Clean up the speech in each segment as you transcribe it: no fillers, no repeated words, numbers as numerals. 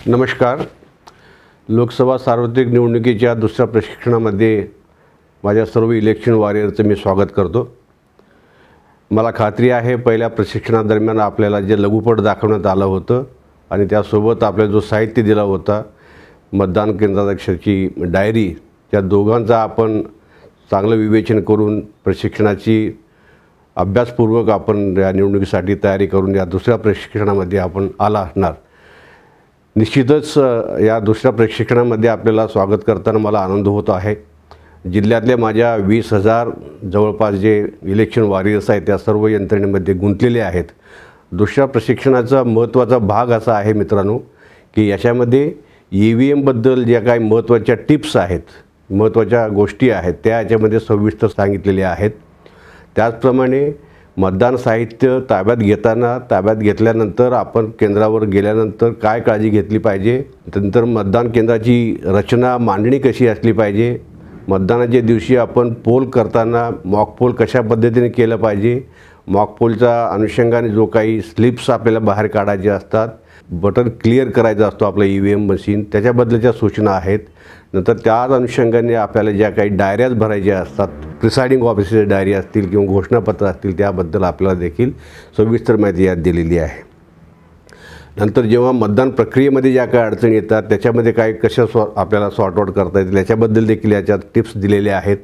नमस्कार. लोकसभा सार्वत्रिक निवडणुकीच्या दुसऱ्या प्रशिक्षणामध्ये माझ्या सर्व इलेक्शन वॉरियरचं मी स्वागत करतो. मला खात्री आहे पहिल्या प्रशिक्षणादरम्यान आपल्याला जे लघुपट दाखवण्यात आलं होतं आणि त्यासोबत आपल्याला जो साहित्य दिला होता, मतदान केंद्राध्यक्षाची डायरी, त्या दोघांचा आपण चांगलं विवेचन करून प्रशिक्षणाची अभ्यासपूर्वक आपण या निवडणुकीसाठी तयारी करून या दुसऱ्या प्रशिक्षणामध्ये आपण आला असणार. निश्चितच या दुसऱ्या प्रशिक्षणामध्ये आपल्याला स्वागत करताना मला आनंद होत आहे. जिल्ह्यातल्या माझ्या 20,000 जवळपास जे इलेक्शन वॉरियर्स आहेत त्या सर्व यंत्रणेमध्ये गुंतलेले आहेत. दुसऱ्या प्रशिक्षणाचा महत्त्वाचा भाग असा आहे मित्रांनो की याच्यामध्ये EVMबद्दल ज्या काही महत्त्वाच्या टिप्स आहेत, महत्त्वाच्या गोष्टी आहेत त्या याच्यामध्ये सविस्तर सांगितलेल्या आहेत. त्याचप्रमाणे मतदान साहित्य ताब्यात घेतल्यानंतर आपण केंद्रावर गेल्यानंतर काय काळजी घेतली पाहिजे, नंतर मतदान केंद्राची रचना मांडणी कशी असली पाहिजे, मतदानाच्या दिवशी आपण पोल करताना मॉक पोल कशा पद्धतीने केलं पाहिजे, मॉक पोलच्या अनुषंगाने जो काही स्लिप्स आपल्याला बाहेर काढायचे असतात, बटन क्लिअर करायचा असतो आपलं EVM मशीन, त्याच्याबद्दलच्या सूचना आहेत. नंतर त्याच अनुषंगाने आपल्याला ज्या काही डायऱ्याज भरायच्या असतात, प्रिसाइडिंग ऑफिसरच्या डायरी असतील किंवा घोषणापत्र असतील, त्याबद्दल आपल्याला देखील सविस्तर माहिती यात दिलेली आहे. नंतर जेव्हा मतदान प्रक्रियेमध्ये ज्या काही अडचणी येतात त्याच्यामध्ये काय कशा आपल्याला सॉर्ट आउट करता येतील याच्याबद्दल देखील याच्यात टिप्स दिलेल्या आहेत.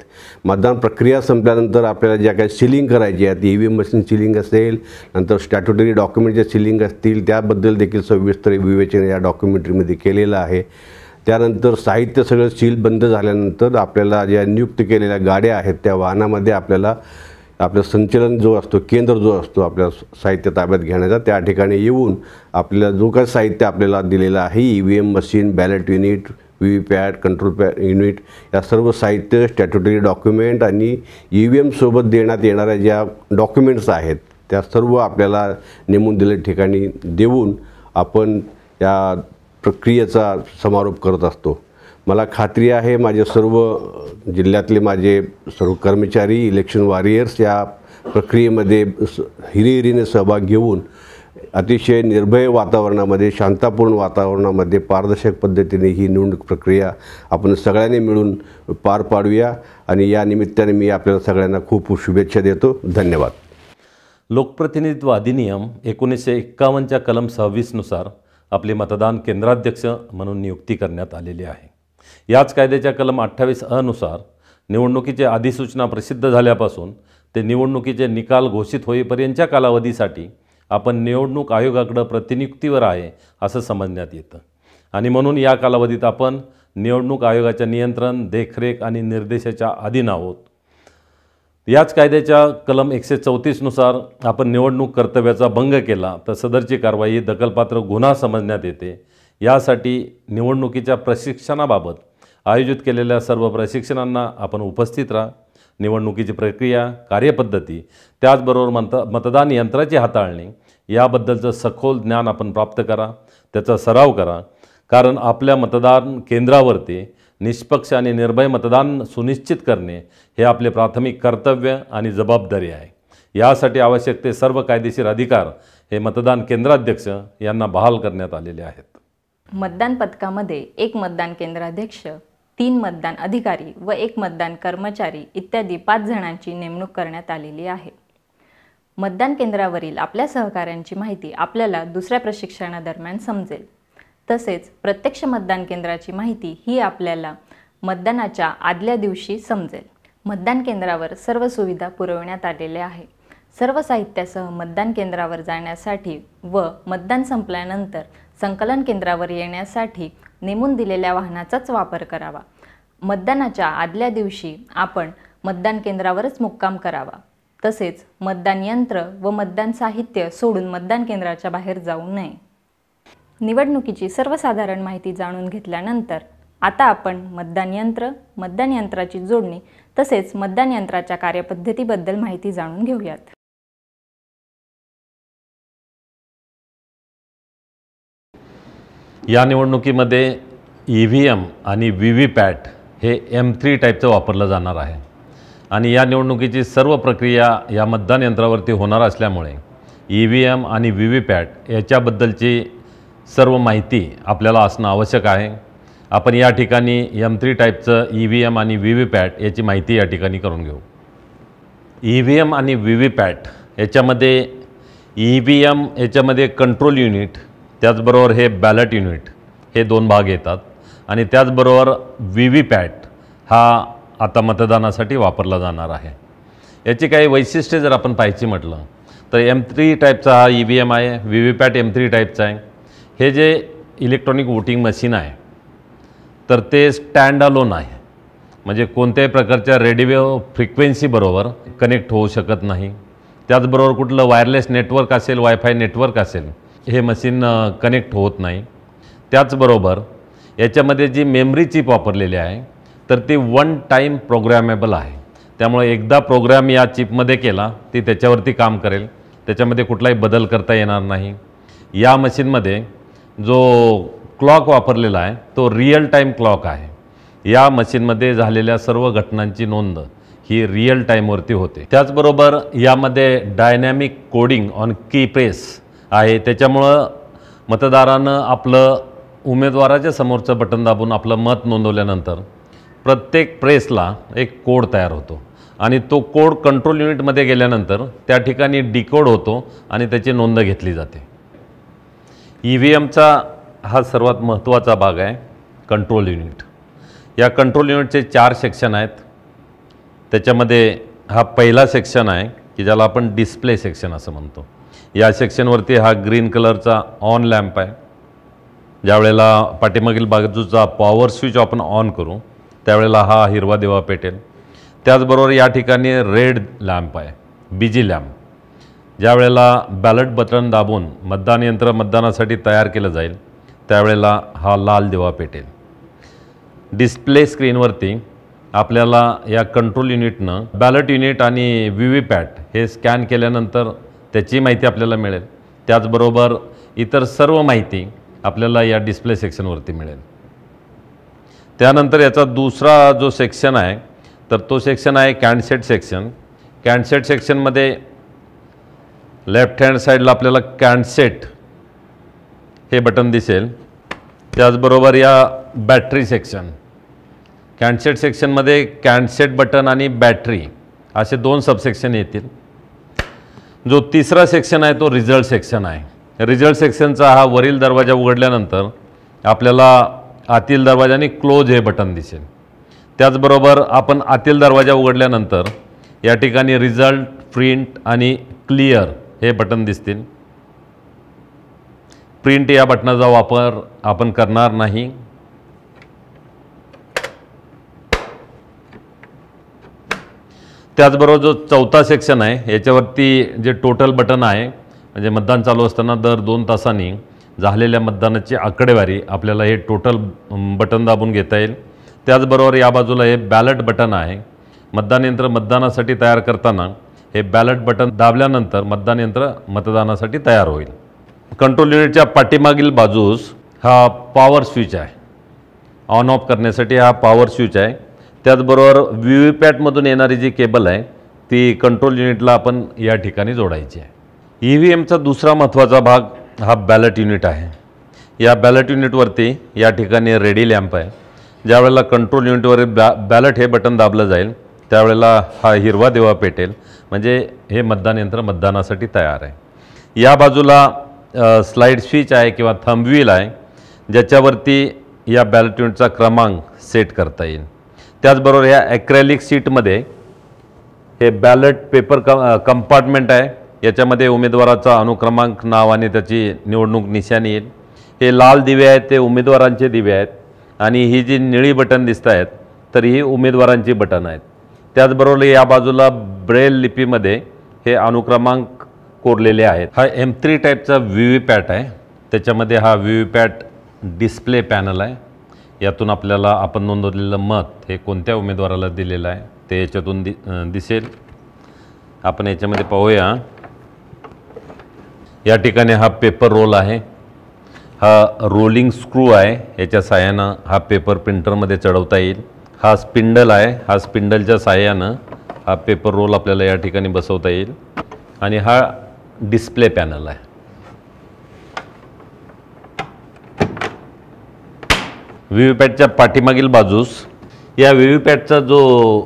मतदान प्रक्रिया संपल्यानंतर आपल्याला ज्या काही सीलिंग करायची आहेत, EVM मशीन सीलिंग असेल, नंतर स्टॅट्युटरी डॉक्युमेंटचे सीलिंग असतील, त्याबद्दल देखील सविस्तर विवेचन या डॉक्युमेंटरीमध्ये केलेलं आहे. त्यानंतर साहित्य सगळं सील बंद झाल्यानंतर आपल्याला ज्या नियुक्त केलेल्या गाड्या आहेत त्या वाहनामध्ये आपल्याला आपलं संचलन जो असतो, केंद्र जो असतो आपल्या साहित्य ताब्यात घेण्याचा, त्या ठिकाणी येऊन आपल्याला जो काही साहित्य आपल्याला दिलेलं आहे, EVM machine, ballot unit, VVPAT, control unit, या सर्व साहित्य, स्टॅट्युटरी डॉक्युमेंट आणि EVM सोबत देण्यात येणाऱ्या ज्या डॉक्युमेंट्स आहेत त्या सर्व आपल्याला नेमून दिलेल्या ठिकाणी देऊन आपण या प्रक्रियेचा समारोप करत असतो. मला खात्री आहे माझे सर्व जिल्ह्यातले माझे सर्व कर्मचारी, इलेक्शन वॉरियर्स या प्रक्रियेमध्ये हिरिहिरीने सहभाग घेऊन अतिशय निर्भय वातावरणामध्ये, शांततापूर्ण वातावरणामध्ये, पारदर्शक पद्धतीने ही निवडणूक प्रक्रिया आपण सगळ्यांनी मिळून पार पाडूया. आणि या निमित्ताने मी आपल्याला सगळ्यांना खूप खूप शुभेच्छा देतो. धन्यवाद. लोकप्रतिनिधित्व अधिनियम 1951च्या कलम 26 नुसार आपले मतदान केंद्राध्यक्ष म्हणून नियुक्ती करण्यात आलेली आहे. याच कायद्याच्या कलम 28 नुसार निवडणुकीची अधिसूचना प्रसिद्ध झाल्यापासून ते निवडणुकीचे निकाल घोषित होईपर्यंतच्या कालावधीसाठी आपण निवडणूक आयोगाकडे प्रतिनियुक्तीवर आहे असं समजण्यात येतं आणि म्हणून या कालावधीत आपण निवडणूक आयोगाच्या नियंत्रण, देखरेख आणि निर्देशाच्या अधीन आहोत. याच कायद्याच्या कलम 134 नुसार आपण निवडणूक कर्तव्याचा भंग केला तर सदरची कारवाई दखलपात्र गुन्हा समजण्यात येते. यासाठी निवडणुकीच्या प्रशिक्षणाबाबत आयोजित केलेल्या सर्व प्रशिक्षणांना आपण उपस्थित राहा. निवडणुकीची प्रक्रिया, कार्यपद्धती, त्याचबरोबर मतदान यंत्राची हाताळणी याबद्दलचं सखोल ज्ञान आपण प्राप्त करा, त्याचा सराव करा. कारण आपल्या मतदान केंद्रावरती निष्पक्ष आणि निर्भय मतदान सुनिश्चित करणे हे आपले प्राथमिक कर्तव्य आणि जबाबदारी आहे. यासाठी आवश्यक ते सर्व कायदेशीर अधिकार हे मतदान केंद्राध्यक्ष यांना बहाल करण्यात आलेले आहेत. मतदान पथकामध्ये 1 मतदान केंद्राध्यक्ष, 3 मतदान अधिकारी व 1 मतदान कर्मचारी इत्यादी 5 जणांची नेमणूक करण्यात आलेली आहे. मतदान केंद्रावरील आपल्या सहकाऱ्यांची माहिती आपल्याला दुसऱ्या प्रशिक्षणादरम्यान समजेल. तसेच प्रत्यक्ष मतदान केंद्राची माहिती ही आपल्याला मतदानाच्या आदल्या दिवशी समजेल. मतदान केंद्रावर सर्व सुविधा पुरवण्यात आलेल्या आहे. सर्व साहित्यासह मतदान केंद्रावर जाण्यासाठी व मतदान संपल्यानंतर संकलन केंद्रावर येण्यासाठी नेमून दिलेल्या वाहनाचाच वापर करावा. मतदानाच्या आदल्या दिवशी आपण मतदान केंद्रावरच मुक्काम करावा. तसेच मतदान यंत्र व मतदान साहित्य सोडून मतदान केंद्राच्या बाहेर जाऊ नये. निवडणुकीची सर्वसाधारण माहिती जाणून घेतल्यानंतर आता आपण मतदान यंत्र, मतदान यंत्राची जोडणी तसेच मतदान यंत्राच्या कार्यपद्धतीबद्दल माहिती जाणून घेऊयात. या निवडणुकीमध्ये EVM आणि VVPAT हे M3 टाईपचं वापरलं जाणार आहे आणि या निवडणुकीची सर्व प्रक्रिया या मतदान यंत्रावरती होणार असल्यामुळे EVM आणि VVPAT याच्याबद्दलची सर्व माहिती आपल्याला असणं आवश्यक आहे. आपण या ठिकाणी M3 टाईपचं EVM आणि VVPAT याची माहिती या ठिकाणी करून घेऊ. EVM आणि VVPAT याच्यामध्ये EVM याच्यामध्ये कंट्रोल युनिट, त्याचबरोबर हे बॅलट युनिट, हे दोन भाग येतात. आणि त्याचबरोबर VVPAT हा आता मतदानासाठी वापरला जाणार आहे. याची काही वैशिष्ट्ये जर आपण पाहायची म्हटलं तर M3 टाईपचा हा EVM आहे, VVPAT M3 टाईपचा आहे. हे जे इलेक्ट्रॉनिक वोटिंग मशीन आहे तर ते स्टँड अलोन आहे, म्हणजे कोणत्याही प्रकारच्या रेडिओ फ्रिक्वेन्सीबरोबर कनेक्ट होऊ शकत नाही. त्याचबरोबर कुठलं वायरलेस नेटवर्क असेल, वायफाय नेटवर्क असेल, हे मशीन कनेक्ट होत नाही. त्याचबरोबर याच्यामध्ये जी मेमरी चिप वापरलेली आहे तर ती वन टाईम प्रोग्रॅमेबल आहे. त्यामुळे एकदा प्रोग्रॅम या चिपमध्ये केला ती त्याच्यावरती काम करेल, त्याच्यामध्ये कुठलाही बदल करता येणार नाही. या मशीनमध्ये जो क्लॉक वापरलेला आहे तो रिअल टाईम क्लॉक आहे. या मशीनमध्ये झालेल्या सर्व घटनांची नोंद ही रिअल टाईमवरती होते. त्याचबरोबर यामध्ये डायनॅमिक कोडिंग ऑन की प्रेस आहे. त्याच्यामुळं मतदारानं आपलं उमेदवाराच्या समोरचं बटन दाबून आपलं मत नोंदवल्यानंतर प्रत्येक प्रेसला एक कोड तयार होतो आणि तो कोड कंट्रोल युनिटमध्ये गेल्यानंतर त्या ठिकाणी डिकोड होतो आणि त्याची नोंद घेतली जाते. EVMचा हा सर्वात महत्त्वाचा भाग आहे कंट्रोल युनिट. या कंट्रोल युनिटचे 4 सेक्शन आहेत. त्याच्यामध्ये हा पहिला सेक्शन आहे की ज्याला आपण डिस्प्ले सेक्शन असं म्हणतो. या सेक्शनवरती हा ग्रीन कलरचा ऑन लॅम्प आहे. ज्यावेळेला पाठीमागील बाजूचा पॉवर स्विच आपण ऑन करू त्यावेळेला हा हिरवा दिवा पेटेल. त्याचबरोबर या ठिकाणी रेड लॅम्प आहे, BG लॅम्प. ज्यावेळेला बॅलट बटन दाबून मतदान यंत्र मतदानासाठी तयार केलं जाईल त्यावेळेला हा लाल दिवा पेटेल. डिस्प्ले स्क्रीनवरती आपल्याला या कंट्रोल युनिटनं बॅलट युनिट आणि VVPAT हे स्कॅन केल्यानंतर त्याची माहिती आपल्याला मिळेल. त्याचबरोबर इतर सर्व माहिती आपल्याला या डिस्प्ले सेक्शनवरती मिळेल. त्यानंतर याचा दुसरा जो सेक्शन आहे तर तो सेक्शन आहे कॅन्डसेट सेक्शन. कॅन्डसेट सेक्शनमध्ये लेफ्ट हँड साईडला आपल्याला कॅन्डसेट हे बटन दिसेल. त्याचबरोबर या बॅटरी सेक्शन, कॅन्डसेट सेक्शनमध्ये कॅन्डसेट बटन आणि बॅटरी असे 2 सबसेक्शन येतील. जो तिसरा सेक्शन आहे तो रिझल्ट सेक्शन आहे. रिझल्ट सेक्शनचा हा वरील दरवाजा उघडल्यानंतर आपल्याला आतील दरवाजाने क्लोज हे बटन दिसेल. त्याचबरोबर आपण आतील दरवाजा उघडल्यानंतर या ठिकाणी रिझल्ट, प्रिंट आणि क्लिअर हे बटन दिसतील. प्रिंट या बटनाचा वापर आपण करणार नाही. त्याचबरोबर जो चौथा सेक्शन आहे याच्यावरती जे टोटल बटन आहे, म्हणजे मतदान चालू असताना दर 2 तासांनी झालेल्या मतदानाची आकडेवारी आपल्याला हे टोटल बटन दाबून घेता येईल. त्याचबरोबर या बाजूला हे बॅलट बटन आहे. मतदान यंत्र मतदानासाठी तयार करताना हे बॅलट बटन दाबल्यानंतर मतदान यंत्र मतदानासाठी तयार होईल. कंट्रोल युनिटच्या पाठीमागील बाजूस हा पॉवर स्विच आहे. ऑन ऑफ करण्यासाठी हा पॉवर स्विच आहे. त्याचबरोबर VVPATमधून येणारी जी केबल आहे ती कंट्रोल युनिटला आपण या ठिकाणी जोडायची आहे. EVMचा दुसरा महत्त्वाचा भाग हा बॅलट युनिट आहे. या बॅलट युनिटवरती या ठिकाणी रेडी लॅम्प आहे. ज्यावेळेला कंट्रोल युनिटवर बॅलट हे बटन दाबलं जाईल त्यावेळेला हा हिरवा दिवा पेटेल, म्हणजे हे मतदान यंत्र मतदानासाठी तयार आहे. या बाजूला स्लाइड स्विच आहे किंवा थंब व्हील आहे, ज्याच्यावरती या बॅलट युनिटचा क्रमांक सेट करता येईल. त्याचबरोबर या ॲक्रेलिक सीटमध्ये हे बॅलट पेपर कंपार्टमेंट आहे. याच्यामध्ये उमेदवाराचा अनुक्रमांक, नाव आणि त्याची निवडणूक निशाणी येईल. हे लाल दिवे आहेत ते उमेदवारांचे दिवे आहेत आणि ही जी निळी बटन दिसत आहेत तर ही उमेदवारांची बटन आहेत. त्याचबरोबर या बाजूला ब्रेल लिपीमध्ये हे अनुक्रमांक कोरलेले आहेत. हा M3 टाईपचा VVPAT आहे. त्याच्यामध्ये हा VVPAT डिस्प्ले पॅनल आहे. यातून आपल्याला आपण नोंदवलेलं मत हे कोणत्या उमेदवाराला दिलेलं आहे ते याच्यातून दिसेल. आपण याच्यामध्ये पाहूया. या ठिकाणी हा पेपर रोल आहे. हा रोलिंग स्क्रू आहे. याच्या साहाय्यानं हा पेपर प्रिंटरमध्ये चढवता येईल. हा स्पिंडल आहे. हा स्पिंडलच्या साहाय्यानं हा पेपर रोल आपल्याला या ठिकाणी बसवता येईल. आणि हा डिस्प्ले पॅनल आहे. व्ही व्ही पॅटच्या पाठीमागील बाजूस या व्ही व्ही पॅटचा जो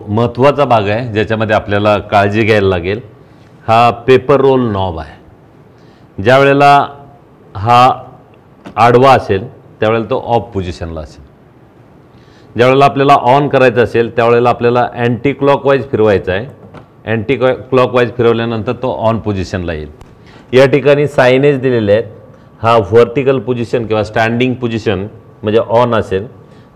महत्त्वाचा भाग आहे ज्याच्यामध्ये आपल्याला काळजी घ्यायला लागेल, हा पेपर रोल नॉब आहे. ज्या वेळेला हा आडवा असेल त्यावेळेला तो ऑफ पोझिशनला असेल. ज्यावेळेला आपल्याला ऑन करायचं असेल त्यावेळेला आपल्याला अँटी क्लॉकवाईज फिरवायचा आहे. अँटी क्लॉकवाईज फिरवल्यानंतर तो ऑन पोझिशनला येईल. या ठिकाणी सायनेज दिलेले आहेत. हा व्हर्टिकल पोझिशन किंवा स्टँडिंग पोझिशन म्हणजे ऑन असेल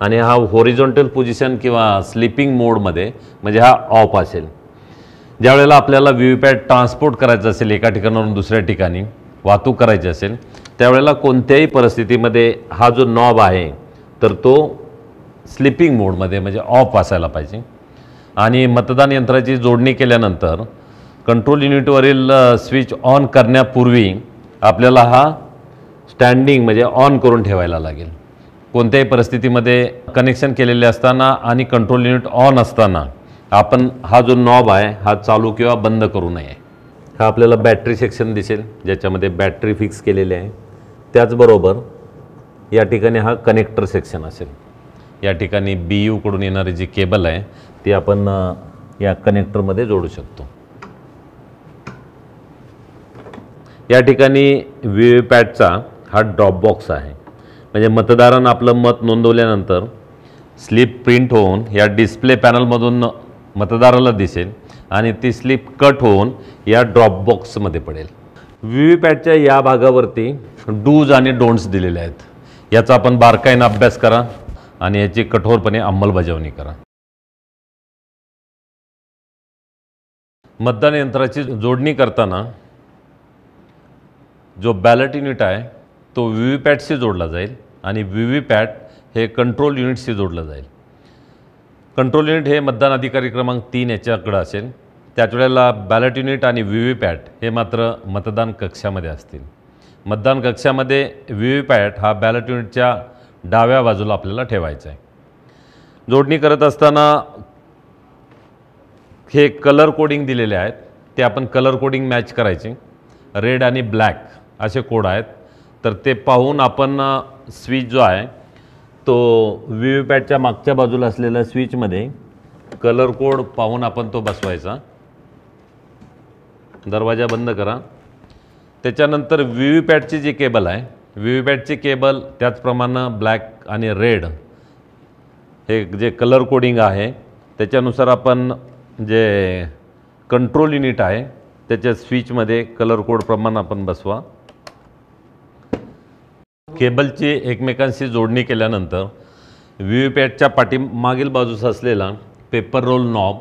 आणि हा होरिझॉन्टल पोझिशन किंवा स्लीपिंग मोडमध्ये म्हणजे हा ऑफ असेल. ज्यावेळेला आपल्याला व्ही व्ही पॅट ट्रान्सपोर्ट करायचं असेल एका ठिकाणावरून दुसऱ्या ठिकाणी वाहतूक करायची असेल त्यावेळेला कोणत्याही परिस्थितीमध्ये हा जो नॉब आहे तर तो स्लीपिंग मोडमध्ये म्हणजे ऑफ असायला पाहिजे. आणि मतदान यंत्राची जोडणी केल्यानंतर कंट्रोल युनिटवरील स्विच ऑन करण्यापूर्वी आपल्याला हा स्टँडिंग म्हणजे ऑन करून ठेवायला लागेल. कोणत्याही परिस्थितीमध्ये कनेक्शन केलेले असताना आणि कंट्रोल युनिट ऑन असताना आपण हा जो नॉब आहे हा चालू किंवा बंद करू नये. हा आपल्याला बॅटरी सेक्शन दिसेल ज्याच्यामध्ये बॅटरी फिक्स केलेली आहे. त्याचबरोबर या ठिकाणी हा कनेक्टर सेक्शन असेल. या ठिकाणी BU कडून येणारी जी केबल आहे ती आपण या कनेक्टरमध्ये जोडू शकतो. या ठिकाणी व्ही व्ही पॅटचा हा ड्रॉप बॉक्स आहे. म्हणजे मतदारांना आपलं मत नोंदवल्यानंतर स्लिप प्रिंट होऊन या डिस्प्ले पॅनलमधून मतदाराला दिसेल आणि ती स्लिप कट होऊन या ड्रॉप बॉक्समध्ये पडेल. व्ही व्ही पॅटच्या या भागावरती डूज आणि डोंट्स दिलेले आहेत. याचा आपण बारकाईनं अभ्यास करा आणि याची कठोरपणे अंमलबजावणी करा. मतदान यंत्राची जोडणी करताना जो बॅलेट युनिट आहे तो व्ही व्ही पॅटशी जोडला जाईल आणि व्ही व्ही पॅट हे कंट्रोल युनिटशी जोडलं जाईल. कंट्रोल युनिट हे मतदान अधिकारी क्रमांक 3 याच्याकडं असेल. त्याच वेळेला बॅलेट युनिट आणि व्ही व्ही पॅट हे मात्र मतदान कक्षामध्ये असतील. मतदान कक्षामध्ये व्ही व्ही पॅट हा बॅलेट युनिटच्या डाव्या बाजूला आपल्याला ठेवायचा आहे. जोडणी करत असताना हे कलर कोडिंग दिलेले आहेत ते आपण कलर कोडिंग मॅच करायचे. रेड आणि ब्लॅक असे कोड आहेत तर ते पाहून आपण स्विच जो आहे तो व्ही व्ही पॅटच्या मागच्या बाजूला असलेल्या स्विचमध्ये कलर कोड पाहून आपण तो बसवायचा. दरवाजा बंद करा. त्याच्यानंतर व्ही व्ही पॅटची जी केबल आहे व्ही व्ही पॅटची केबल त्याचप्रमाणे ब्लॅक आणि रेड हे जे कलर कोडिंग आहे त्याच्यानुसार आपण जे कंट्रोल युनिट आहे त्याच्या स्विचमध्ये कलर कोड प्रमाणे आपण बसवा. केबलची एकमेकांशी जोडणी केल्यानंतर व्ही व्ही पॅटच्या पाठीमागील बाजूस असलेला पेपर रोल नॉब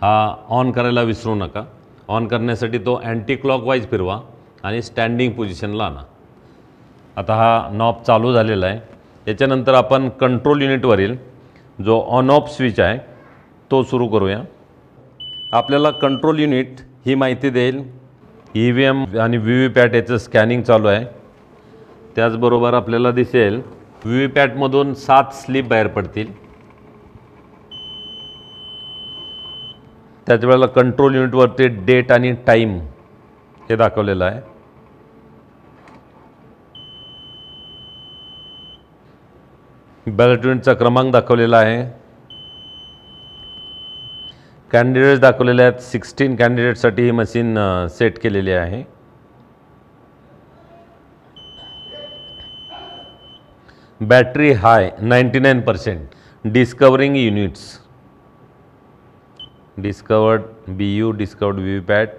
हा ऑन करायला विसरू नका. ऑन करण्यासाठी तो अँटी क्लॉकवाईज फिरवा आणि स्टँडिंग पोझिशनला आणा. आता हा नॉब चालू झालेला आहे. याच्यानंतर आपण कंट्रोल युनिटवरील जो ऑन ऑफ स्विच आहे तो सुरू करूया. आपल्याला कंट्रोल युनिट ही माहिती देईल EVM आणि व्ही व्ही पॅट याचं स्कॅनिंग चालू आहे. त्याचबरोबर आपल्याला दिसेल व्ही व्ही पॅटमधून 7 स्लिप बाहेर पडतील. त्याच वेळेला कंट्रोल युनिटवरती डेट आणि टाईम हे दाखवलेलं आहे. बॅलेट युनिटचा क्रमांक दाखवलेला आहे. कॅन्डिडेट्स दाखवलेले आहेत. 16 कॅन्डिडेटसाठी ही मशीन सेट केलेली आहे. Battery high 99%. Discovering units discovered BU discovered VVPAT.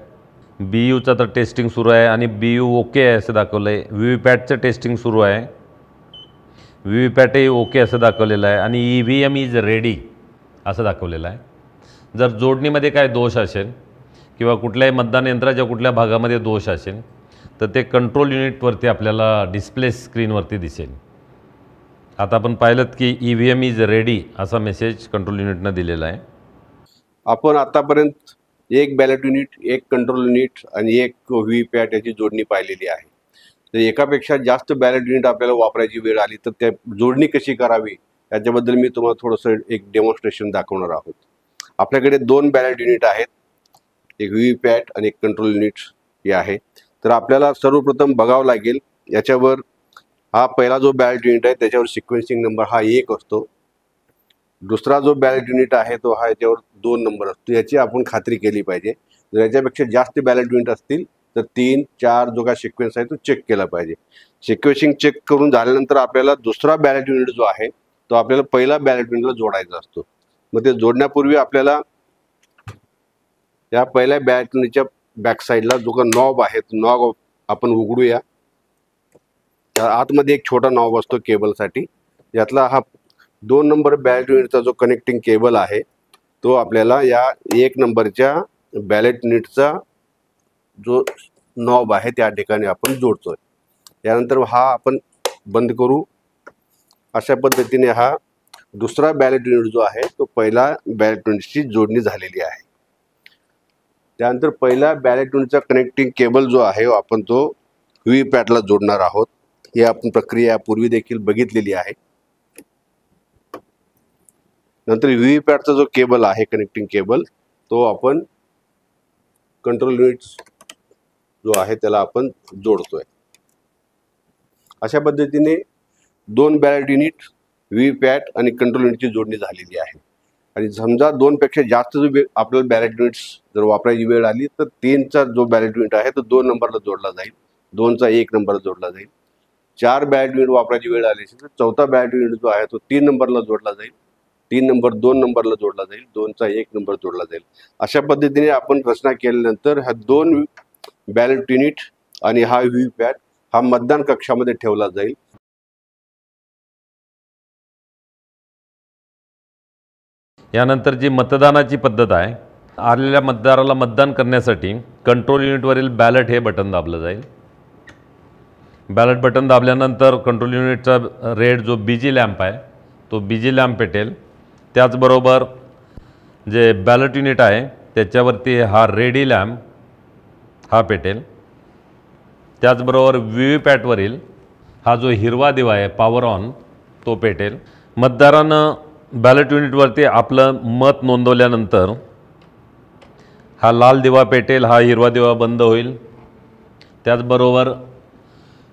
BUचा तर टेस्टिंग सुरू आहे आणि BU ओके आहे असं दाखवलं आहे. व्ही व्ही पॅटचं टेस्टिंग सुरू आहे. व्ही व्ही पॅटही ओके असं दाखवलेलं आहे आणि EVM इज रेडी असं दाखवलेलं आहे. जर जोडणीमध्ये काय दोष असेल किंवा कुठल्याही मतदान यंत्राच्या कुठल्या भागामध्ये दोष असेल तर ते कंट्रोल युनिटवरती आपल्याला डिस्प्ले स्क्रीनवरती दिसेल. आता आपण पाहिलं की EVM इज रेडी असा मेसेज कंट्रोल युनिटनं दिलेला आहे. आपण आतापर्यंत एक बॅलेट युनिट, एक कंट्रोल युनिट आणि एक व्ही व्ही पॅट याची जोडणी पाहिलेली आहे. तर एकापेक्षा जास्त बॅलेट युनिट आपल्याला वापरायची वेळ आली तर त्या जोडणी कशी करावी याच्याबद्दल मी तुम्हाला थोडंसं एक डेमॉन्स्ट्रेशन दाखवणार आहोत. आपल्याकडे 2 बॅलेट युनिट आहेत, एक व्ही व्ही पॅट आणि एक कंट्रोल युनिट हे आहे. तर आपल्याला सर्वप्रथम बघावं लागेल याच्यावर हा पहिला जो बॅलेट युनिट आहे त्याच्यावर सिक्वेन्सिंग नंबर हा 1 असतो. दुसरा जो बॅलेट युनिट आहे तो हा याच्यावर 2 नंबर असतो. याची आपण खात्री केली पाहिजे. जर याच्यापेक्षा जास्त बॅलेट युनिट असतील तर 3, 4 जो काय सिक्वेन्स आहे तो चेक केला पाहिजे. सिक्वेन्सिंग चेक करून झाल्यानंतर आपल्याला दुसरा बॅलेट युनिट जो आहे तो आपल्याला पहिला बॅलेट युनिटला जोडायचा असतो. मग ते जोडण्यापूर्वी आपल्याला या पहिल्या बॅलेट युनिटच्या बॅक साईडला जो का नॉब आहे तो नॉब आपण उघडूया. त्या आतमध्ये एक छोटा नॉब असतो केबलसाठी. यातला हा 2 नंबर बॅलेट युनिटचा जो कनेक्टिंग केबल आहे तो आपल्याला या 1 नंबरच्या बॅलेट युनिटचा जो नॉब आहे त्या ठिकाणी आपण जोडतोय. त्यानंतर हा आपण बंद करू. अशा पद्धतीने हा दुसरा बॅलेट युनिट जो आहे तो पहिला बॅलेट युनिटशी जोडणी झालेली आहे. त्यानंतर पहिला बॅलेट युनिटचा कनेक्टिंग केबल जो आहे आपण तो व्हीव्हीपॅटला जोडणार आहोत. ही आपण प्रक्रिया यापूर्वी देखील बघितलेली आहे. नंतर व्हीव्हीपॅटचा जो केबल आहे कनेक्टिंग केबल तो आपण कंट्रोल युनिट जो आहे त्याला आपण जोडतोय. अशा पद्धतीने 2 बॅलेट युनिट, व्हीव्हीपॅट आणि कंट्रोल युनिटची जोडणी झालेली आहे. आणि समजा 2 पेक्षा जास्त जो आपल्याला बॅलेट युनिट्स जर वापरायची वेळ आली तर 3चा जो बॅलेट युनिट आहे तो 2 नंबरला जोडला जाईल. 2चा 1 नंबरला जोडला जाईल. 4 बॅलेट युनिट वापरायची वेळ आली तर 4था बॅलेट युनिट जो आहे तो 3 नंबरला जोडला जाईल. 3 नंबर 2 नंबरला जोडला जाईल. 2चा 1 नंबर जोडला जाईल. अशा पद्धतीने आपण रचना केल्यानंतर हा 2 बॅलेट युनिट आणि हा व्हीव्हीपॅट हा मतदान कक्षामध्ये ठेवला जाईल. यानंतर जी मतदानाची पद्धत आहे, आलेल्या मतदाराला मतदान करण्यासाठी कंट्रोल युनिटवरील बॅलेट हे बटन दाबलं जाईल. बॅलेट बटन दाबल्यानंतर कंट्रोल युनिटचा रेड जो बीजी लॅम्प आहे तो बीजी लॅम्प पेटेल. त्याचबरोबर जे बॅलेट युनिट आहे त्याच्यावरती हा रेडी लॅम्प हा पेटेल. त्याचबरोबर व्हीव्हीपॅटवरील हा जो हिरवा दिवा आहे पॉवर ऑन तो पेटेल. मतदारानं बॅलेट युनिटवरती आपलं मत नोंदवल्यानंतर हा लाल दिवा पेटेल, हा हिरवा दिवा बंद होईल. त्याचबरोबर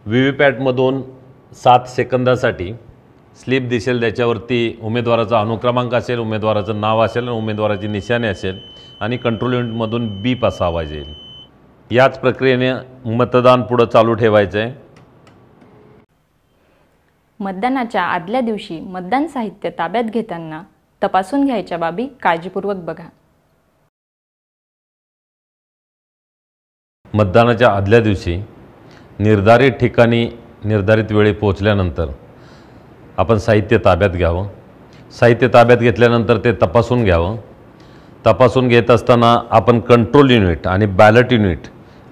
व्हीव्हीपॅटमधून 7 सेकंदासाठी स्लिप दिसेल. त्याच्यावरती उमेदवाराचा अनुक्रमांक असेल, उमेदवाराचं नाव असेल आणि उमेदवाराची निशाणी असेल आणि कंट्रोल युनिटमधून बीप असा आवाज येईल. याच प्रक्रियेने मतदान पुढं चालू ठेवायचं आहे. मतदानाच्या आदल्या दिवशी मतदान साहित्य ताब्यात घेताना तपासून घ्यायच्या बाबी काळजीपूर्वक बघा. मतदानाच्या आदल्या दिवशी निर्धारित ठिकाणी निर्धारित वेळी पोहोचल्यानंतर आपण साहित्य ताब्यात घ्यावं. साहित्य ताब्यात घेतल्यानंतर ते तपासून घ्यावं. तपासून घेत असताना आपण कंट्रोल युनिट आणि बॅलेट युनिट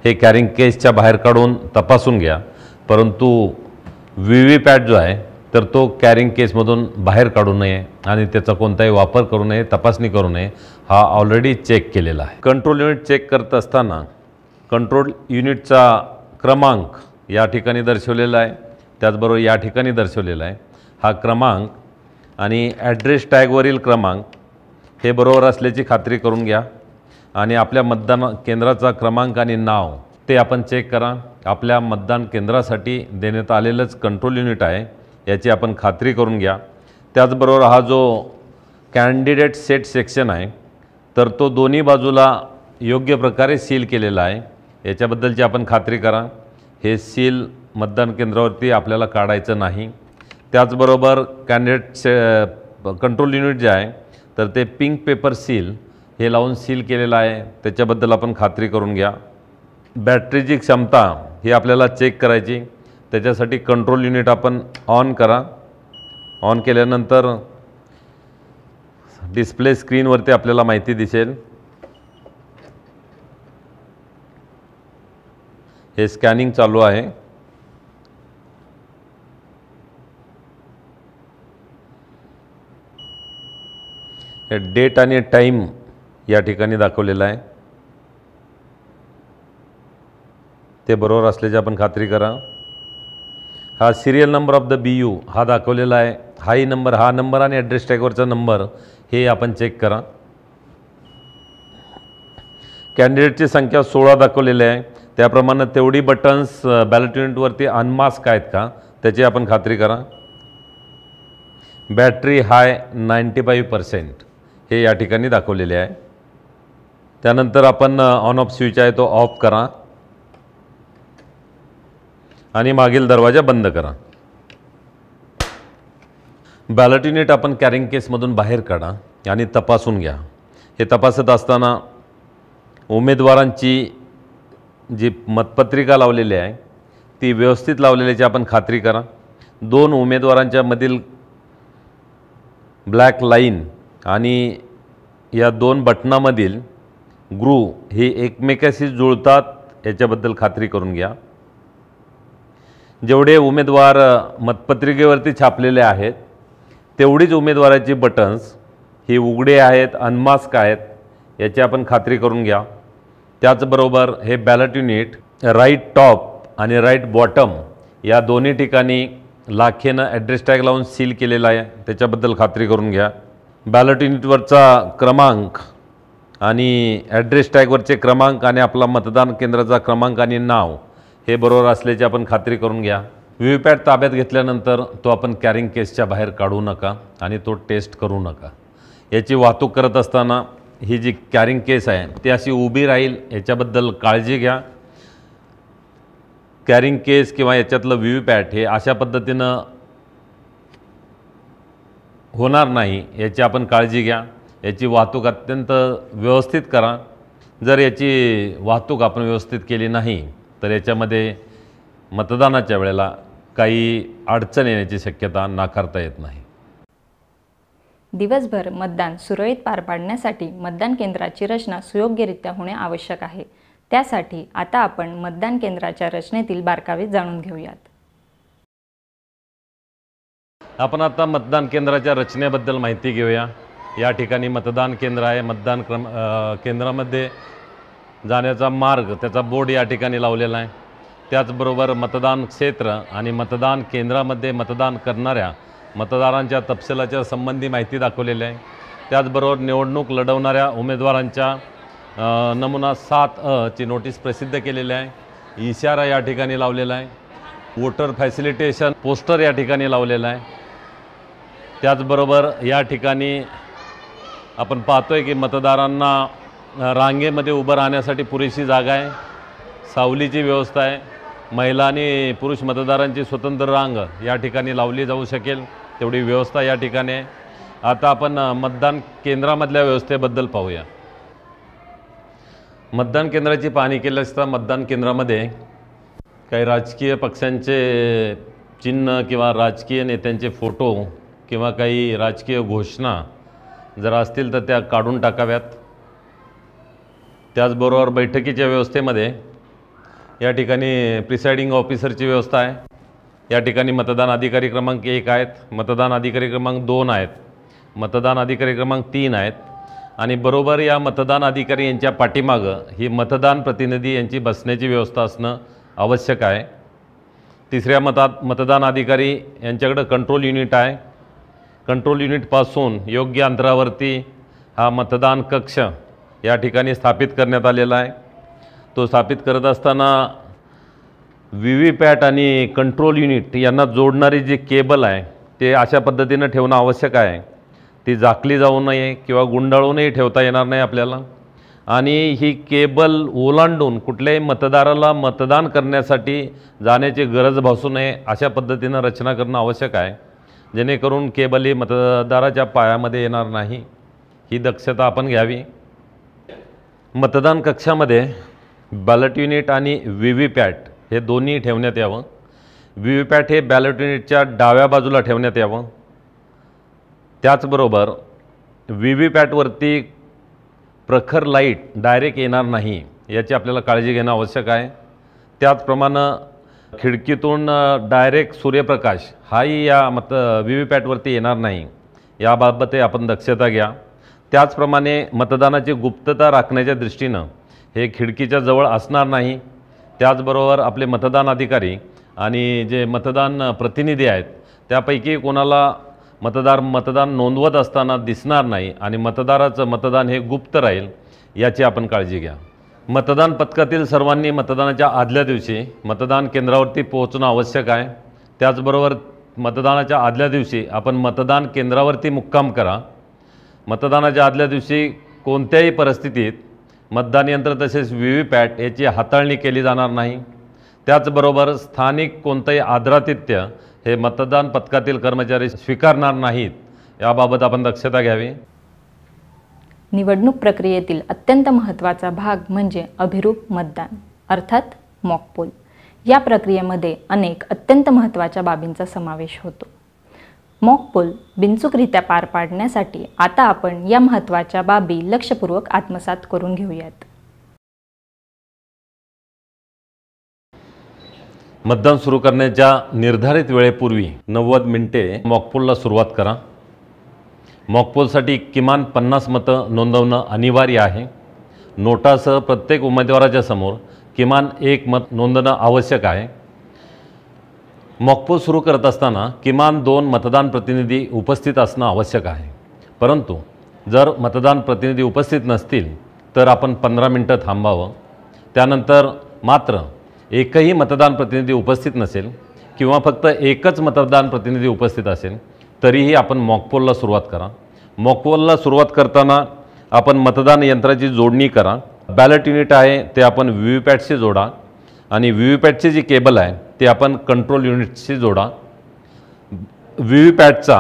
हे कॅरिंग केसच्या बाहेर काढून तपासून घ्या. परंतु व्हीव्हीपॅट जो आहे तर तो कॅरिंग केसमधून बाहेर काढू नये आणि त्याचा कोणताही वापर करू नये, तपासणी करू नये. हा ऑलरेडी चेक केलेला आहे. कंट्रोल युनिट चेक करत असताना कंट्रोल युनिटचा क्रमांक या ठिकाणी दर्शवलेला आहे, त्याचबरोबर या ठिकाणी दर्शवलेला आहे. हा क्रमांक आणि ॲड्रेस टॅगवरील क्रमांक हे बरोबर असल्याची खात्री करून घ्या. आणि आपल्या मतदान केंद्राचा क्रमांक आणि नाव ते आपण चेक करा. आपल्या मतदान केंद्रासाठी देण्यात आलेलंच कंट्रोल युनिट आहे याची आपण खात्री करून घ्या. त्याचबरोबर हा जो कॅन्डिडेट सेट सेक्शन आहे तर तो दोन्ही बाजूला योग्य प्रकारे सील केलेला आहे याच्याबद्दलची आपण खात्री करा. हे सील मतदान केंद्रावरती आपल्याला काढायचं नाही. त्याचबरोबर कंट्रोल युनिट जे आहे तर ते पिंक पेपर सील हे लावून सील केलेलं आहे त्याच्याबद्दल आपण खात्री करून घ्या. बॅटरीची क्षमता ही आपल्याला चेक करायची. त्याच्यासाठी कंट्रोल युनिट आपण ऑन करा. ऑन केल्यानंतर डिस्प्ले स्क्रीनवरती आपल्याला माहिती दिसेल. हे स्कॅनिंग चालू आहे. हे डेट आणि टाईम या ठिकाणी दाखवलेला आहे ते बरोबर असल्याची आपण खात्री करा. हा serial number of the BU हा दाखवलेला आहे. हाही नंबर, हा नंबर आणि ॲड्रेस टॅगवरचा नंबर हे आपण चेक करा. कॅन्डिडेटची संख्या 16 दाखवलेली आहे. त्याप्रमाणे तेवढी बटन्स बॅलेट युनिटवरती अनमास्क आहेत का त्याची आपण खात्री करा. बॅटरी हाय 95% हे या ठिकाणी दाखवलेले आहे. त्यानंतर आपण ऑन ऑफ स्विच आहे तो ऑफ करा आणि मागील दरवाजा बंद करा. बॅलट युनिट आपण कॅरिंग केसमधून बाहेर काढा आणि तपासून घ्या. हे तपासत असताना उमेदवारांची जी मतपत्रिका लावलेली आहे ती व्यवस्थित लावलेल्याची आपण खात्री करा. 2 उमेदवारांच्या मधील ब्लॅक लाईन आणि या 2 बटनामधील ग्रू हे एकमेकाशी जुळतात याच्याबद्दल खात्री करून घ्या. जेवढे उमेदवार मतपत्रिकेवरती छापलेले आहेत तेवढीच उमेदवाराची बटन्स ही उघडे आहेत, अनमास्क आहेत याची आपण खात्री करून घ्या. त्याचबरोबर हे बॅलट युनिट राईट टॉप आणि राईट बॉटम या दोन्ही ठिकाणी लाखेनं ॲड्रेस टॅग लावून सील केलेला आहे त्याच्याबद्दल खात्री करून घ्या. बॅलट युनिटवरचा क्रमांक आणि ॲड्रेस टॅगवरचे क्रमांक आणि आपला मतदान केंद्राचा क्रमांक आणि नाव हे बरोबर असल्याची आपण खात्री करून घ्या. व्हीव्हीपॅट ताब्यात घेतल्यानंतर तो आपण कॅरिंग केसच्या बाहेर काढू नका आणि तो टेस्ट करू नका. याची वाहतूक करत असताना ही जी कॅरिंग केस आहे ती अशी उभी राहील याच्याबद्दल काळजी घ्या. कॅरिंग केस किंवा याच्यातलं व्हीव्हीपॅट हे अशा पद्धतीनं होणार नाही याची आपण काळजी घ्या. याची वाहतूक अत्यंत व्यवस्थित करा. जर याची वाहतूक आपण व्यवस्थित केली नाही तर याच्यामध्ये मतदानाच्या वेळेला काही अडचण येण्याची शक्यता नाकारता येत नाही. दिवसभर मतदान सुरळीत पार पाडण्यासाठी मतदान केंद्राची रचना सुयोग्यरित्या होणे आवश्यक आहे. त्यासाठी आता आपण मतदान केंद्राच्या रचनेतील बारकावे जाणून घेऊयात. आपण आता मतदान केंद्राच्या रचनेबद्दल माहिती घेऊया. या ठिकाणी मतदान केंद्र आहे. मतदान केंद्रामध्ये जाण्याचा मार्ग त्याचा बोर्ड या ठिकाणी लावलेला आहे. त्याचबरोबर मतदान क्षेत्र आणि मतदान केंद्रामध्ये मतदान करणाऱ्या मतदारांच्या तपशिलाच्या संबंधी माहिती दाखवलेली आहे. त्याचबरोबर निवडणूक लढवणाऱ्या उमेदवारांच्या नमुना 7A ची नोटीस प्रसिद्ध केलेली आहे. इशारा या ठिकाणी लावलेला आहे. वोटर फॅसिलिटेशन पोस्टर या ठिकाणी लावलेलं आहे. त्याचबरोबर या ठिकाणी आपण पाहतोय की मतदारांना रांगेमध्ये उभं राहण्यासाठी पुरेशी जागा आहे. सावलीची व्यवस्था आहे. महिला आणि पुरुष मतदारांची स्वतंत्र रांग या ठिकाणी लावली जाऊ शकेल तेवढी व्यवस्था या ठिकाणी आहे. आता आपण मतदान केंद्रामधल्या व्यवस्थेबद्दल पाहूया. मतदान केंद्राची पाहणी केली असता मतदान केंद्रामध्ये काही राजकीय पक्षांचे चिन्ह किंवा राजकीय नेत्यांचे फोटो किंवा काही राजकीय घोषणा जर असतील तर त्या काढून टाकाव्यात. त्याचबरोबर बैठकीच्या व्यवस्थेमध्ये या ठिकाणी प्रिसाइडिंग ऑफिसरची व्यवस्था आहे. या ठिकाणी मतदान अधिकारी क्रमांक 1 आहेत, मतदान अधिकारी क्रमांक 2 आहेत, मतदान अधिकारी क्रमांक 3 आहेत आणि बरोबर या मतदान अधिकारी यांच्या पाठीमागं ही मतदान प्रतिनिधी यांची बसण्याची व्यवस्था असणं आवश्यक आहे. तिसऱ्या मतदान अधिकारी यांच्याकडं कंट्रोल युनिट आहे. कंट्रोल युनिटपासून योग्य अंतरावरती हा मतदान कक्ष या ठिकाणी स्थापित करण्यात आलेला आहे. तो स्थापित करत असताना व्हीव्हीपॅट आणि कंट्रोल युनिट यांना जोडणारी जी केबल आहे ते अशा पद्धतीनं ठेवणं आवश्यक आहे. ती झाकली जाऊ नये किंवा गुंडाळूनही ठेवता येणार नाही आपल्याला. आणि ही केबल ओलांडून कुठल्याही मतदाराला मतदान करण्यासाठी जाण्याची गरज भासू नये अशा पद्धतीनं रचना करणं आवश्यक आहे, जेणेकरून केबल ही मतदाराच्या पायामध्ये येणार नाही. ही दक्षता आपण घ्यावी. मतदान कक्षामध्ये बॅलट युनिट आणि व्हीव्हीपॅट हे दोन्ही ठेवण्यात यावं. व्हीव्हीपॅट हे बॅलट युनिटच्या डाव्या बाजूला ठेवण्यात यावं. त्याचबरोबर व्हीव्हीपॅटवरती प्रखर लाईट डायरेक्ट येणार नाही याची आपल्याला काळजी घेणं आवश्यक आहे. त्याचप्रमाणे खिडकीतून डायरेक्ट सूर्यप्रकाश हाही या व्हीव्हीपॅटवरती येणार नाही याबाबतही आपण दक्षता घ्या. त्याचप्रमाणे मतदानाची गुप्तता राखण्याच्या दृष्टीनं हे खिडकीच्या जवळ असणार नाही. त्याचबरोबर आपले मतदान अधिकारी आणि जे मतदान प्रतिनिधी आहेत त्यापैकी कोणाला मतदान नोंदवत असताना दिसणार नाही आणि मतदाराचं मतदान हे गुप्त राहील याची आपण काळजी घ्या. मतदान पथकातील सर्वांनी मतदानाच्या आदल्या दिवशी मतदान केंद्रावरती पोहोचणं आवश्यक आहे. त्याचबरोबर मतदानाच्या आदल्या दिवशी आपण मतदान केंद्रावरती मुक्काम करा. मतदानाच्या आदल्या दिवशी कोणत्याही परिस्थितीत मतदान यंत्र तसेच व्हीव्हीपॅट याची हाताळणी केली जाणार नाही. त्याचबरोबर स्थानिक कोणतंही आदरातिथ्य हे मतदान पथकातील कर्मचारी स्वीकारणार नाहीत, याबाबत आपण दक्षता घ्यावी. निवडणूक प्रक्रियेतील अत्यंत महत्त्वाचा भाग म्हणजे अभिरूप मतदान अर्थात मॉकपोल. या प्रक्रियेमध्ये अनेक अत्यंत महत्त्वाच्या बाबींचा समावेश होतो. मॉकपोल बिनचूकरित्या पार पाडण्यासाठी आता आपण या महत्त्वाच्या बाबी लक्षपूर्वक आत्मसात करून घेऊयात. मतदान सुरू करण्याच्या निर्धारित वेळेपूर्वी 90 मिनिटे मॉकपोलला सुरुवात करा. मॉकपोलसाठी किमान 50 मतं नोंदवणं अनिवार्य आहे. नोटासह प्रत्येक उमेदवाराच्या समोर किमान 1 मत नोंदवणं आवश्यक आहे. मॉकपोल सुरू करत असताना किमान 2 मतदान प्रतिनिधी उपस्थित असणं आवश्यक आहे. परंतु जर मतदान प्रतिनिधी उपस्थित नसतील तर आपण 15 मिनिटं थांबावं. त्यानंतर मात्र एकही मतदान प्रतिनिधी उपस्थित नसेल किंवा फक्त एकच मतदान प्रतिनिधी उपस्थित असेल तरीही आपण मॉकपोलला सुरुवात करा. मॉकपोलला सुरुवात करताना आपण मतदान यंत्राची जोडणी करा. बॅलेट युनिट आहे ते आपण व्हीव्हीपॅटशी जोडा आणि व्हीव्हीपॅटची जी केबल आहे ते आपण कंट्रोल युनिटशी जोडा. व्हीव्हीपॅटचा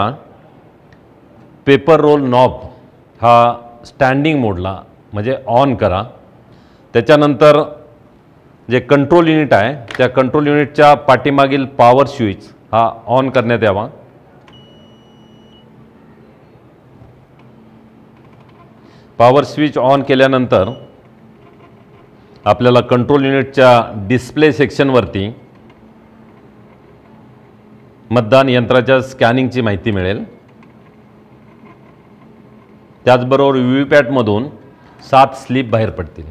पेपर रोल नॉब हा स्टँडिंग मोडला म्हणजे ऑन करा. त्याच्यानंतर जे कंट्रोल युनिट आहे त्या कंट्रोल युनिटच्या पाठीमागील पॉवर स्विच हा ऑन करण्यात यावा. पॉवर स्विच ऑन केल्यानंतर आपल्याला कंट्रोल युनिटच्या डिस्प्ले सेक्शनवरती मतदान यंत्राच्या स्कॅनिंगची माहिती मिळेल. त्याचबरोबर व्हीव्हीपॅटमधून 7 स्लिप बाहेर पडतील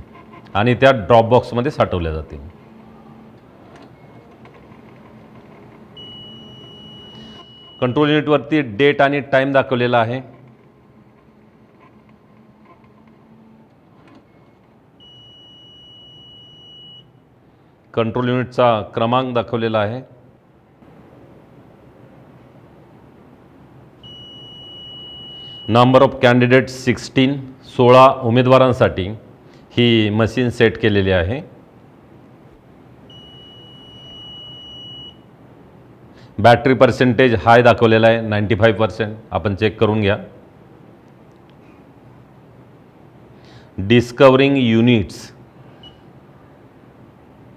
आणि त्या ड्रॉप बॉक्समध्ये साठवल्या जातील. कंट्रोल युनिटवरती डेट आणि टाईम दाखवलेला आहे. कंट्रोल युनिटचा क्रमांक दाखवलेला आहे. नंबर ऑफ कॅन्डिडेट्स 16 उमेदवारांसाठी ही मशीन सेट केलेली आहे. बॅटरी पर्सेंटेज हाय दाखवलेला आहे 95%. आपण चेक करून घ्या. Discovering units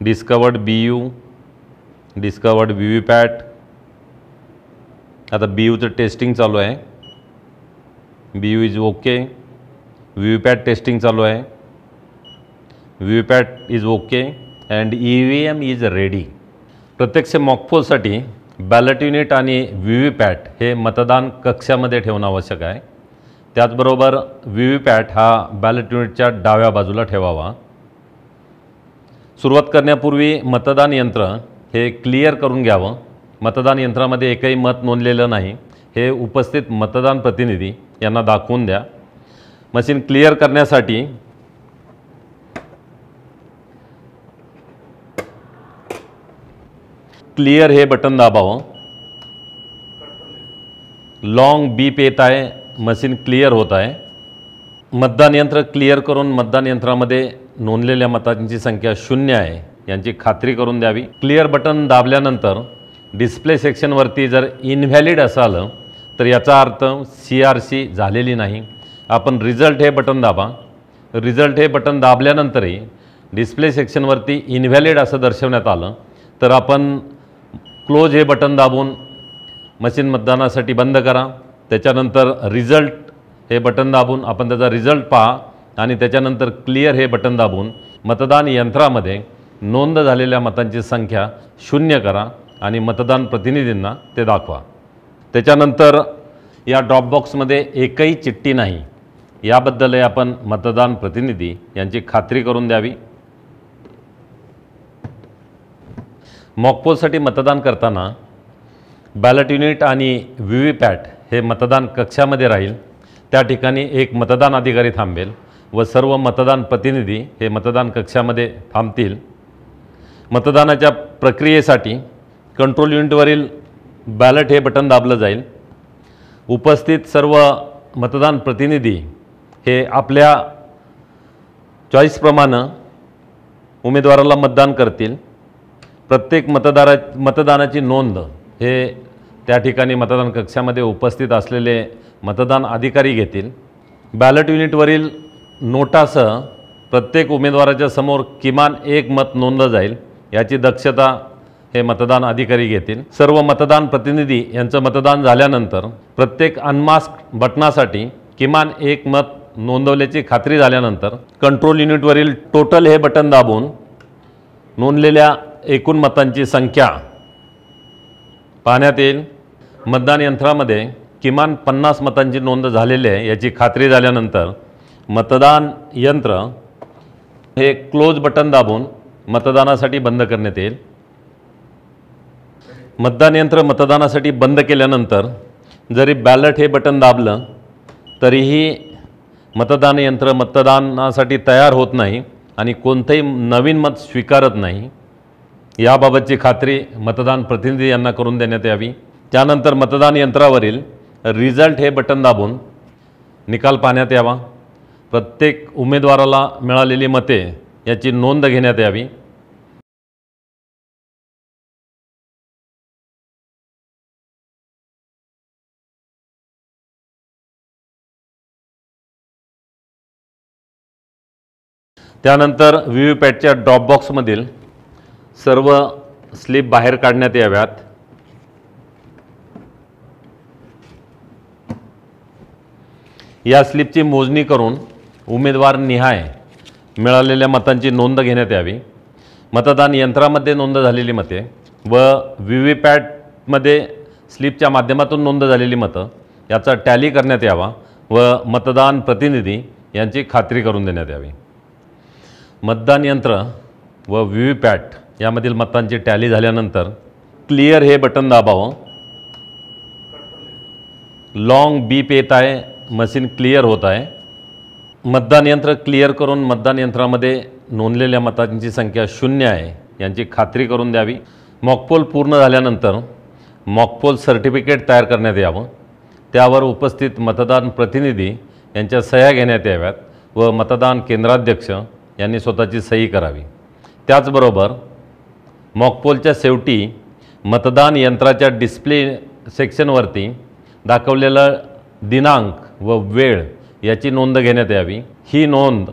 discovered BU, discovered VVPAT. आता BUचं टेस्टिंग चालू आहे. BU is okay. VVPAT testing चालू आहे. VVPAT is okay and EVM is ready. प्रत्यक्ष मॉकपोलसाठी बॅलेट युनिट आणि व्हीव्हीपॅट हे मतदान कक्षामध्ये ठेवणं आवश्यक आहे. त्याचबरोबर व्हीव्हीपॅट हा बॅलेट युनिटच्या डाव्या बाजूला ठेवावा. सुरुवात करण्यापूर्वी मतदान यंत्र हे क्लिअर करून घ्यावं. मतदान यंत्रामध्ये एकही मत नोंदलेलं नाही हे उपस्थित मतदान प्रतिनिधी यांना दाखवून द्या. मशीन क्लिअर करण्यासाठी क्लिअर हे बटन दाबावं. लॉन्ग बीप येत आहे. मशीन क्लिअर होत आहे. मतदान यंत्र क्लिअर करून मतदान यंत्रामध्ये नोंदलेल्या मतांची संख्या 0 आहे यांची खात्री करून द्यावी. क्लिअर बटन दाबल्यानंतर डिस्प्ले सेक्शनवरती जर इनव्हॅलिड असाल तर याचा अर्थ CRC झालेली नाही. आपण रिझल्ट हे बटन दाबा. रिझल्ट हे बटन दाबल्यानंतरही डिस्प्ले सेक्शनवरती इनव्हॅलिड असं दर्शवण्यात आलं तर आपण क्लोज हे बटन दाबून मशीन मतदानासाठी बंद करा. त्याच्यानंतर रिझल्ट हे बटन दाबून आपण त्याचा रिझल्ट पहा आणि त्याच्यानंतर क्लिअर हे बटन दाबून मतदान यंत्रामध्ये नोंद झालेल्या मतांची संख्या 0 करा आणि मतदान प्रतिनिधींना ते दाखवा. त्याच्यानंतर या ड्रॉपबॉक्समध्ये एकही चिठ्ठी नाही याबद्दलही आपण मतदान प्रतिनिधी यांची खात्री करून द्यावी. मॉकपोलसाठी मतदान करताना बॅलेट युनिट आणि व्हीव्हीपॅट हे मतदान कक्षामध्ये राहील. त्या ठिकाणी एक मतदान अधिकारी थांबेल व सर्व मतदान प्रतिनिधी हे मतदान कक्षामध्ये थांबतील. मतदानाच्या प्रक्रियेसाठी कंट्रोल युनिटवरील बॅलेट हे बटन दाबलं जाईल. उपस्थित सर्व मतदान प्रतिनिधी हे आपल्या चॉईसप्रमाणे उमेदवाराला मतदान करतील. प्रत्येक मतदानाची नोंद हे त्या ठिकाणी मतदान कक्षामध्ये उपस्थित असलेले मतदान अधिकारी घेतील. बॅलेट युनिटवरील नोटासह प्रत्येक उमेदवाराच्या समोर किमान एक मत नोंदलं जाईल, याची दक्षता हे मतदान अधिकारी घेतील. सर्व मतदान प्रतिनिधी यांचं मतदान झाल्यानंतर प्रत्येक अनमास्क बटनासाठी किमान एक मत नोंदवल्याची खात्री झाल्यानंतर कंट्रोल युनिटवरील टोटल हे बटन दाबून नोंदलेल्या एकूण मतांची संख्या पाहण्यात येईल. मतदान यंत्रामध्ये किमान 50 मतांची नोंद झालेली आहे याची खात्री झाल्यानंतर मतदान यंत्र हे क्लोज बटन दाबून मतदानासाठी बंद करण्यात येईल. मतदान यंत्र मतदानासाठी बंद केल्यानंतर जरी बॅलेट हे बटन दाबलं तरीही मतदान यंत्र मतदानासाठी तयार होत नाही आणि कोणतंही नवीन मत स्वीकारत नाही. याबाबतची खात्री मतदान प्रतिनिधी यांना करून देण्यात यावी. त्यानंतर मतदान यंत्रावरील रिझल्ट हे बटन दाबून निकाल पाहण्यात यावा. प्रत्येक उमेदवाराला मिळालेली मते याची नोंद घेण्यात यावी. त्यानंतर व्हीव्हीपॅटच्या ड्रॉपबॉक्समधील सर्व स्लिप बाहेर काढण्यात याव्यात. या स्लिपची मोजणी करून उमेदवार निहाय मिळालेल्या मतांची नोंद घेण्यात यावी. मतदान यंत्रामध्ये नोंद झालेली मते व व्हीव्हीपॅटमध्ये स्लिपच्या माध्यमातून नोंद झालेली मतं याचा टॅली करण्यात यावा व मतदान प्रतिनिधी यांची खात्री करून देण्यात यावी. मतदान यंत्र व व्हीव्हीपॅट यामधील मतांची टॅली झाल्यानंतर क्लिअर हे बटन दाबावं. लॉंग बीप येत आहे, मशीन क्लिअर होत आहे. मतदान यंत्र क्लिअर करून मतदान यंत्रामध्ये नोंदलेल्या मतांची संख्या 0 आहे यांची खात्री करून द्यावी. मॉकपोल पूर्ण झाल्यानंतर मॉकपोल सर्टिफिकेट तयार करण्यात यावं. त्यावर उपस्थित मतदान प्रतिनिधी यांच्या सह्या घेण्यात याव्यात व मतदान केंद्राध्यक्ष यांनी स्वतःची सही करावी. त्याचबरोबर मॉकपोलच्या शेवटी मतदान यंत्राच्या डिस्प्ले सेक्शनवरती दाखवलेला दिनांक व वेळ याची नोंद घेण्यात यावी. ही नोंद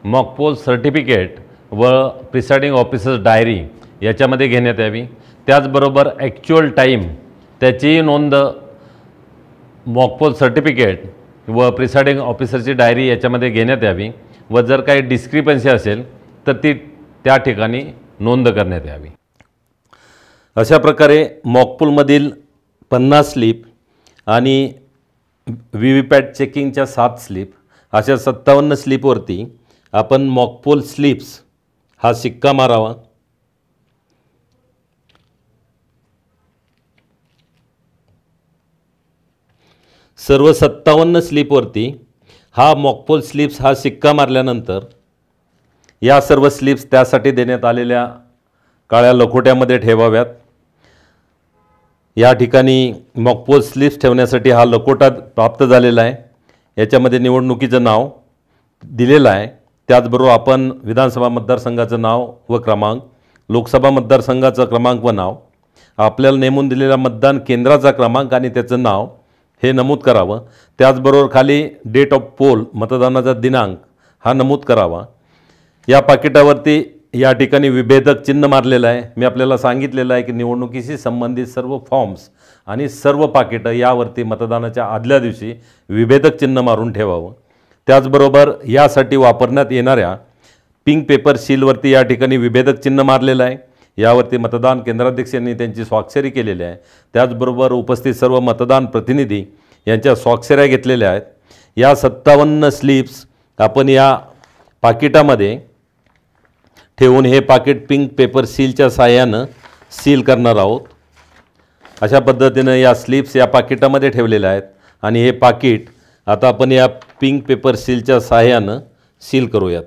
मॉकपोल सर्टिफिकेट व प्रिसाइडिंग ऑफिसर्स डायरी याच्यामध्ये घेण्यात यावी. त्याचबरोबर ॲक्च्युअल टाईम त्याचीही नोंद मॉकपोल सर्टिफिकेट व प्रिसाइडिंग ऑफिसरची डायरी याच्यामध्ये घेण्यात यावी व जर काही डिस्क्रिपन्सी असेल तर ती त्या ठिकाणी नोंद करण्यात यावी. अशा प्रकारे मॉकपोलमधील 50 स्लिप आणि व्हीव्हीपॅट चेकिंगच्या 7 स्लिप अशा 57 स्लिपवरती आपण मॉकपोल स्लिप्स हा शिक्का मारावा. सर्व 57 स्लिपवरती हा मॉकपोल स्लिप्स हा शिक्का मारल्यानंतर या सर्व स्लिप्स त्यासाठी देण्यात आलेल्या काळ्या लखोट्यामध्ये ठेवाव्यात. या ठिकाणी मॉकपोल स्लिप्स ठेवण्यासाठी हा लखोटा प्राप्त झालेला आहे. याच्यामध्ये निवडणुकीचं नाव दिलेलं आहे. त्याचबरोबर आपण विधानसभा मतदारसंघाचं नाव व क्रमांक, लोकसभा मतदारसंघाचं क्रमांक व नाव, आपल्याला नेमून दिलेल्या मतदान केंद्राचा क्रमांक आणि त्याचं नाव हे नमूद करावं. त्याचबरोबर खाली डेट ऑफ पोल मतदानाचा दिनांक हा नमूद करावा. या पाकिटावरती या ठिकाणी विभेदक चिन्ह मारलेलं आहे. मी आपल्याला सांगितलेलं आहे की निवडणुकीशी संबंधित सर्व फॉर्म्स आणि सर्व पाकिटं यावरती मतदानाच्या आदल्या दिवशी विभेदक चिन्ह मारून ठेवावं. त्याचबरोबर यासाठी वापरण्यात येणाऱ्या पिंक पेपर सीलवरती या ठिकाणी विभेदक चिन्ह मारलेलं आहे. यावरती मतदान केंद्राध्यक्ष यांनी त्यांची स्वाक्षरी केलेली आहे. त्याचबरोबर उपस्थित सर्व मतदान प्रतिनिधी यांच्या स्वाक्षऱ्या घेतलेल्या आहेत. या 57 स्लिप्स आपण या पाकिटामध्ये ठेवून हे पाकिट पिंक पेपर सीलच्या साहाय्यानं सील करणार आहोत. अशा पद्धतीनं या स्लिप्स या पाकिटामध्ये ठेवलेल्या आहेत आणि हे पाकिट आता आपण या पिंक पेपर सीलच्या साहाय्यानं सील करूयात.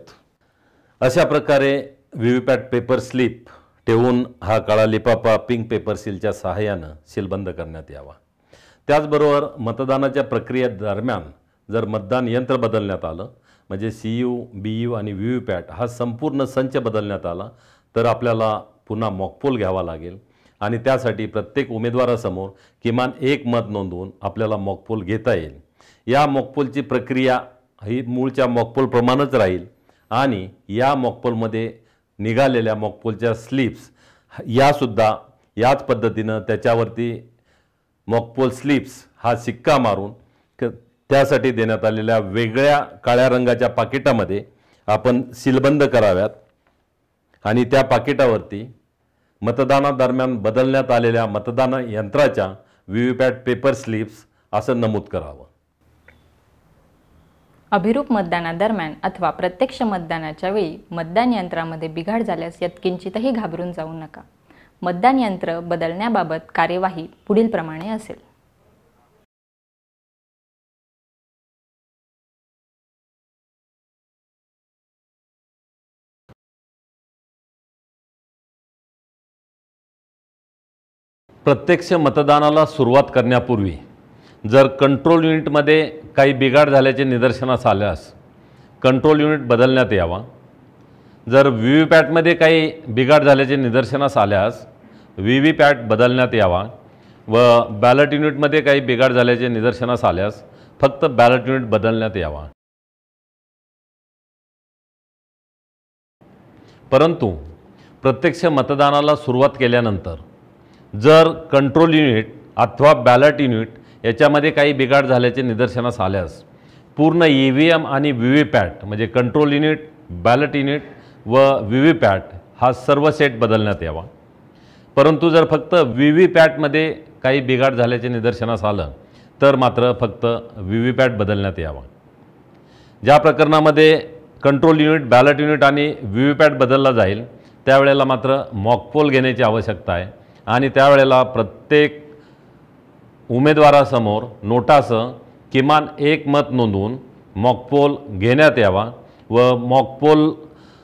अशा प्रकारे व्हीव्हीपॅट पेपर स्लिप ठेवून हा काळा लिफाफा पिंक पेपर सीलच्या सहाय्यानं सीलबंद करण्यात यावा. त्याचबरोबर मतदानाच्या प्रक्रियेदरम्यान जर मतदान यंत्र बदलण्यात आलं, म्हणजे CU, BU आणि VVPAT हा संपूर्ण संच बदलण्यात आला, तर आपल्याला पुन्हा मॉकपोल घ्यावा लागेल आणि त्यासाठी प्रत्येक उमेदवारासमोर किमान एक मत नोंदवून आपल्याला मॉकपोल घेता येईल. या मॉकपोलची प्रक्रिया ही मूळच्या मॉकपोलप्रमाणेच राहील आणि या मॉकपोलमध्ये निघालेल्या मॉकपोलच्या स्लिप्स यासुद्धा याच पद्धतीनं त्याच्यावरती मॉकपोल स्लिप्स हा शिक्का मारून त्यासाठी देण्यात आलेल्या वेगळ्या काळ्या रंगाच्या पाकिटामध्ये आपण सीलबंद कराव्यात आणि त्या पाकिटावरती मतदानादरम्यान बदलण्यात आलेल्या मतदान यंत्राच्या VVPAT पेपर स्लिप्स असं नमूद करावं. अभिरूप मतदानादरम्यान अथवा प्रत्यक्ष मतदानाच्या वेळी मतदान यंत्रामध्ये बिघाड झाल्यास यत्किंचितही घाबरून जाऊ नका. मतदान यंत्र बदलण्याबाबत कार्यवाही पुढील प्रमाणे असेल. प्रत्यक्ष मतदानाला सुरुवात करण्यापूर्वी जर कंट्रोल युनिटमध्ये काही बिघाड झाल्याचे निदर्शनास आल्यास कंट्रोल युनिट बदलण्यात यावा. जर VVPATमध्ये काही बिघाड झाल्याचे निदर्शनास आल्यास VVPAT बदलण्यात यावा व बॅलट युनिटमध्ये काही बिघाड झाल्याचे निदर्शनास आल्यास फक्त बॅलट युनिट बदलण्यात यावा. परंतु प्रत्यक्ष मतदानाला सुरुवात केल्यानंतर जर कंट्रोल युनिट अथवा बॅलट युनिट याच्यामध्ये काही बिघाड झाल्याचे निदर्शनास आल्यास पूर्ण EVM आणि VVPAT म्हणजे कंट्रोल युनिट, बॅलट युनिट व VVPAT हा सर्व सेट बदलण्यात यावा. परंतु जर फक्त VVPATमध्ये काही बिघाड झाल्याचे निदर्शनास आलं तर मात्र फक्त VVPAT बदलण्यात यावा. ज्या प्रकरणामध्ये कंट्रोल युनिट, बॅलट युनिट आणि VVPAT बदलला जाईल त्यावेळेला मात्र मॉकपोल घेण्याची आवश्यकता आहे आणि त्यावेळेला प्रत्येक उमेदवारासमोर नोटासह किमान एक मत नोंदवून मॉकपोल घेण्यात यावा व मॉकपोलमध्ये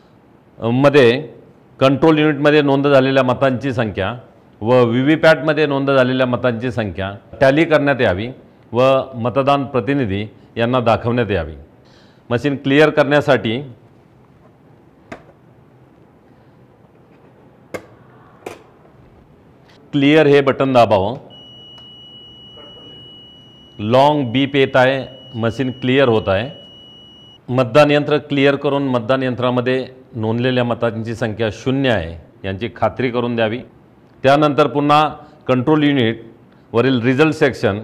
कंट्रोल युनिटमध्ये नोंद झालेल्या मतांची संख्या व VVPATमध्ये नोंद झालेल्या मतांची संख्या टॅली करण्यात यावी व मतदान प्रतिनिधी यांना दाखवण्यात यावी. मशीन क्लिअर करण्यासाठी क्लिअर हे बटन दाबावं. लॉन्ग बीप येत आहे, मशीन क्लिअर होत आहे. मतदान यंत्र क्लिअर करून मतदान यंत्रामध्ये नोंदलेल्या मतांची संख्या 0 आहे यांची खात्री करून द्यावी. त्यानंतर पुन्हा कंट्रोल युनिट वरील रिझल्ट सेक्शन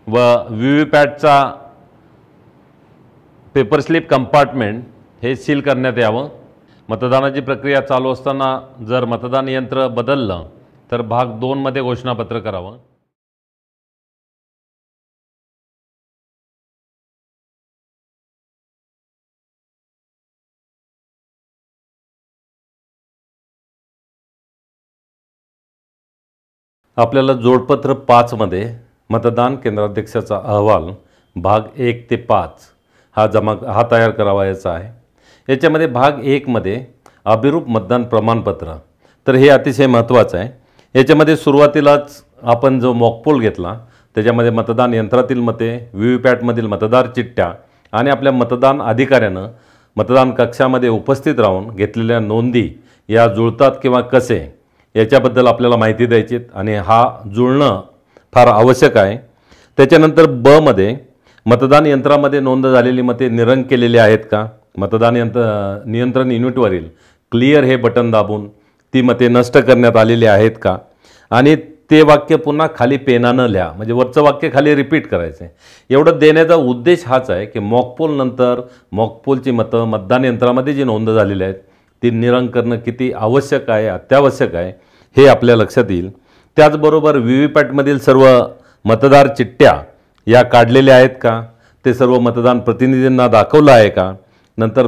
व VVPATचा पेपर स्लिप कंपार्टमेंट हे सील करण्यात यावं. मतदानाची प्रक्रिया चालू असताना जर मतदान यंत्र बदललं तर भाग 2 मध्ये घोषणापत्र करावं. आपल्याला जोडपत्र 5 मध्ये मतदान केंद्राध्यक्षाचा अहवाल भाग 1 ते 5 हा तयार करावायचा आहे. याच्यामध्ये भाग 1 मध्ये अभिरूप मतदान प्रमाणपत्र, तर हे अतिशय महत्त्वाचं आहे. याच्यामध्ये सुरुवातीलाच आपण जो मॉकपोल घेतला त्याच्यामध्ये मतदान यंत्रातील मते, VVPATमधील मतदार चिठ्ठ्या आणि आपल्या मतदान अधिकाऱ्यानं मतदान कक्षामध्ये उपस्थित राहून घेतलेल्या नोंदी या जुळतात किंवा कसे याच्याबद्दल आपल्याला माहिती द्यायची आणि हा जुळणं फार आवश्यक आहे. त्याच्यानंतर ब मध्ये मतदान यंत्रामध्ये नोंद झालेली मते निरंक केलेली आहेत का, मतदान नियंत्रण युनिटवरील क्लिअर हे बटन दाबून ती मते नष्ट करण्यात आलेली आहेत का आणि ते वाक्य पुन्हा खाली पेनानं लिहा, म्हणजे वरचं वाक्य खाली रिपीट करायचं आहे. एवढं देण्याचा उद्देश हाच आहे की मॉकपोल नंतर मॉकपोलची मतं मतदान यंत्रामध्ये जी नोंद झालेली आहेत ती निरंक करणं किती आवश्यक आहे, अत्यावश्यक आहे हे आपल्या लक्षात येईल. त्याचबरोबर VVPATमधील सर्व मतदार चिठ्ठ्या या काढलेल्या आहेत का, ते सर्व मतदान प्रतिनिधींना दाखवलं आहे का, नंतर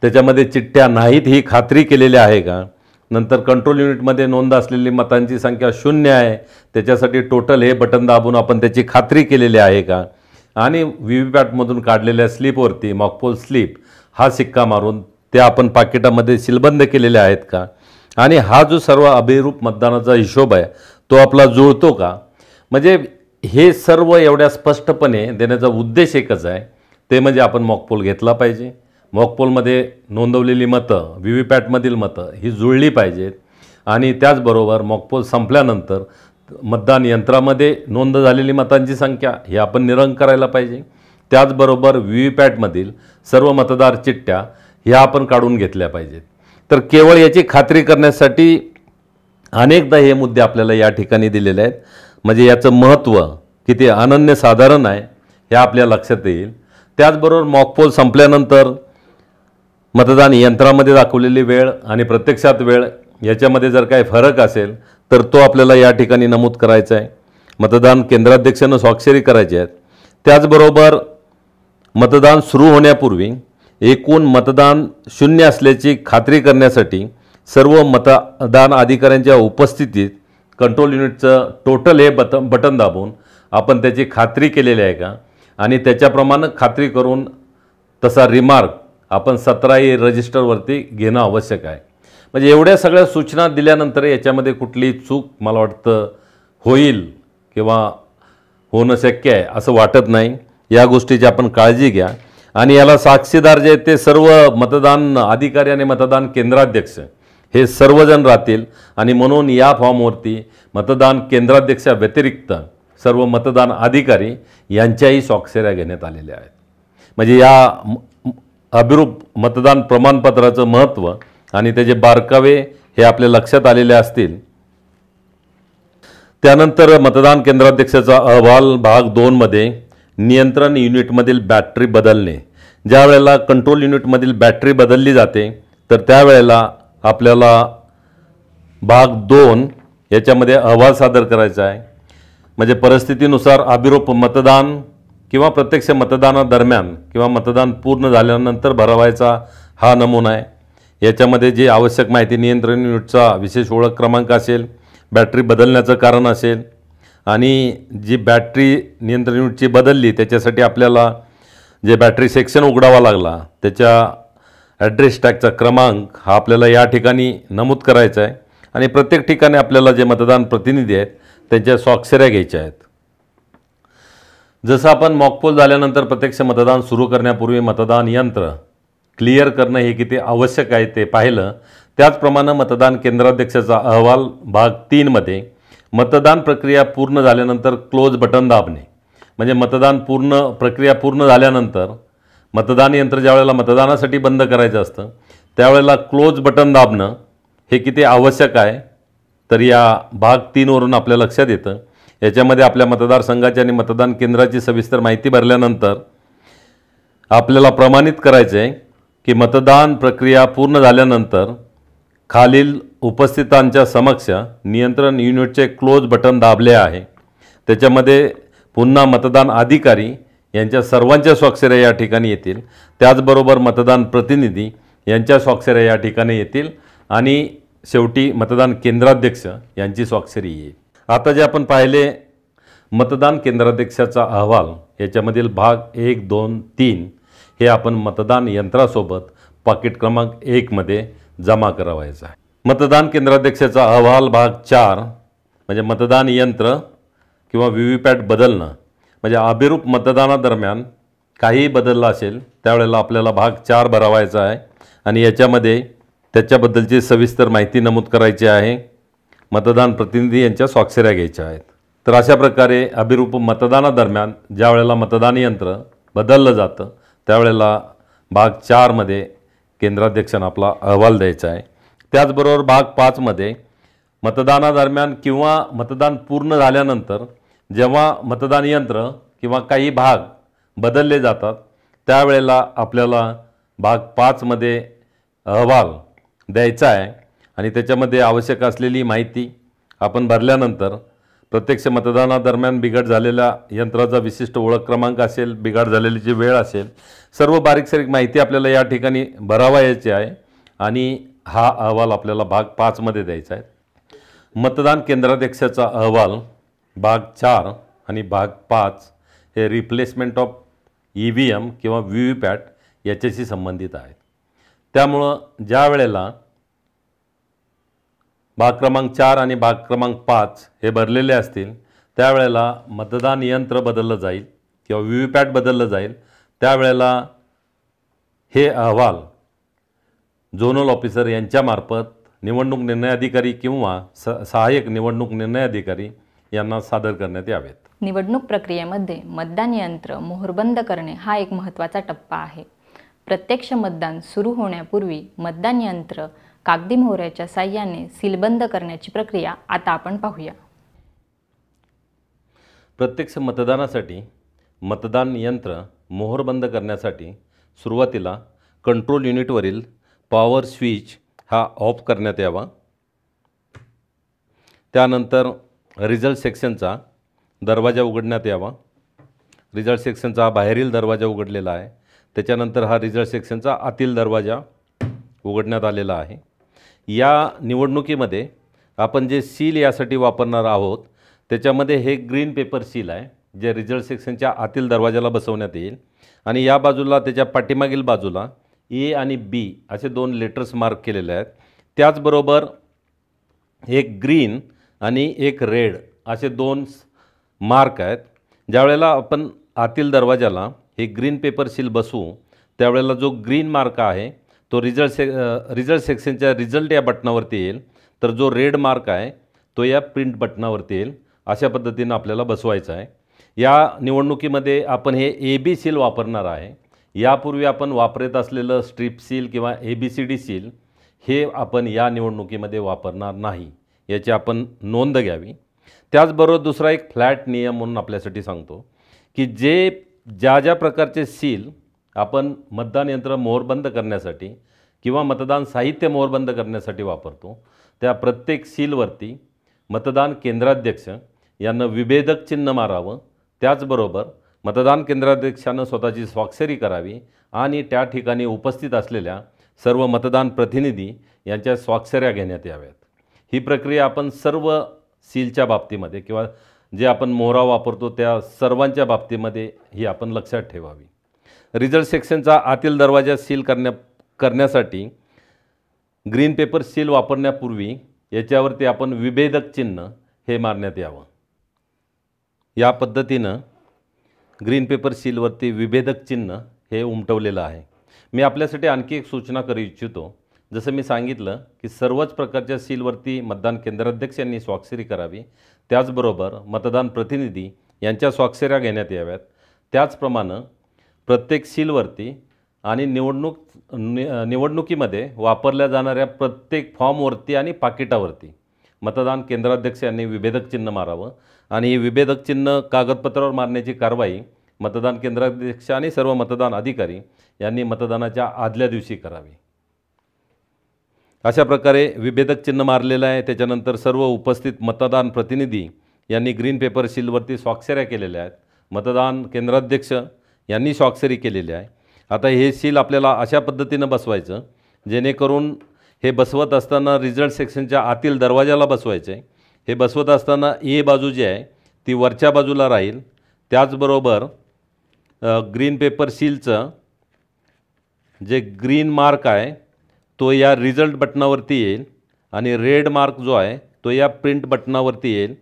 त्याच्यामध्ये चिठ्ठ्या नाहीत ही खात्री केलेली आहे का, नंतर कंट्रोल युनिटमध्ये नोंद असलेली मतांची संख्या 0 आहे त्याच्यासाठी टोटल हे बटन दाबून आपण त्याची खात्री केलेली आहे का, आणि VVPATमधून काढलेल्या स्लिपवरती मॉकपोल स्लिप हा शिक्का मारून त्या आपण पाकिटामध्ये सीलबंद केलेल्या आहेत का, आणि हा जो सर्व अभिरूप मतदानाचा हिशोब आहे तो आपला जुळतो का, म्हणजे हे सर्व एवढ्या स्पष्टपणे देण्याचा उद्देश एकच आहे, ते म्हणजे आपण मॉकपोल घेतला पाहिजे. मॉकपोलमध्ये नोंदवलेली मतं व्ही व्ही पॅटमधील मतं ही जुळली पाहिजेत आणि त्याचबरोबर मॉकपोल संपल्यानंतर मतदान यंत्रामध्ये नोंद झालेली मतांची संख्या ही आपण निरंक करायला पाहिजे. त्याचबरोबर व्ही व्ही पॅटमधील सर्व मतदार चिठ्ठ्या ह्या आपण काढून घेतल्या पाहिजेत. तर केवळ याची खात्री करण्यासाठी अनेकदा हे मुद्दे आपल्याला या ठिकाणी दिलेले आहेत, म्हणजे याचं महत्त्व किती अनन्यसाधारण आहे हे आपल्या लक्षात येईल. त्याचबरोबर मॉकपोल संपल्यानंतर मतदान यंत्रामध्ये दाखवलेली वेळ आणि प्रत्यक्षात वेळ याच्यामध्ये जर काही फरक असेल तर तो आपल्याला या ठिकाणी नमूद करायचा आहे. मतदान केंद्राध्यक्षानं स्वाक्षरी करायची आहेत. त्याचबरोबर मतदान सुरू होण्यापूर्वी एकूण मतदान शून्य असल्याची खात्री करण्यासाठी सर्व मतदान अधिकाऱ्यांच्या उपस्थितीत कंट्रोल युनिटचं टोटल हे बटन दाबून आपण त्याची खात्री केलेली आहे का आणि त्याच्याप्रमाणे खात्री करून तसा रिमार्क आपण 17A रजिस्टरवरती घेणं आवश्यक आहे. म्हणजे एवढ्या सगळ्या सूचना दिल्यानंतर याच्यामध्ये कुठलीही चूक मला वाटतं होईल किंवा होणं शक्य आहे असं वाटत नाही. या गोष्टीची आपण काळजी घ्या आणि याला साक्षीदार जे आहेत ते सर्व मतदान अधिकारी आणि मतदान केंद्राध्यक्ष हे सर्वजण राहतील आणि म्हणून या फॉर्मवरती मतदान केंद्राध्यक्षा व्यतिरिक्त सर्व मतदान अधिकारी यांच्याही स्वाक्षऱ्या घेण्यात आलेल्या आहेत. म्हणजे या अभिरूप मतदान प्रमाणपत्राचं महत्त्व आणि त्याचे बारकावे हे आपल्या लक्षात आलेले असतील. त्यानंतर मतदान केंद्राध्यक्षाचा अहवाल भाग 2 मध्ये नियंत्रण युनिटमधील बॅटरी बदलणे. ज्या वेळेला कंट्रोल युनिटमधील बॅटरी बदलली जाते तर त्यावेळेला आपल्याला भाग 2 याच्यामध्ये अहवाल सादर करायचा आहे. म्हणजे परिस्थितीनुसार अभिरूप मतदान किंवा प्रत्यक्ष मतदानादरम्यान किंवा मतदान पूर्ण झाल्यानंतर भरवायचा हा नमुना आहे. याच्यामध्ये जी आवश्यक माहिती नियंत्रण युनिटचा विशेष ओळख क्रमांक असेल, बॅटरी बदलण्याचं कारण असेल आणि जी बॅटरी नियंत्रण युनिटची बदलली त्याच्यासाठी आपल्याला जे बॅटरी सेक्शन उघडावा लागला त्याच्या ॲड्रेस टॅगचा क्रमांक हा आपल्याला या ठिकाणी नमूद करायचा आहे आणि प्रत्येक ठिकाणी आपल्याला जे मतदान प्रतिनिधी आहेत त्यांच्या स्वाक्षऱ्या घ्यायच्या आहेत. जसं आपण मॉकपोल झाल्यानंतर प्रत्यक्ष मतदान सुरू करण्यापूर्वी मतदान यंत्र क्लिअर करणं हे किती आवश्यक आहे ते पाहिलं, त्याचप्रमाणे मतदान केंद्राध्यक्षाचा अहवाल भाग 3 मध्ये मतदान प्रक्रिया पूर्ण झाल्यानंतर क्लोज बटन दाबणे. म्हणजे मतदान प्रक्रिया पूर्ण झाल्यानंतर मतदान यंत्र ज्या वेळेला मतदानासाठी बंद करायचं असतं त्यावेळेला क्लोज बटन दाबणं हे किती आवश्यक आहे तर या भाग 3 वरून आपल्या लक्षात येतं. याच्यामध्ये आपल्या मतदारसंघाची आणि मतदान केंद्राची सविस्तर माहिती भरल्यानंतर आपल्याला प्रमाणित करायचं आहे की मतदान प्रक्रिया पूर्ण झाल्यानंतर खालील उपस्थितांच्या समक्ष नियंत्रण युनिटचे क्लोज बटन दाबले आहे. त्याच्यामध्ये पुन्हा मतदान अधिकारी यांच्या सर्वांच्या स्वाक्षऱ्या या ठिकाणी येतील. त्याचबरोबर मतदान प्रतिनिधी यांच्या स्वाक्षऱ्या या ठिकाणी येतील आणि शेवटी मतदान केंद्राध्यक्ष यांची स्वाक्षरी येईल. आता जे आपण पाहिले मतदान केंद्राध्यक्षाचा अहवाल याच्यामधील भाग 1, 2, 3 हे आपण मतदान यंत्रासोबत पाकिट क्रमांक 1 मध्ये जमा करावायचा आहे. मतदान केंद्राध्यक्षाचा अहवाल भाग 4 म्हणजे मतदान यंत्र किंवा व्ही व्ही पॅट बदलणं. म्हणजे अभिरूप मतदानादरम्यान काहीही बदललं असेल त्यावेळेला आपल्याला भाग 4 भरावायचा आहे आणि याच्यामध्ये त्याच्याबद्दलची सविस्तर माहिती नमूद करायची आहे. मतदान प्रतिनिधी यांच्या स्वाक्षऱ्या घ्यायच्या आहेत. तर अशा प्रकारे अभिरूप मतदानादरम्यान ज्या वेळेला मतदान यंत्र बदललं जातं त्यावेळेला भाग 4 मध्ये केंद्राध्यक्षांना आपला अहवाल द्यायचा आहे. त्याचबरोबर भाग 5 मध्ये मतदानादरम्यान किंवा मतदान पूर्ण झाल्यानंतर जेव्हा मतदान यंत्र किंवा काही भाग बदलले जातात त्यावेळेला आपल्याला भाग 5 मध्ये अहवाल द्यायचा आहे आणि त्याच्यामध्ये आवश्यक असलेली माहिती आपण भरल्यानंतर प्रत्यक्ष मतदानादरम्यान बिघाड झालेल्या यंत्राचा विशिष्ट ओळख क्रमांक असेल, बिघाड झालेली वेळ असेल, सर्व बारीक सारीक माहिती आपल्याला या ठिकाणी भरावायची आहे आणि हा अहवाल आपल्याला भाग 5 मध्ये द्यायचा आहे. मतदान केंद्राध्यक्षाचा अहवाल भाग 4 आणि भाग 5 हे रिप्लेसमेंट ऑफ EVM किंवा VVPAT याच्याशी संबंधित आहेत. त्यामुळं ज्या वेळेला भाग क्रमांक 4 आणि भाग क्रमांक 5 हे भरलेले असतील त्यावेळेला मतदान यंत्र बदललं जाईल किंवा व्हीव्हीपॅट बदललं जाईल, त्यावेळेला हे अहवाल झोनल ऑफिसर यांच्यामार्फत निवडणूक निर्णय अधिकारी किंवा सहाय्यक निवडणूक निर्णय अधिकारी यांना सादर करण्यात यावेत. निवडणूक प्रक्रियेमध्ये मतदान यंत्र मोहरबंद करणे हा एक महत्त्वाचा टप्पा आहे. प्रत्यक्ष मतदान सुरू होण्यापूर्वी मतदान यंत्र कागदी मोहऱ्याच्या साहाय्याने सीलबंद करण्याची प्रक्रिया आता आपण पाहूया. प्रत्यक्ष मतदानासाठी मतदान यंत्र मोहरबंद करण्यासाठी सुरुवातीला कंट्रोल युनिटवरील पॉवर स्विच हा ऑफ करण्यात यावा. त्यानंतर रिझल्ट सेक्शनचा दरवाजा उघडण्यात यावा. रिझल्ट सेक्शनचा बाहेरील दरवाजा उघडलेला आहे. त्याच्यानंतर हा रिझल्ट सेक्शनचा आतील दरवाजा उघडण्यात आलेला आहे. या निवडणुकीमध्ये आपण जे सील यासाठी वापरणार आहोत त्याच्यामध्ये हे ग्रीन पेपर सील आहे जे रिझल्ट सेक्शनच्या आतील दरवाजाला बसवण्यात येईल आणि या बाजूला त्याच्या पाठीमागील बाजूला ए आणि बी असे 2 लेटर्स मार्क केलेले आहेत. त्याचबरोबर एक ग्रीन आणि एक रेड असे 2 मार्क आहेत. ज्यावेळेला आपण आतील दरवाजाला हे ग्रीन पेपर सील बसवू त्यावेळेला जो ग्रीन मार्क आहे तो रिझल्ट सेक्शनच्या रिझल्ट या बटनावरती येईल, तर जो रेड मार्क आहे तो या प्रिंट बटनावरती येईल. अशा पद्धतीनं आपल्याला बसवायचं आहे. या निवडणुकीमध्ये आपण हे AB सील वापरणार आहे. यापूर्वी आपण वापरत असलेलं स्ट्रिप सील किंवा ABCD सील हे आपण या निवडणुकीमध्ये वापरणार नाही, याची आपण नोंद घ्यावी. त्याचबरोबर दुसरा एक फ्लॅट नियम म्हणून आपल्यासाठी सांगतो की ज्या ज्या प्रकारचे सील आपण मतदान यंत्र मोहरबंद करण्यासाठी किंवा मतदान साहित्य मोहरबंद करण्यासाठी वापरतो त्या प्रत्येक सीलवरती मतदान केंद्राध्यक्ष यांना विभेदक चिन्ह मारावं. त्याचबरोबर मतदान केंद्राध्यक्षानं स्वतःची स्वाक्षरी करावी आणि त्या ठिकाणी उपस्थित असलेल्या सर्व मतदान प्रतिनिधी यांच्या स्वाक्षऱ्या घेण्यात याव्यात. ही प्रक्रिया आपण सर्व सीलच्या बाबतीमध्ये किंवा जे आपण मोहरा वापरतो त्या सर्वांच्या बाबतीमध्ये ही आपण लक्षात ठेवावी. रिझल्ट सेक्शनचा आतील दरवाजा सील करण्यासाठी ग्रीन पेपर सील वापरण्यापूर्वी याच्यावरती आपण विभेदक चिन्ह हे मारण्यात यावं. या पद्धतीनं ग्रीन पेपर सीलवरती विभेदक चिन्ह हे उमटवलेलं आहे. मी आपल्यासाठी आणखी एक सूचना करू इच्छितो. जसं मी सांगितलं की सर्वच प्रकारच्या सीलवरती मतदान केंद्राध्यक्ष यांनी स्वाक्षरी करावी, त्याचबरोबर मतदान प्रतिनिधी यांच्या स्वाक्षऱ्या घेण्यात याव्यात. त्याचप्रमाणे प्रत्येक सीलवरती आणि निवडणुकीमध्ये वापरल्या जाणाऱ्या प्रत्येक फॉर्मवरती आणि पाकिटावरती मतदान केंद्राध्यक्ष यांनी विभेदक चिन्ह मारावं आणि ही विभेदक चिन्ह कागदपत्रावर मारण्याची कारवाई मतदान केंद्राध्यक्ष आणि सर्व मतदान अधिकारी यांनी मतदानाच्या आदल्या दिवशी करावी. अशा प्रकारे विभेदक चिन्ह मारलेलं आहे. त्याच्यानंतर सर्व उपस्थित मतदान प्रतिनिधी यांनी ग्रीन पेपर सीलवरती स्वाक्षऱ्या केलेल्या आहेत. मतदान केंद्राध्यक्ष यांनी स्वाक्षरी केलेली आहे. आता हे सील आपल्याला अशा पद्धतीनं बसवायचं जेणेकरून हे बसवत असताना रिझल्ट सेक्शनच्या आतील दरवाजाला बसवायचं आहे. हे बसवत असताना ए बाजू जी आहे ती वरच्या बाजूला राहील. त्याचबरोबर ग्रीन पेपर सीलचं जे ग्रीन मार्क आहे तो या रिझल्ट बटनावरती येईल आणि रेड मार्क जो आहे तो या प्रिंट बटनावरती येईल.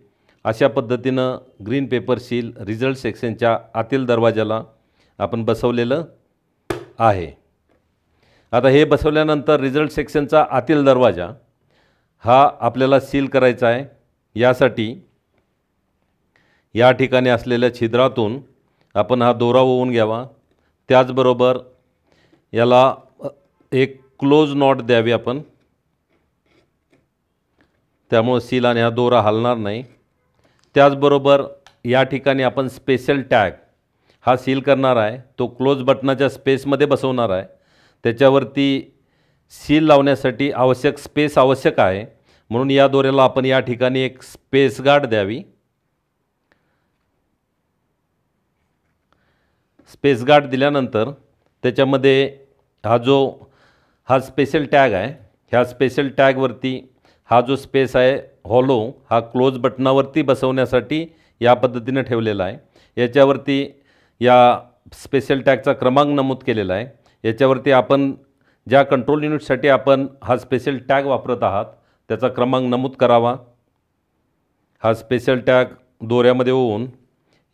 अशा पद्धतीनं ग्रीन पेपर सील रिझल्ट सेक्शनच्या आतील दरवाजाला आपण बसवलेलं आहे. आता हे बसवल्यानंतर रिझल्ट सेक्शनचा आतील दरवाजा हा आपल्याला सील करायचा आहे. यासाठी या ठिकाणी असलेल्या छिद्रातून आपण हा दोरा ओवून घ्यावा. त्याचबरोबर याला एक क्लोज नॉट द्यावी आपण, त्यामुळे सील आणि हा दोरा हलणार नाही. त्याचबरोबर या ठिकाणी आपण स्पेशल टॅग हा सील करणार आहे, तो क्लोज बटनाच्या स्पेसमध्ये बसवणार आहे. त्याच्यावरती सील लावण्यासाठी आवश्यक स्पेस आवश्यक आहे, म्हणून या दोऱ्याला आपण या ठिकाणी एक स्पेस गार्ड द्यावी. स्पेस गार्ड दिल्यानंतर त्याच्यामध्ये हा स्पेशल टॅग आहे, ह्या स्पेशल टॅगवरती हा जो स्पेस आहे हॉलो हा क्लोज बटनावरती बसवण्यासाठी या पद्धतीने ठेवलेला आहे. याच्यावरती या स्पेशल टॅगचा क्रमांक नमूद केलेला आहे. याच्यावरती आपण ज्या कंट्रोल युनिटसाठी आपण हा स्पेशल टॅग वापरत आहात त्याचा क्रमांक नमूद करावा। हा स्पेशल टॅग दोऱ्यामध्ये होऊन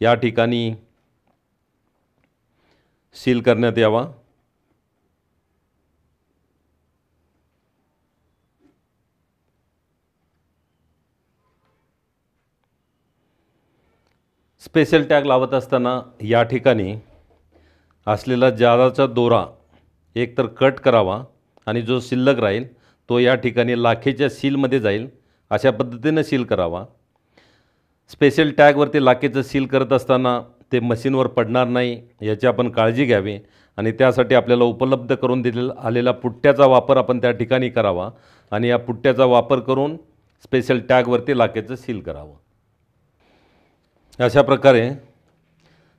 या ठिकाणी सील करण्यात यावा। स्पेशल टॅग लावत असताना या ठिकाणी असलेला जादाचा दोरा एकतर कट करावा आणि जो शिल्लक राहील तो या ठिकाणी लाखेच्या सीलमध्ये जाईल अशा पद्धतीने सील करावा। स्पेशल टॅगवरती लाखेचं सील करत असताना ते मशीनवर पडणार नाही याची आपण काळजी घ्यावी आणि त्यासाठी आपल्याला उपलब्ध करून आलेला पुट्ट्याचा वापर आपण त्या ठिकाणी करावा आणि या पुट्ट्याचा वापर करून स्पेशल टॅगवरती लाखेचं सील करावं। अशा प्रकारे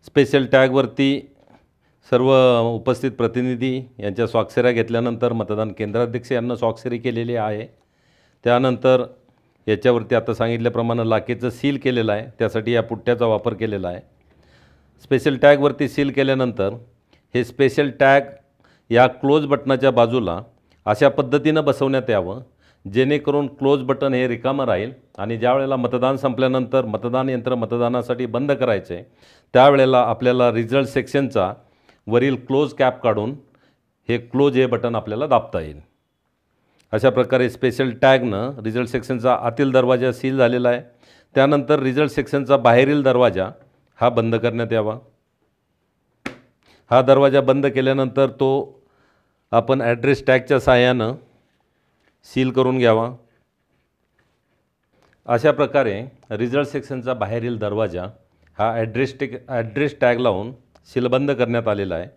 स्पेशल टॅगवरती सर्व उपस्थित प्रतिनिधी यांच्या स्वाक्षऱ्या घेतल्यानंतर मतदान केंद्राध्यक्ष यांना स्वाक्षरी केलेली आहे। त्यानंतर याच्यावरती आता सांगितल्याप्रमाणे लाखेचं सील केलेलं आहे, त्यासाठी या पुट्ट्याचा वापर केलेला आहे। स्पेशल टॅगवरती सील केल्यानंतर हे स्पेशल टॅग या क्लोज बटनाच्या बाजूला अशा पद्धतीनं बसवण्यात यावं जेणेकरून क्लोज बटन हे रिकामं राहील आणि ज्या वेळेला मतदान संपल्यानंतर मतदान यंत्र मतदानासाठी बंद करायचे आहे त्यावेळेला आपल्याला रिझल्ट सेक्शनचा वरील क्लोज कॅप काढून हे क्लोज हे बटन आपल्याला दाबता येईल। अशा प्रकारे स्पेशल टॅगनं रिझल्ट सेक्शनचा आतील दरवाजा सील झालेला आहे। त्यानंतर रिझल्ट सेक्शनचा बाहेरील दरवाजा हा बंद करण्यात यावा। हा दरवाजा बंद केल्यानंतर तो आपण ॲड्रेस टॅगच्या सहाय्यानं सील करून घ्यावा। अशा प्रकारे रिझल्ट सेक्शनचा बाहेरील दरवाजा हा ॲड्रेस टॅग लावून सीलबंद करण्यात आलेला आहे।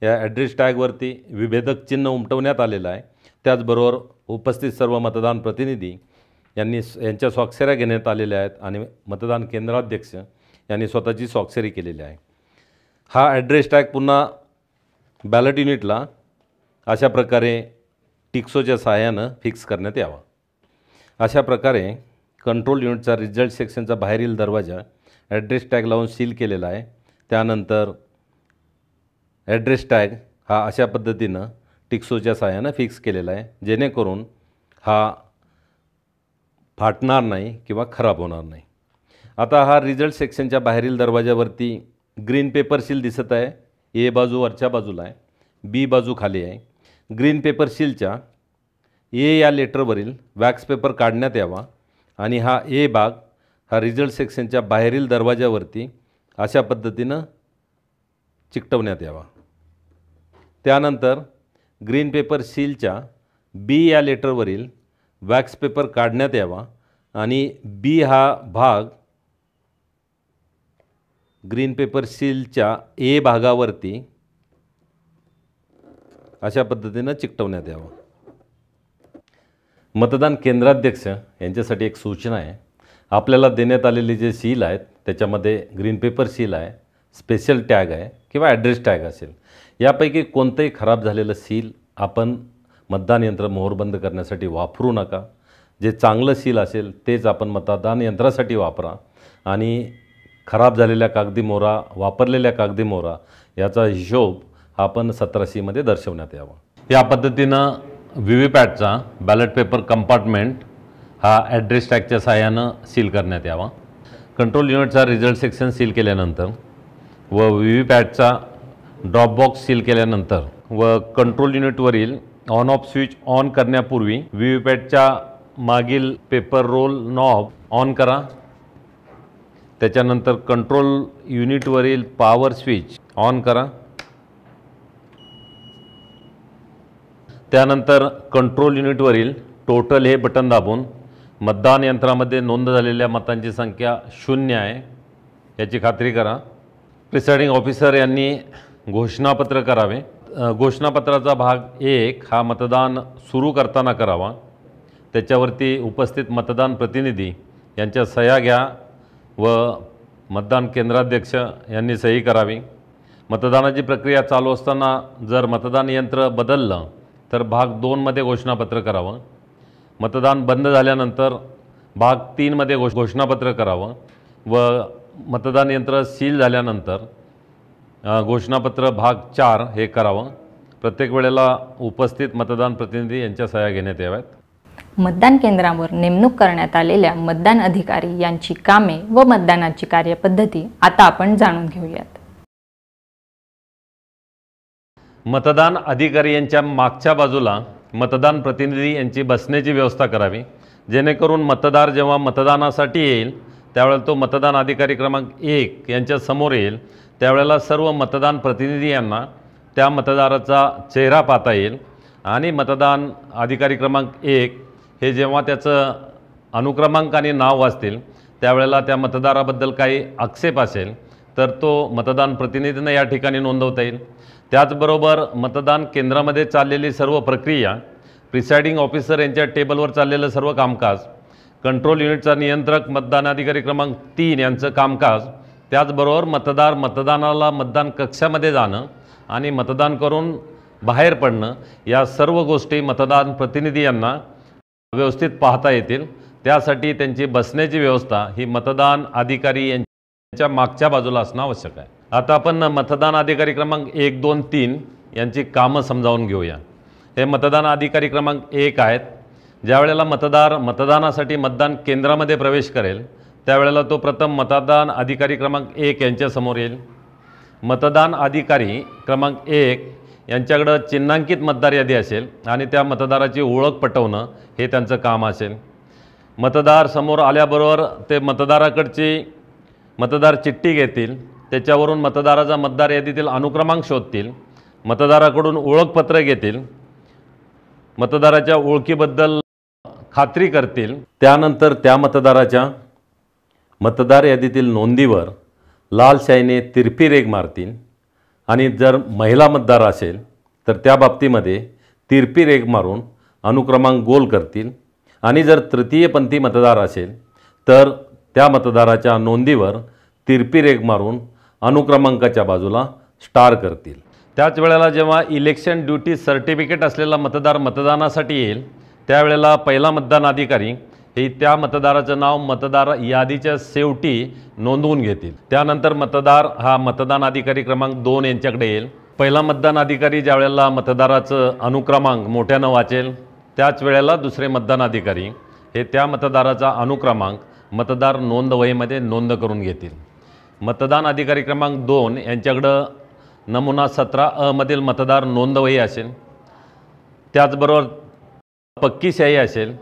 या ॲड्रेस टॅगवरती विभेदक चिन्ह उमटवण्यात आलेलं आहे। त्याचबरोबर उपस्थित सर्व मतदान प्रतिनिधी यांच्या स्वाक्षऱ्या घेण्यात आलेल्या आहेत आणि मतदान केंद्राध्यक्ष यांनी स्वतःची स्वाक्षरी केलेली आहे। हा ॲड्रेस टॅग पुन्हा बॅलेट युनिटला अशा प्रकारे टिक्सोच्या सहाय्यानं फिक्स करण्यात यावा। अशा प्रकारे कंट्रोल युनिटचा रिझल्ट सेक्शनचा बाहेरील दरवाजा ॲड्रेस टॅग लावून सील केलेला आहे। त्यानंतर ॲड्रेस टॅग हा अशा पद्धतीनं टिक्सोच्या सहाय्यानं फिक्स केलेला आहे जेणेकरून हा फाटणार नाही किंवा खराब होणार नाही। आता हा रिझल्ट सेक्शनच्या बाहेरील दरवाजावरती ग्रीन पेपर सील दिसत आहे। ए बाजू वरच्या बाजूला आहे, बी बाजू खाली आहे। ग्रीन पेपर सीलच्या ए या लेटरवरील वॅक्स पेपर काढण्यात यावा आणि हा ए भाग हा रिझल्ट सेक्शनच्या बाहेरील दरवाजावरती अशा पद्धतीनं चिकटवण्यात यावा। त्यानंतर ग्रीन पेपर सीलच्या बी या लेटरवरील वॅक्स पेपर काढण्यात यावा आणि बी हा भाग ग्रीन पेपर सीलच्या ए भागावरती अशा पद्धतीनं चिकटवण्यात यावं। मतदान केंद्राध्यक्ष यांच्यासाठी एक सूचना आहे। आपल्याला देण्यात आलेले जे सील आहेत त्याच्यामध्ये ग्रीन पेपर सील आहे, स्पेशल टॅग आहे किंवा ॲड्रेस टॅग असेल, यापैकी कोणतंही खराब झालेलं सील आपण मतदान यंत्र मोहरबंद करण्यासाठी वापरू नका। जे चांगलं सील असेल तेच आपण मतदान यंत्रासाठी वापरा आणि खराब झालेल्या कागदी मोहरा, वापरलेल्या कागदी मोहरा याचा हिशोब आपण 17C मध्ये दर्शवण्यात यावा। या पद्धतीनं व्हीव्हीपॅटचा बॅलेट पेपर कंपार्टमेंट हा ॲड्रेस टॅगच्या सहाय्यानं सील करण्यात यावा। कंट्रोल युनिटचा रिझल्ट सेक्शन सील केल्यानंतर व व्हीव्हीपॅटचा ड्रॉप बॉक्स सील केल्यानंतर व कंट्रोल युनिटवरील ऑन ऑफ स्विच ऑन करण्यापूर्वी व्हीव्हीपॅटच्या मागील पेपर रोल नॉब ऑन करा। त्याच्यानंतर कंट्रोल युनिटवरील पॉवर स्विच ऑन करा। त्यानंतर कंट्रोल युनिटवरील टोटल हे बटन दाबून मतदान यंत्रामध्ये नोंद झालेल्या मतांची संख्या 0 आहे याची खात्री करा। प्रिसाइडिंग ऑफिसर यांनी घोषणापत्र करावे। घोषणापत्राचा भाग 1 हा मतदान सुरू करताना करावा। त्याच्यावरती उपस्थित मतदान प्रतिनिधी यांच्या सह्या घ्या व मतदान केंद्राध्यक्ष यांनी सही करावी। मतदानाची प्रक्रिया चालू असताना जर मतदान यंत्र बदललं तर भाग 2 मध्ये घोषणापत्र करावं। मतदान बंद झाल्यानंतर भाग 3 मध्ये घोषणापत्र करावं व मतदान यंत्र सील झाल्यानंतर घोषणापत्र भाग 4 हे करावं। प्रत्येक वेळेला उपस्थित मतदान प्रतिनिधी यांच्या सह्या घेण्यात याव्यात। मतदान केंद्रावर नेमणूक करण्यात आलेल्या मतदान अधिकारी यांची कामे व मतदानाची कार्यपद्धती आता आपण जाणून घेऊयात। मतदान अधिकारी यांच्या मागच्या बाजूला मतदान प्रतिनिधी यांची बसण्याची व्यवस्था करावी, जेणेकरून मतदार जेव्हा मतदानासाठी येईल त्यावेळेला तो मतदान अधिकारी क्रमांक 1 यांच्या समोर येईल, त्यावेळेला सर्व मतदान प्रतिनिधी यांना त्या मतदाराचा चेहरा पाहता येईल आणि मतदान अधिकारी क्रमांक 1 हे जेव्हा त्याचं अनुक्रमांक आणि नाव वाचतील त्यावेळेला त्या मतदाराबद्दल काही आक्षेप असेल तर तो मतदान प्रतिनिधींना या ठिकाणी नोंदवता येईल। त्याचबरोबर मतदान केंद्रामध्ये चाललेली सर्व प्रक्रिया, प्रिसाइडिंग ऑफिसर यांच्या टेबलवर चाललेलं सर्व कामकाज, कंट्रोल युनिटचा नियंत्रक मतदान अधिकारी क्रमांक 3 यांचं कामकाज, त्याचबरोबर मतदार मतदानाला मतदान कक्षामध्ये जाणं आणि मतदान करून बाहेर पडणं, या सर्व गोष्टी मतदान प्रतिनिधी यांना व्यवस्थित पाहता येतील। त्यासाठी त्यांची बसण्याची व्यवस्था ही मतदान अधिकारी यांच्या मागच्या बाजूला असणं आवश्यक आहे। आता आपण मतदान अधिकारी क्रमांक 1, 2, 3 यांची कामं समजावून घेऊया। हे मतदान अधिकारी क्रमांक 1 आहेत। ज्या वेळेला मतदार मतदानासाठी मतदान केंद्रामध्ये प्रवेश करेल त्यावेळेला तो प्रथम मतदान अधिकारी क्रमांक 1 यांच्यासमोर येईल। मतदान अधिकारी क्रमांक 1 यांच्याकडं चिन्हांकित मतदार यादी असेल आणि त्या मतदाराची ओळख पटवणं हे त्यांचं काम असेल। मतदार समोर आल्याबरोबर ते मतदाराकडची मतदार चिठ्ठी घेतील, त्याच्यावरून मतदाराचा मतदार यादीतील अनुक्रमांक शोधतील, मतदाराकडून ओळखपत्र घेतील, मतदाराच्या ओळखीबद्दल खात्री करतील, त्यानंतर त्या मतदाराच्या मतदार यादीतील नोंदीवर लाल शाईने तिरपी रेघ मारतील आणि जर महिला मतदार असेल तर त्या बाबतीमध्ये तिरपी रेघ मारून अनुक्रमांक गोल करतील आणि जर तृतीयपंथी मतदार असेल तर त्या मतदाराच्या नोंदीवर तिरपी रेघ मारून अनुक्रमांकाच्या बाजूला स्टार करतील। त्याच वेळेला जेव्हा इलेक्शन ड्युटी सर्टिफिकेट असलेला मतदार मतदानासाठी येईल त्यावेळेला पहिला मतदान अधिकारी हे त्या मतदाराचं नाव मतदार यादीच्या शेवटी नोंदवून घेतील। त्यानंतर मतदार हा मतदान अधिकारी क्रमांक 2 यांच्याकडे येईल। पहिला मतदान अधिकारी ज्या वेळेला मतदाराचं अनुक्रमांक मोठ्यानं वाचेल त्याच वेळेला दुसरे मतदान अधिकारी हे त्या मतदाराचा अनुक्रमांक मतदार नोंदवहीमध्ये नोंद करून घेतील। मतदान अधिकारी क्रमांक 2 यांच्याकडं नमुना 17 मधील मतदार नोंदवही असेल, त्याचबरोबर पक्की शाई असेल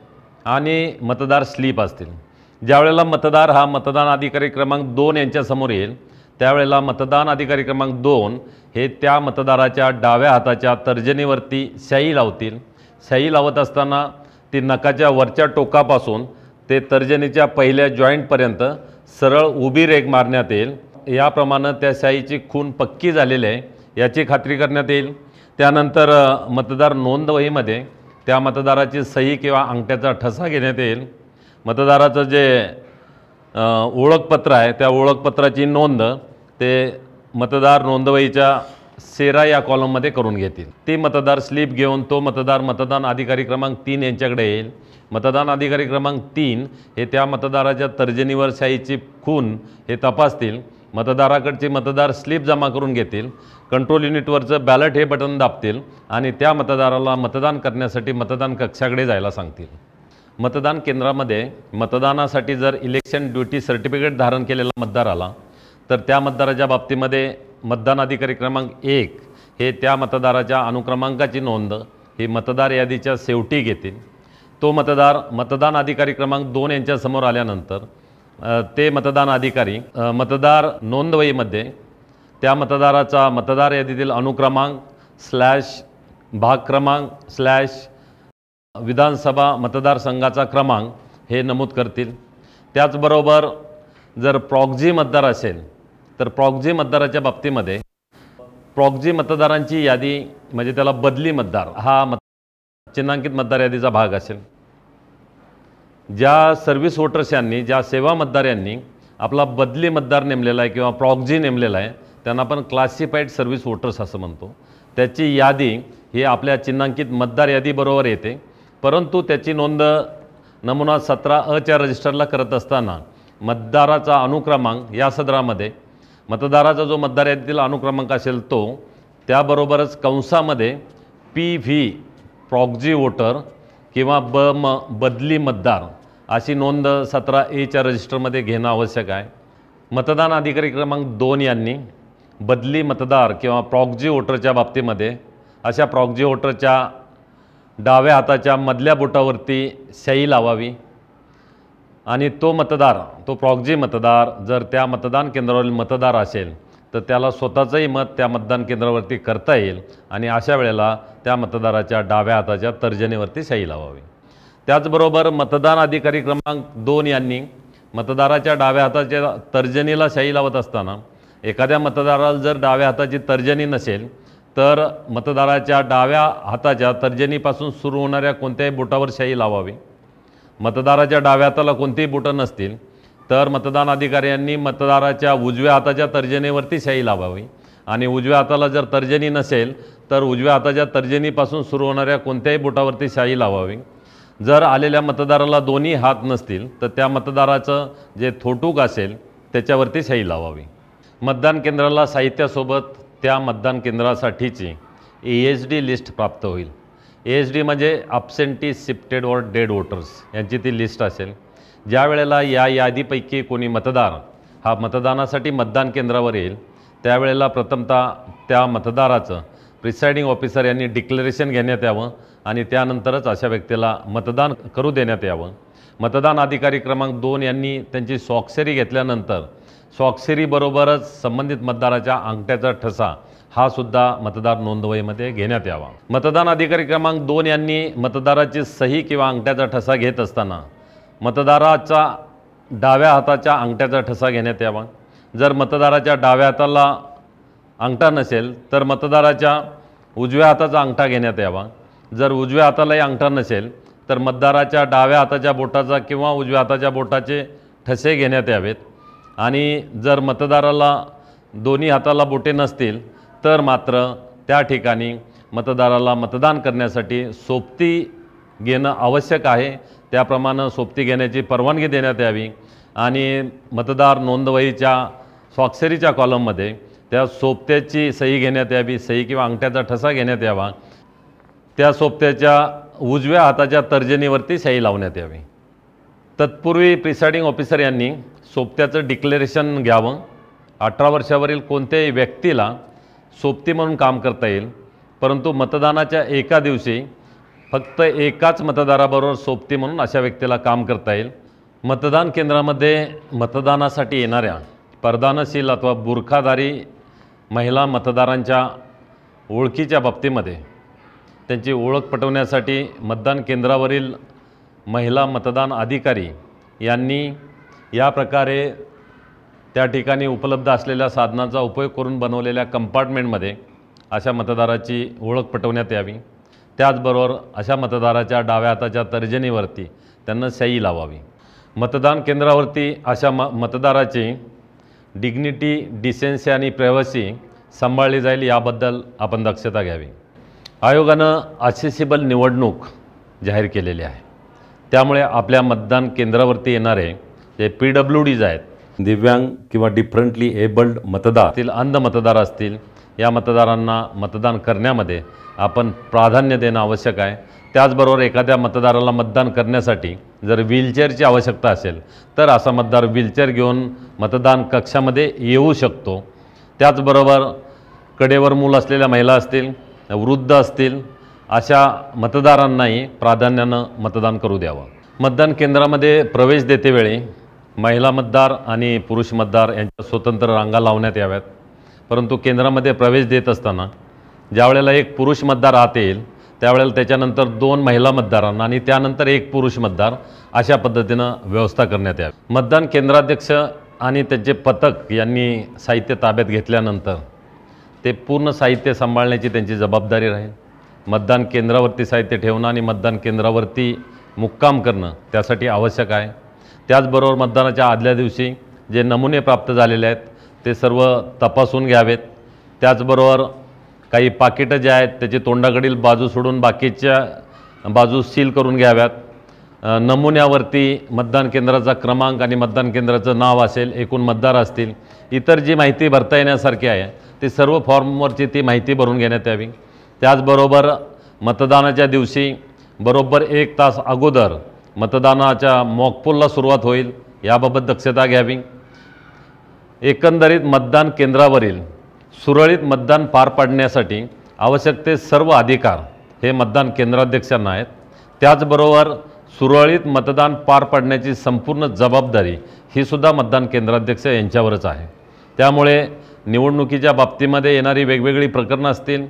आणि मतदार स्लिप असतील। ज्यावेळेला मतदार हा मतदान अधिकारी क्रमांक 2 यांच्यासमोर येईल त्यावेळेला मतदान अधिकारी क्रमांक 2 हे त्या मतदाराच्या डाव्या हाताच्या तर्जनीवरती शाई लावतील। शाई लावत असताना ती नखाच्या वरच्या टोकापासून ते तर्जनीच्या पहिल्या जॉईंटपर्यंत सरळ उभी रेघ मारण्यात येईल। याप्रमाणे त्या शाईची खून पक्की झालेली आहे याची खात्री करण्यात येईल। त्यानंतर मतदार नोंदवहीमध्ये त्या मतदाराची सही किंवा अंगठ्याचा ठसा घेण्यात येईल। मतदाराचं जे ओळखपत्र आहे त्या ओळखपत्राची नोंद ते मतदार नोंदवहीच्या सेरा या कॉलममध्ये करून घेतील। ती मतदार स्लिप घेऊन तो मतदार मतदान अधिकारी क्रमांक 3 यांच्याकडे येईल। मतदान अधिकारी क्रमांक 3 हे त्या मतदाराच्या तर्जनीवर शाईची खून हे तपासतील, मतदाराकडची मतदार स्लिप जमा करून घेतील, कंट्रोल युनिटवरचं बॅलट हे बटन दाबतील आणि त्या मतदाराला मतदान करण्यासाठी मतदान कक्षाकडे जायला सांगतील। मतदान केंद्रामध्ये मतदानासाठी जर इलेक्शन ड्युटी सर्टिफिकेट धारण केलेला मतदार आला तर त्या मतदाराच्या बाबतीमध्ये मतदान अधिकारी क्रमांक 1 हे त्या मतदाराच्या अनुक्रमांकाची नोंद ही मतदार यादीच्या शेवटी घेतील। तो मतदार मतदान अधिकारी क्रमांक 2 यांच्यासमोर आल्यानंतर ते मतदान अधिकारी मतदार नोंदवहीमध्ये त्या मतदाराचा मतदार यादीतील अनुक्रमांक भाग क्रमांक विधानसभा मतदारसंघाचा क्रमांक हे नमूद करतील। त्याचबरोबर जर प्रॉक्झी मतदार असेल तर प्रॉक्झी मतदाराच्या बाबतीमध्ये प्रॉक्झी मतदारांची यादी म्हणजे त्याला बदली मतदार हा चिन्हांकित मतदार यादीचा भाग असेल। ज्या सर्व्हिस वोटर्स यांनी ज्या सेवा मतदार यांनी आपला बदली मतदार नेमलेला आहे किंवा प्रॉक्झी नेमलेला आहे त्यांना आपण क्लासिफाईड सर्व्हिस वोटर्स असं म्हणतो, त्याची यादी ही आपल्या चिन्हांकित मतदार यादीबरोबर येते, परंतु त्याची नोंद नमुना 17 रजिस्टरला करत असताना मतदाराचा अनुक्रमांक या सदरामध्ये मतदाराचा जो मतदार यादीतील अनुक्रमांक असेल त्याबरोबरच कंसामध्ये PV प्रॉक्झी वोटर किंवा बदली मतदार अशी नोंद 17A रजिस्टरमध्ये घेणं आवश्यक आहे। मतदान अधिकारी क्रमांक 2 यांनी बदली मतदार किंवा प्रॉक्सी वोटरच्या बाबतीमध्ये अशा प्रॉक्सी वोटरच्या डाव्या हाताच्या मधल्या बोटावरती सही लावावी आणि तो प्रॉक्सी मतदार जर त्या मतदान केंद्रावरील मतदार असेल तर त्याला स्वतःचंही मत त्या मतदान केंद्रावरती करता येईल आणि अशा वेळेला त्या मतदाराच्या डाव्या हाताच्या तर्जनीवरती सही लावावी। त्याचबरोबर मतदान अधिकारी क्रमांक 2 यांनी मतदाराच्या डाव्या हाताच्या तर्जनीला सही लावत असताना एखाद्या मतदाराला जर डाव्या हाताची तर्जनी नसेल तर मतदाराच्या डाव्या हाताच्या तर्जनीपासून सुरू होणाऱ्या कोणत्याही बोटावर सही लावावी। मतदाराच्या डाव्या हाताला कोणतीही बोटं नसतील तर मतदान अधिकारी यांनी मतदाराच्या उजव्या हाताच्या तर्जनीवरती सही लावावी आणि उजव्या हाताला जर तर्जनी नसेल तर उजव्या हाताच्या तर्जनीपासून सुरू होणाऱ्या कोणत्याही बोटावरती सही लावावी। जर आलेल्या मतदाराला दोन्ही हात नसतील तर त्या मतदाराचं जे थोटूक असेल त्याच्यावरती सही लावावी। मतदान केंद्राला साहित्यासोबत त्या मतदान केंद्रासाठीची ASD लिस्ट प्राप्त होईल। ASD म्हणजे ॲब्सेंटी शिफ्टेड और डेड वोटर्स यांची ती लिस्ट असेल। ज्या वेळेला या यादीपैकी कोणी मतदार हा मतदानासाठी मतदान केंद्रावर येईल त्यावेळेला प्रथमतः त्या मतदाराचं प्रिसाइडिंग ऑफिसर यांनी डिक्लेरेशन घेण्यात यावं आणि त्यानंतरच अशा व्यक्तीला मतदान करू देण्यात यावं। मतदान अधिकारी क्रमांक 2 यांनी त्यांची स्वाक्षरी घेतल्यानंतर स्वाक्षरीबरोबरच संबंधित मतदाराच्या अंगठ्याचा ठसा हा सुद्धा मतदार नोंदवहीमध्ये घेण्यात यावा। मतदान अधिकारी क्रमांक 2 यांनी मतदाराची सही किंवा अंगठ्याचा ठसा घेत असताना मतदाराचा डाव्या हाताच्या अंगठ्याचा ठसा घेण्यात यावा। जर मतदाराच्या डाव्या हाताला अंगठा नसेल तर मतदाराच्या उजव्या हाताचा अंगठा घेण्यात यावा। जर उजव्या हातालाही अंगठा नसेल तर मतदाराच्या डाव्या हाताच्या बोटाचा किंवा उजव्या हाताच्या बोटाचे ठसे घेण्यात यावेत आणि जर मतदाराला दोन्ही हाताला बोटे नसतील तर मात्र त्या ठिकाणी मतदाराला मतदान करण्यासाठी सोबती घेणं आवश्यक आहे। त्याप्रमाणे सोबती घेण्याची परवानगी देण्यात यावी आणि मतदार नोंदवहीच्या स्वाक्षरीच्या कॉलममध्ये त्या सोबत्याची सही घेण्यात यावी, सही किंवा अंगठ्याचा ठसा घेण्यात यावा। त्या सोबत्याच्या उजव्या हाताच्या तर्जनीवरती सही लावण्यात यावी। तत्पूर्वी प्रिसाइडिंग ऑफिसर यांनी सोबत्याचं डिक्लेरेशन घ्यावं। 18 वर्षावरील कोणत्याही व्यक्तीला सोबती म्हणून काम करता येईल, परंतु मतदानाच्या एका दिवशी फक्त एकाच मतदाराबरोबर सोबती म्हणून अशा व्यक्तीला काम करता येईल। मतदान केंद्रामध्ये मतदानासाठी येणाऱ्या परदानशील अथवा बुरखाधारी महिला मतदारांच्या ओळखीच्या बाबतीमध्ये त्यांची ओळख पटवण्यासाठी मतदान केंद्रावरील महिला मतदान अधिकारी यांनी या प्रकारे त्या ठिकाणी उपलब्ध असलेल्या साधनांचा उपयोग करून बनवलेल्या कंपार्टमेंटमध्ये अशा मतदाराची ओळख पटवण्यात यावी। त्याचबरोबर अशा मतदाराच्या डाव्या हाताच्या तर्जनीवरती त्यांना सही लावावी। मतदान केंद्रावरती अशा मतदाराची डिग्निटी, डिसेन्सी आणि प्रायव्हसी सांभाळली जाईल याबद्दल आपण दक्षता घ्यावी। आयोगानं ॲक्सेसिबल निवडणूक जाहीर केलेली आहे, त्यामुळे आपल्या मतदान केंद्रावरती येणारे जे PWDs आहेत, दिव्यांग किंवा डिफरंटली एबल्ड मतदार असतील, अंध मतदार असतील, या मतदारांना मतदान करण्यामध्ये आपण प्राधान्य देणं आवश्यक आहे। त्याचबरोबर एखाद्या मतदाराला मतदान करण्यासाठी जर व्हीलचेअरची आवश्यकता असेल तर असा मतदार व्हीलचेअर घेऊन मतदान कक्षामध्ये येऊ शकतो। त्याचबरोबर कडेवर मूल असलेल्या महिला असतील, वृद्ध असतील, अशा मतदारांनाही प्राधान्यानं मतदान करू द्यावं। मतदान केंद्रामध्ये प्रवेश देतेवेळी महिला मतदार आणि पुरुष मतदार यांच्या स्वतंत्र रांगा लावण्यात याव्यात, परंतु केंद्रामध्ये प्रवेश देत असताना ज्यावेळेला एक पुरुष मतदार आत येईल त्यावेळेला त्याच्यानंतर 2 महिला मतदारांना आणि त्यानंतर 1 पुरुष मतदार अशा पद्धतीनं व्यवस्था करण्यात यावी। मतदान केंद्राध्यक्ष आणि त्यांचे पथक यांनी साहित्य ताब्यात घेतल्यानंतर ते पूर्ण साहित्य सांभाळण्याची त्यांची जबाबदारी राहील। मतदान केंद्रावरती साहित्य ठेवणं आणि मतदान केंद्रावरती मुक्काम करणं त्यासाठी आवश्यक आहे। त्याचबरोबर मतदानाच्या आदल्या दिवशी जे नमुने प्राप्त झालेले आहेत ते सर्व तपासून घ्यावेत। त्याचबरोबर काही पाकिटं जे आहेत त्याची तोंडाकडील बाजू सोडून बाकीच्या बाजू सील करून घ्याव्यात। नमुन्यावरती मतदान केंद्राचा क्रमांक आणि मतदान केंद्राचं नाव असेल, एकूण मतदार असतील, इतर जी माहिती भरता येण्यासारखी आहे ते सर्व फॉर्मवरची ती माहिती भरून घेण्यात यावी। त्याचबरोबर मतदानाच्या दिवशी बरोबर 1 तास अगोदर मतदानाच्या मॉकपोलला सुरुवात होईल, याबाबत दक्षता घ्यावी। एकंदरीत मतदान केंद्रावरील सुरळीत मतदान पार पाडण्यासाठी आवश्यक ते सर्व अधिकार हे मतदान केंद्राध्यक्षांना आहेत। त्याचबरोबर सुरळीत मतदान पार पाडण्याची संपूर्ण जबाबदारी ही सुद्धा मतदान केंद्राध्यक्ष यांच्यावरच आहे। त्यामुळे निवडणुकीच्या बाबतीमध्ये येणारी वेगवेगळी प्रकरणं असतील,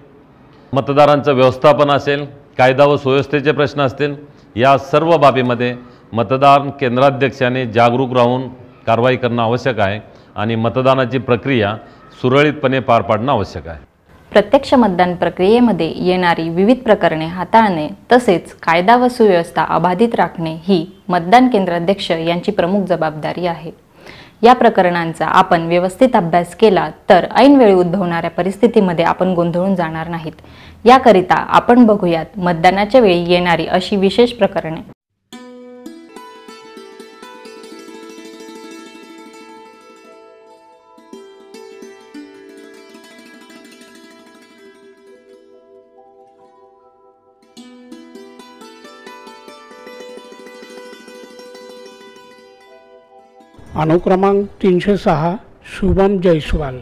मतदारांचं व्यवस्थापन असेल, कायदा व सुव्यवस्थेचे प्रश्न असतील, या सर्व बाबीमध्ये मतदान केंद्राध्यक्षांनी जागरूक राहून कारवाई करणं आवश्यक आहे आणि मतदानाची प्रक्रिया सुरळीतपणे पार पाडणं आवश्यक आहे। प्रत्यक्ष मतदान प्रक्रियेमध्ये येणारी विविध प्रकरणे हाताळणे तसेच कायदा व सुव्यवस्था अबाधित राखणे ही मतदान केंद्राध्यक्ष यांची प्रमुख जबाबदारी आहे। या प्रकरणांचा आपण व्यवस्थित अभ्यास केला तर ऐनवेळी उद्भवणाऱ्या परिस्थितीमध्ये आपण गोंधळून जाणार नाहीत। याकरिता आपण बघूयात मतदानाच्या वेळी येणारी अशी विशेष प्रकरणे। अनुक्रमांक 306 शुभम जयस्वाल।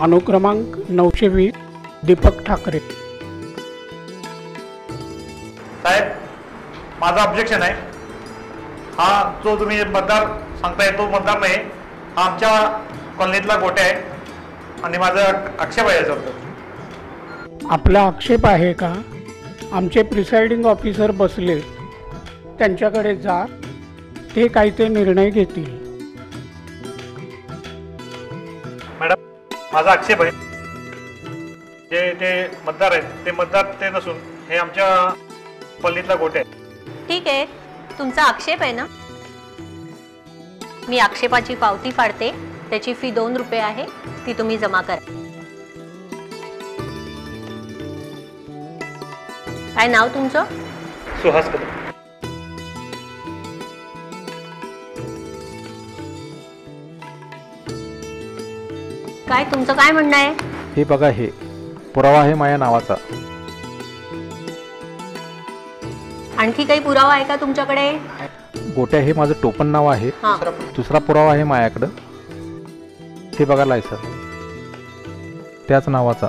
अनुक्रमांक 920 दीपक ठाकरे। साहेब, माझा ऑब्जेक्शन आहे। हा जो तुम्ही मतदार सांगताय तो मतदार नाही, हा आमच्या कॉलनीतला गोटे आहे आणि माझा आक्षेप आहे याच्याबद्दल। आपला आक्षेप आहे का? आमचे प्रिसाइडिंग ऑफिसर बसले, त्यांच्याकडे जा, ते काय ते निर्णय घेतील। मॅडम, माझा आक्षेप आहे, जे ते मतदार आहेत ते मतदार ते नसून हे आमच्या कॉलनीतला गोटे आहे। ठीक आहे, तुमचा आक्षेप आहे ना, मी आक्षेपाची पावती फाडते, त्याची फी 2 रुपये आहे, ती तुम्ही जमा करा। काय नाव तुमचं? सुहास कदम। काय तुमचं काय म्हणणं आहे? हे बघा, हे पुरावा आहे माझ्या नावाचा। आणखी काही पुरावा आहे का तुमच्याकडे? गोट्या हे माझं टोपण नाव आहे। हां, दुसरा पुरावा आहे माझ्याकडं, हे बघा लायसन त्याच नावाचा।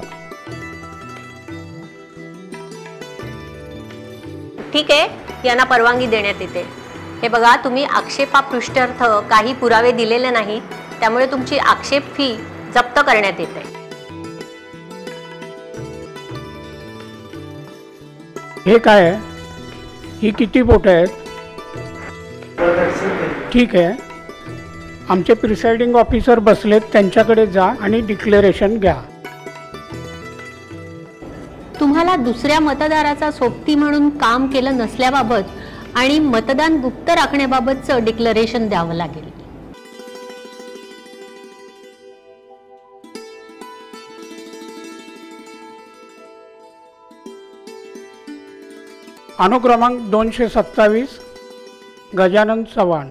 ठीक आहे, यांना परवानगी देण्यात येते। हे बघा, तुम्ही आक्षेपापृष्ठार्थ काही पुरावे दिलेले नाही, त्यामुळे तुमची आक्षेप फी जप्त करण्यात येते। हे काय आहे? ही किती बोट आहेत? ठीक आहे, आमचे प्रिसाइडिंग ऑफिसर बसलेत, त्यांच्याकडे जा आणि डिक्लेरेशन घ्या। तुम्हाला दुसऱ्या मतदाराचा सोबती म्हणून काम केलं नसल्याबाबत आणि मतदान गुप्त राखण्याबाबतचं डिक्लेरेशन द्यावं लागेल। अनुक्रमांक 227 गजानन चव्हाण।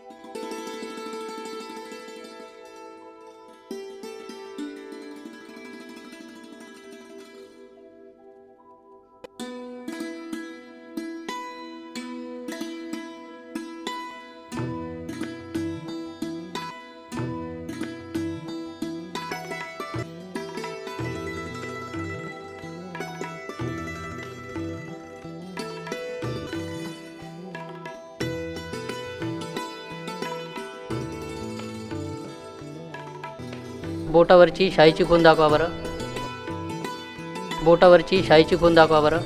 बोटावरची शाईची खूण दाखवा बरं। बोटावरची शाईची खूण दाखवा बरं।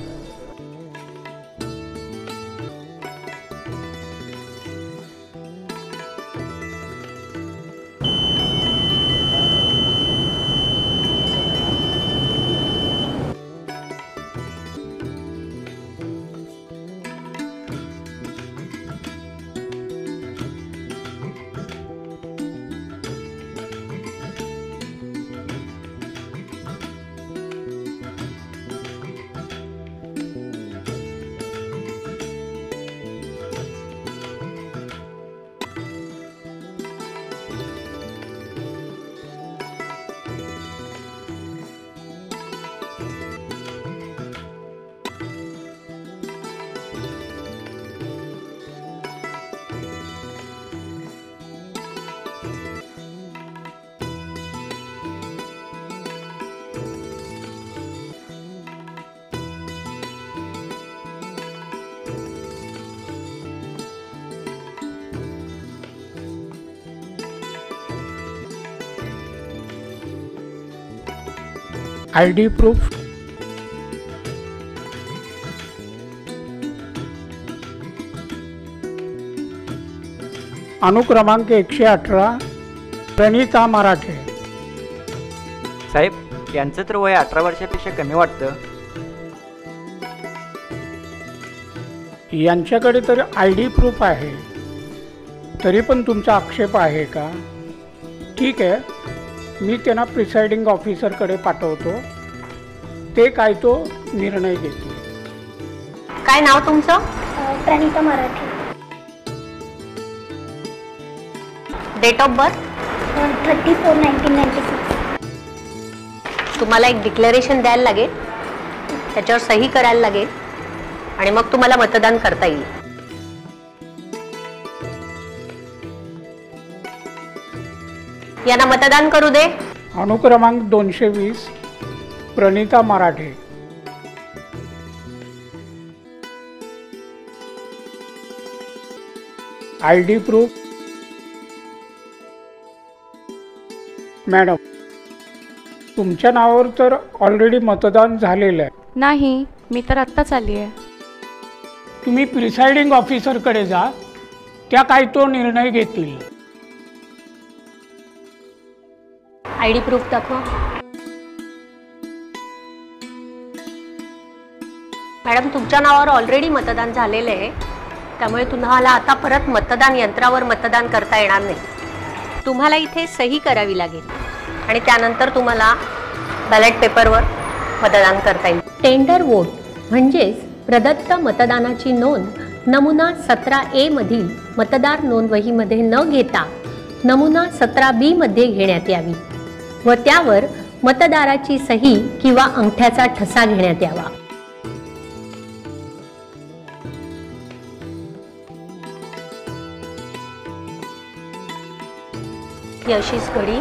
ID प्रूफ, अनुक्रमांक 118 प्रणिता मराठे. साहेब यांचं तर वय 18 वर्षापेक्षा कमी वाटतं. यांच्याकडे तर ID प्रूफ आहे, तरी पण तुमचा आक्षेप आहे का? ठीक आहे, मी त्यांना प्रिसाइडिंग ऑफिसरकडे पाठवतो, ते काय तो निर्णय घेतील. काय नाव तुमचं? Pranita Marathe. Date of birth? 34/1996. तुम्हाला एक डिक्लेरेशन द्यायला लागेल, त्याच्यावर सही करायला लागेल आणि मग तुम्हाला मतदान करता येईल. यांना मतदान करू दे. अनुक्रमांक 220 प्रणिता मराठे. ID प्रूफ, मॅडम तुमच्या नावावर तर ऑलरेडी मतदान झालेलं आहे. नाही, मी तर आत्ताच आली आहे. तुम्ही प्रिसाइडिंग ऑफिसरकडे जा, त्या काय तो निर्णय घेतील. ID प्रूफ दाखवा. मॅडम तुमच्या नावावर ऑलरेडी मतदान झालेलं आहे, त्यामुळे तुम्हाला आता परत मतदान यंत्रावर मतदान करता येणार नाही. तुम्हाला इथे सही करावी लागेल आणि त्यानंतर तुम्हाला बॅलेट पेपरवर मतदान करता येईल. टेंडर वोट म्हणजेच प्रदत्त मतदानाची नोंद नमुना 17A मधील मतदार नोंदवहीमध्ये न घेता नमुना 17B मध्ये घेण्यात यावी व त्यावर मतदाराची सही किंवा अंगठ्याचा ठसा घेण्यात यावा. ही अशीच घडी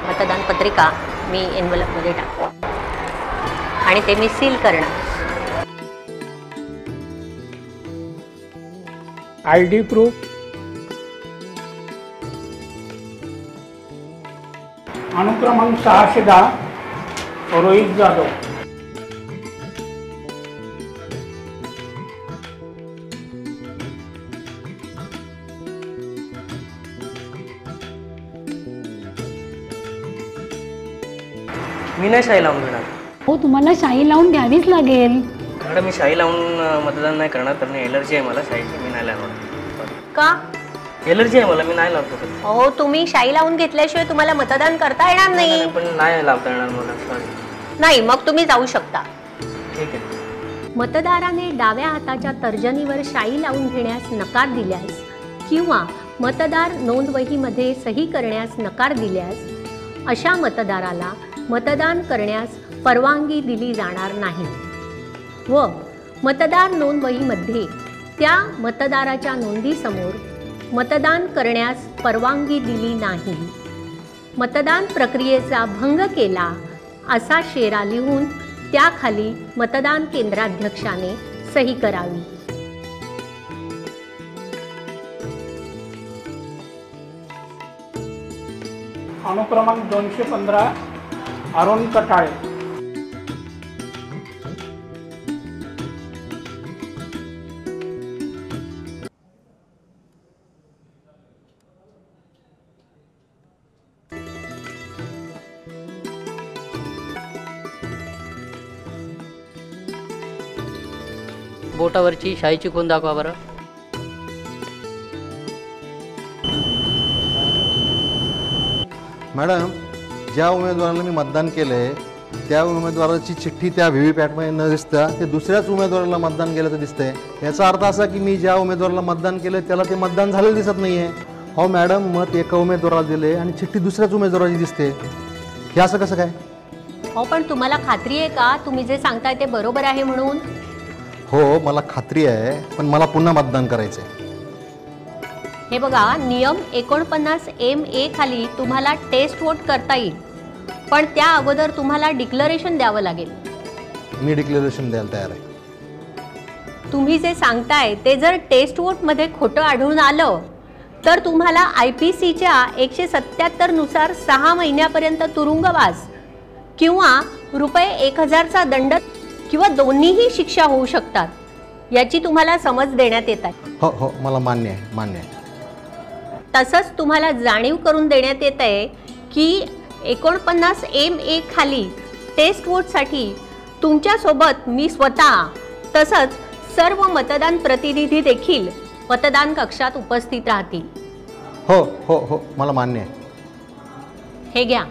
मतदान पत्रिका मी एन्व्हलपमध्ये टाकतो आणि ते मी सील करणार. ID प्रूफ, अनुक्रमांक 610 रोहित जाधव. मी नाही शाई लावून घेणार. हो, तुम्हाला शाई लावून द्यावीच लागेल. मॅडम मी शाई लावून मतदान नाही करणार, कारण एलर्जी आहे मला शाईची. मी नाही लावणार. का? एलर्जी आहे मला, मी नाही लावतो. हो, तुम्ही शाई लावून घेतल्याशिवाय तुम्हाला मतदान करता येणार नाही. पण नाही लावता येणार मला, सॉरी. नाही, मग तुम्ही जाऊ शकता. ठीक आहे. मतदाराने डाव्या हाताच्या तर्जनीवर शाई लावून घेण्यास नकार दिल्यास किंवा मतदार नोंदवहीमध्ये सही करण्यास नकार दिल्यास अशा मतदाराला मतदान करण्यास परवानगी दिली जाणार नाही व मतदार नोंदवहीमध्ये त्या मतदाराच्या नोंदीसमोर मतदान करण्यास परवानगी दिली नाही, मतदान प्रक्रियेचा भंग केला असा शेरा लिहून त्याखाली मतदान केंद्राध्यक्षाने सही करावी. अनुक्रमांक 215 अरुण कटाळे. बोटावरची शाईची खूण दाखवा बरं. मॅडम, ज्या उमेदवाराला मी मतदान केलं आहे त्या उमेदवाराची चिठ्ठी त्या व्हीव्हीपॅटमध्ये न दिसता ते दुसऱ्याच उमेदवाराला मतदान केल्याचं दिसतंय. याचा अर्थ असा की मी ज्या उमेदवाराला मतदान केलं त्याला ते मतदान झालेलं दिसत नाही आहे. हो मॅडम, मत एका उमेदवाराला दिले आणि चिठ्ठी दुसऱ्याच उमेदवाराची दिसते. हे असं कसं काय? हो, पण तुम्हाला खात्री आहे का तुम्ही जे सांगताय ते बरोबर आहे म्हणून? हो, मला खात्री आहे, पण मला पुन्हा मतदान करायचं आहे. हे बघा, नियम 49MA खाली तुम्हाला टेस्ट वोट करता येईल, पण त्या अगोदर तुम्हाला डिक्लेरेशन द्यावं लागेल. मी डिक्लेरेशन द्यायला तयार आहे. तुम्ही जे सांगताय ते जर टेस्ट वोटमध्ये खोटं आढळून आलं तर तुम्हाला IPCच्या 177 नुसार 6 महिन्यापर्यंत तुरुंगवास किंवा ₹1000चा दंड किंवा दोन्हीही शिक्षा होऊ शकतात. याची तुम्हाला समज देण्यात येत आहे. हो हो, मला मान्य आहे. तसंच तुम्हाला जाणीव करून देण्यात येत आहे की 49MA खाली टेस्ट वोटसाठी तुमच्यासोबत मी स्वतः तसंच सर्व मतदान प्रतिनिधी देखील मतदान कक्षात उपस्थित राहतील. हो हो हो, मला मान्य आहे. हे घ्या,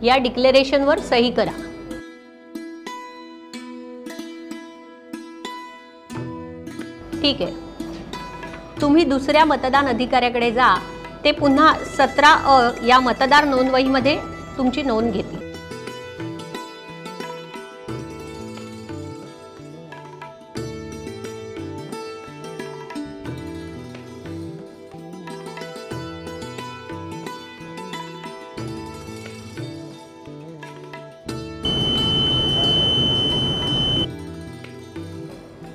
या डिक्लेरेशनवर सही करा. ठीक आहे, तुम्ही दुसऱ्या मतदान अधिकाऱ्याकडे जा. ते पुन्हा 17A या मतदार नोंदवहीमध्ये तुमची नोंद घेतील.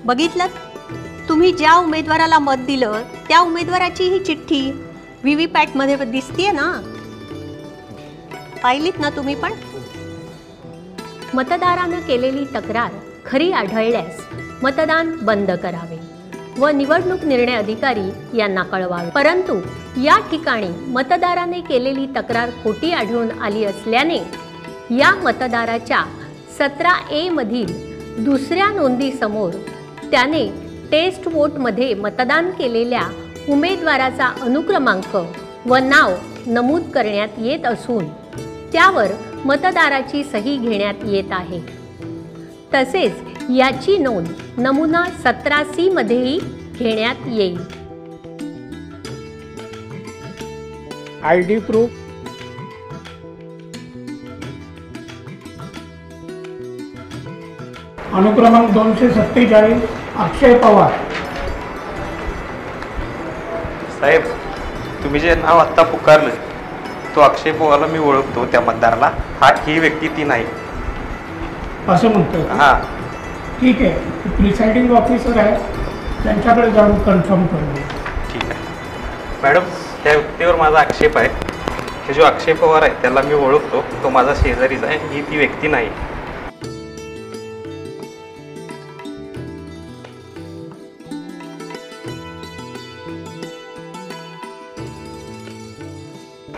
बघितलं, तुम्ही ज्या उमेदवाराला मत दिलं त्या उमेदवाराची ही चिठ्ठी VVPAT मध्ये दिसतीये ना? पाहिलीत ना तुम्ही पण? मतदारानं केलेली तक्रार खरी आढळल्यास मतदान बंद करावे व निवडणूक निर्णय अधिकारी यांना कळवावे. परंतु या ठिकाणी मतदाराने केलेली तक्रार खोटी आढळून आली असल्याने या मतदाराच्या 17A मधील दुसऱ्या नोंदीसमोर त्याने टेस्ट वोटमध्ये मतदान केलेल्या उमेदवाराचा अनुक्रमांक व नाव नमूद करण्यात येत असून त्यावर मतदाराची सही घेण्यात येत आहे. तसेच याची नोंद नमुना 17C मध्येही घेण्यात येईल. ID प्रूफ, अनुक्रमांक 247, अक्षय पवार. साहेब, तुम्ही जे नाव आत्ता पुकारलं तो अक्षय पवारला मी ओळखतो. त्या मतदाराला ही व्यक्ती ती नाही असं म्हणतो. हां, ठीक आहे, प्रिसाइडिंग ऑफिसर आहे, त्यांच्याकडे जाऊन कन्फर्म करू. ठीक आहे मॅडम, त्या व्यक्तीवर माझा आक्षेप आहे. हे जो अक्षय पवार आहे त्याला मी ओळखतो, तो माझा शेजारीच आहे, ही ती व्यक्ती नाही.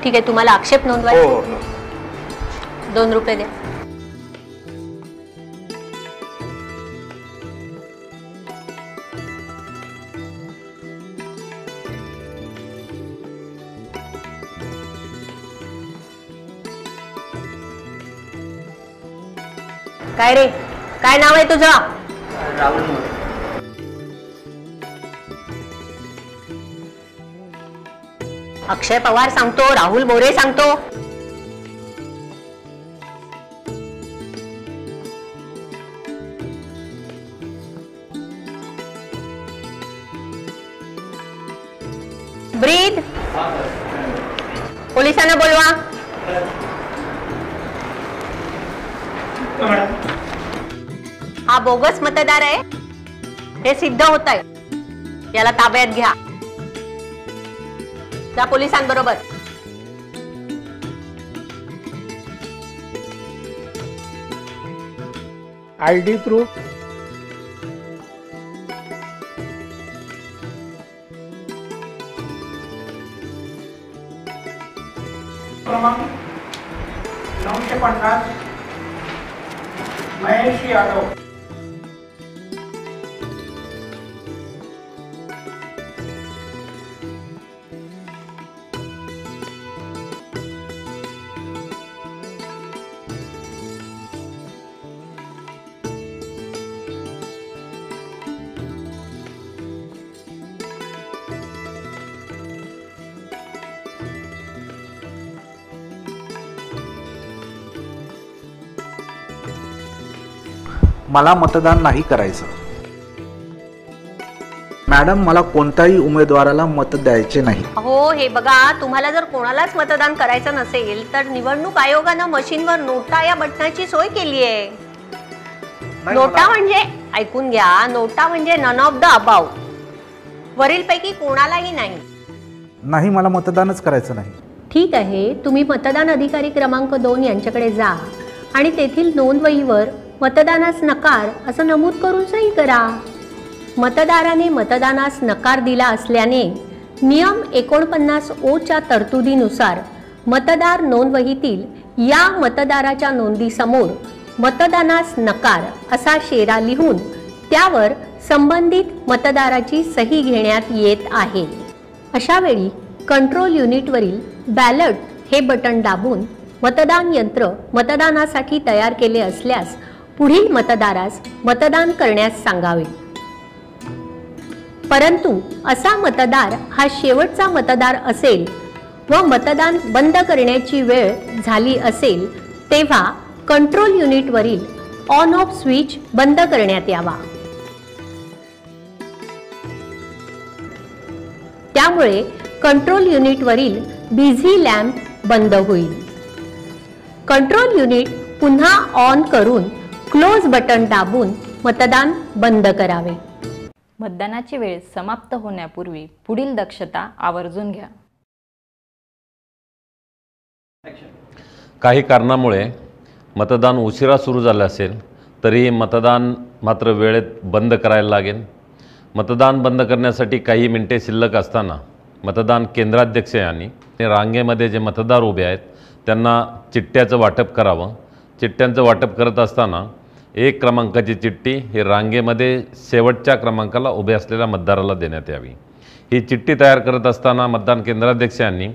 ठीक आहे, तुम्हाला आक्षेप नोंदवायचा. हो हो, 2 रुपये द्या. काय रे, काय नाव आहे तुझं? राहुल मोरे. अक्षय पवार सांगतो, राहुल मोरे सांगतो. ब्रीद, पोलिसांना बोलवा. हा बोगस मतदार आहे हे सिद्ध होत आहे. याला ताब्यात घ्या. त्या पोलिसांबरोबर. ID प्रूफ, क्रमांक 950, महेश यादव. मला मतदान नाही करायचं. मॅडम, मला कोणत्याही उमेदवाराला मत द्यायचे नाही. हो, हे बघा, तुम्हाला जर कोणालाच मतदान करायचं नसेल तर निवडणूक आयोगानं मशीनवर नोटा या बटनाची सोय केली आहे. नोटा म्हणजे ऐकून घ्या, नोटा म्हणजे नन ऑफ द अबाव, वरीलपैकी कोणालाही नाही. नाही, मला मतदानच करायचं नाही. ठीक आहे, तुम्ही मतदान अधिकारी क्रमांक 2 यांच्याकडे जा आणि तेथील नोंदवहीवर मतदानास नकार असं नमूद करून सही करा. मतदाराने मतदानास नकार दिला असल्याने नियम 49(ओ)च्या तरतुदीनुसार मतदार नोंदवहीतील या मतदाराच्या नोंदीसमोर मतदानास नकार असा शेरा लिहून त्यावर संबंधित मतदाराची सही घेण्यात येत आहे. अशा वेळी कंट्रोल युनिटवरील बॅलट हे बटन दाबून मतदान यंत्र मतदानासाठी तयार केले असल्यास पुढील मतदारास मतदान करण्यास सांगावे. परंतु असा मतदार हा शेवटचा मतदार असेल व मतदान बंद करण्याची वेळ झाली असेल तेव्हा कंट्रोल युनिटवरील ऑन ऑफ स्विच बंद करण्यात यावा. त्यामुळे कंट्रोल युनिटवरील बिझी लॅम्प बंद होईल. कंट्रोल युनिट पुन्हा ऑन करून क्लोज बटन दाबून मतदान बंद करावे. मतदानाची वेळ समाप्त होण्यापूर्वी पुढील दक्षता आवर्जून घ्या. काही कारणामुळे मतदान उशिरा सुरू झालं असेल तरी मतदान मात्र वेळेत बंद करायला लागेल. मतदान बंद करण्यासाठी काही मिनिटे शिल्लक असताना मतदान केंद्राध्यक्ष यांनी रांगेमध्ये जे मतदार उभे आहेत त्यांना चिठ्ठ्याचं वाटप करावं. चिठ्ठ्यांचं वाटप करत असताना 1 क्रमांकाची चिठ्ठी ही रांगेमध्ये शेवटच्या क्रमांकाला उभे असलेल्या मतदाराला देण्यात यावी. ही चिठ्ठी तयार करत असताना मतदान केंद्राध्यक्षांनी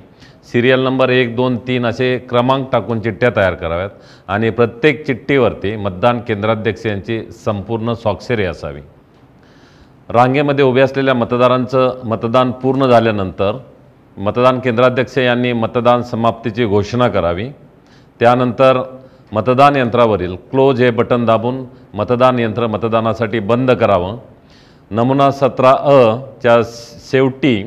सिरियल नंबर 1, 2, 3 असे क्रमांक टाकून चिठ्ठ्या तयार कराव्यात आणि प्रत्येक चिठ्ठीवरती मतदान केंद्राध्यक्ष यांची संपूर्ण स्वाक्षरी असावी. रांगेमध्ये उभे असलेल्या मतदारांचं मतदान पूर्ण झाल्यानंतर मतदान केंद्राध्यक्ष यांनी मतदान समाप्तीची घोषणा करावी. त्यानंतर मतदान यंत्रावरील क्लोज हे बटन दाबून मतदान यंत्र मतदानासाठी बंद करावं. नमुना 17(अ)च्या शेवटी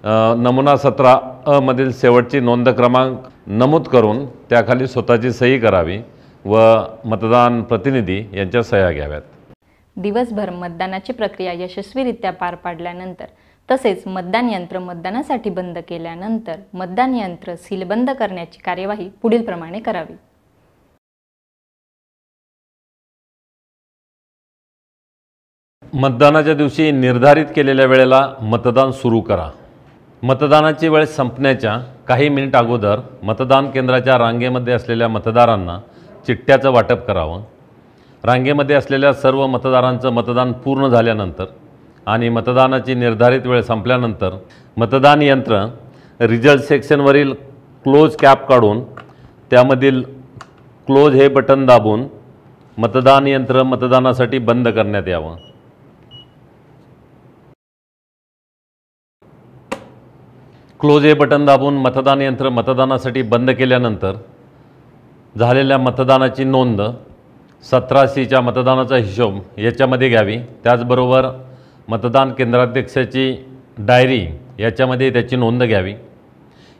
नमुना 17(अ) मधील शेवटची नोंद क्रमांक नमूद करून त्याखाली स्वतःची सही करावी व मतदान प्रतिनिधी यांच्या सह्या घ्याव्यात. दिवसभर मतदानाची प्रक्रिया यशस्वीरित्या पार पाडल्यानंतर तसेच मतदान यंत्र मतदानासाठी बंद केल्यानंतर मतदान यंत्र सीलबंद करण्याची कार्यवाही पुढील प्रमाणे करावी. मतदानाच्या दिवशी निर्धारित केलेल्या वेळेला मतदान सुरू करा. मतदानाची वेळ संपण्याच्या काही मिनिट अगोदर मतदान केंद्राच्या रांगेमध्ये असलेल्या मतदारांना चिठ्ठ्याचं वाटप करावं. रांगेमध्ये असलेल्या सर्व मतदारांचं मतदान पूर्ण झाल्यानंतर आणि मतदानाची निर्धारित वेळ संपल्यानंतर मतदान यंत्र रिझल्ट सेक्शनवरील क्लोज कॅप काढून त्यामधील क्लोज हे बटन दाबून मतदान यंत्र मतदानासाठी बंद करण्यात यावं. क्लोज हे बटन दाबून मतदान यंत्र मतदानासाठी बंद केल्यानंतर झालेल्या मतदानाची नोंद 17C मतदानाचा हिशोब याच्यामध्ये घ्यावी. त्याचबरोबर मतदान केंद्राध्यक्षाची डायरी याच्यामध्ये त्याची नोंद घ्यावी.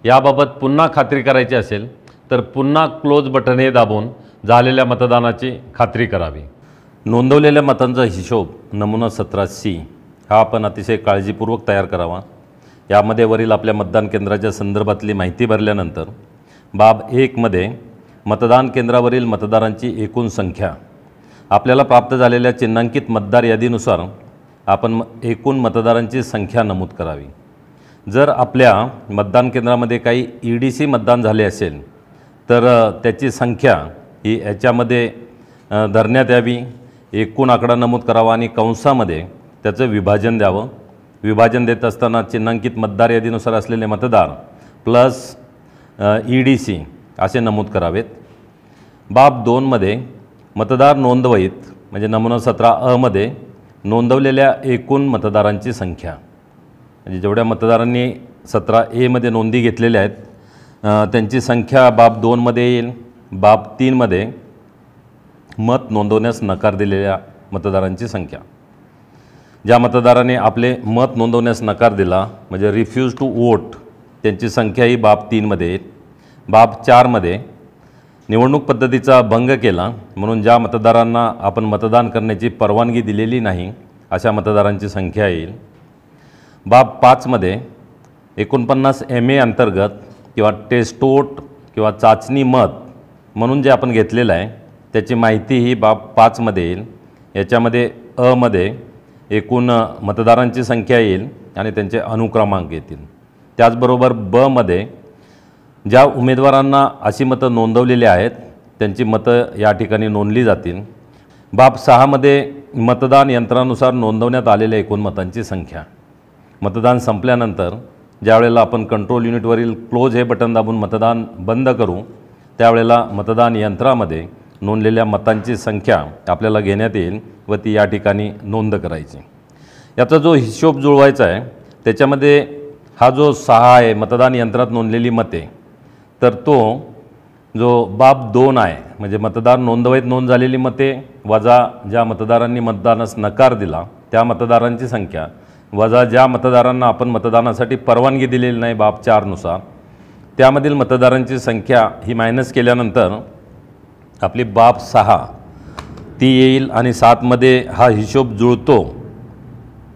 याबाबत पुन्हा खात्री करायची असेल तर पुन्हा क्लोज बटन हे दाबून झालेल्या मतदानाची खात्री करावी. नोंदवलेल्या मतांचा हिशोब नमुना 17C हा आपण अतिशय काळजीपूर्वक तयार करावा. यामध्ये वरील आपल्या मतदान केंद्राच्या संदर्भातली माहिती भरल्यानंतर बाब 1 मध्ये मतदान केंद्रावरील मतदारांची एकूण संख्या आपल्याला प्राप्त झालेल्या चिन्हांकित मतदार यादीनुसार आपण एकूण मतदारांची संख्या नमूद करावी. जर आपल्या मतदान केंद्रामध्ये काही EDC मतदान झाले असेल तर त्याची संख्या ही याच्यामध्ये धरण्यात यावी. एकूण आकडा नमूद करावा आणि कंसामध्ये त्याचं विभाजन द्यावं. विभाजन देत असताना चिन्हांकित मतदार यादीनुसार असलेले मतदार प्लस EDC असे नमूद करावेत. बाब 2 मध्ये मतदार नोंदवहीत म्हणजे नमुना 17(अ) मध्ये नोंदवलेल्या एकूण मतदारांची संख्या म्हणजे जेवढ्या मतदारांनी 17A मध्ये नोंदी घेतलेल्या आहेत त्यांची संख्या बाब 2 मध्ये येईल. बाब 3 मध्ये मत नोंदवण्यास नकार दिलेल्या मतदारांची संख्या. ज्या मतदाराने आपले मत नोंदवण्यास नकार दिला म्हणजे रिफ्यूज टू वोट त्यांची संख्या ही बाब 3 मध्ये येईल. बाब 4 मध्ये निवडणूक पद्धतीचा भंग केला म्हणून ज्या मतदारांना आपण मतदान करण्याची परवानगी दिलेली नाही अशा मतदारांची संख्या येईल. बाब 5मध्ये 49 MA अंतर्गत किंवा टेस्टोट किंवा चाचणी मत म्हणून जे आपण घेतलेलं आहे त्याची माहिती ही बाब 5मध्ये येईल. याच्यामध्ये मध्ये एकूण मतदारांची संख्या येईल आणि त्यांचे अनुक्रमांक येतील. त्याचबरोबर मध्ये ज्या उमेदवारांना अशी मतं नोंदवलेली आहेत त्यांची मतं या ठिकाणी नोंदली जातील. बाब 6मध्ये मतदान यंत्रानुसार नोंदवण्यात आलेल्या एकूण मतांची संख्या. मतदान संपल्यानंतर ज्यावेळेला आपण कंट्रोल युनिटवरील क्लोज हे बटन दाबून मतदान बंद करू त्यावेळेला मतदान यंत्रामध्ये नोंदलेल्या मतांची संख्या आपल्याला घेण्यात येईल व ती या ठिकाणी नोंद करायची. याचा जो हिशोब जुळवायचा आहे त्याच्यामध्ये हा जो 6 आहे मतदान यंत्रात नोंदलेली मते, तर तो जो बाब 2 आहे म्हणजे मतदार नोंदवहीत नोंद झालेली मते वजा ज्या मतदारांनी मतदानास नकार दिला त्या मतदारांची संख्या वजा ज्या मतदारांना आपण मतदानासाठी परवानगी दिलेली नाही बाब 4नुसार त्यामधील मतदारांची संख्या ही मायनस केल्यानंतर आपली बाब 6 ती येईल. आणि 7मध्ये हा हिशोब जुळतो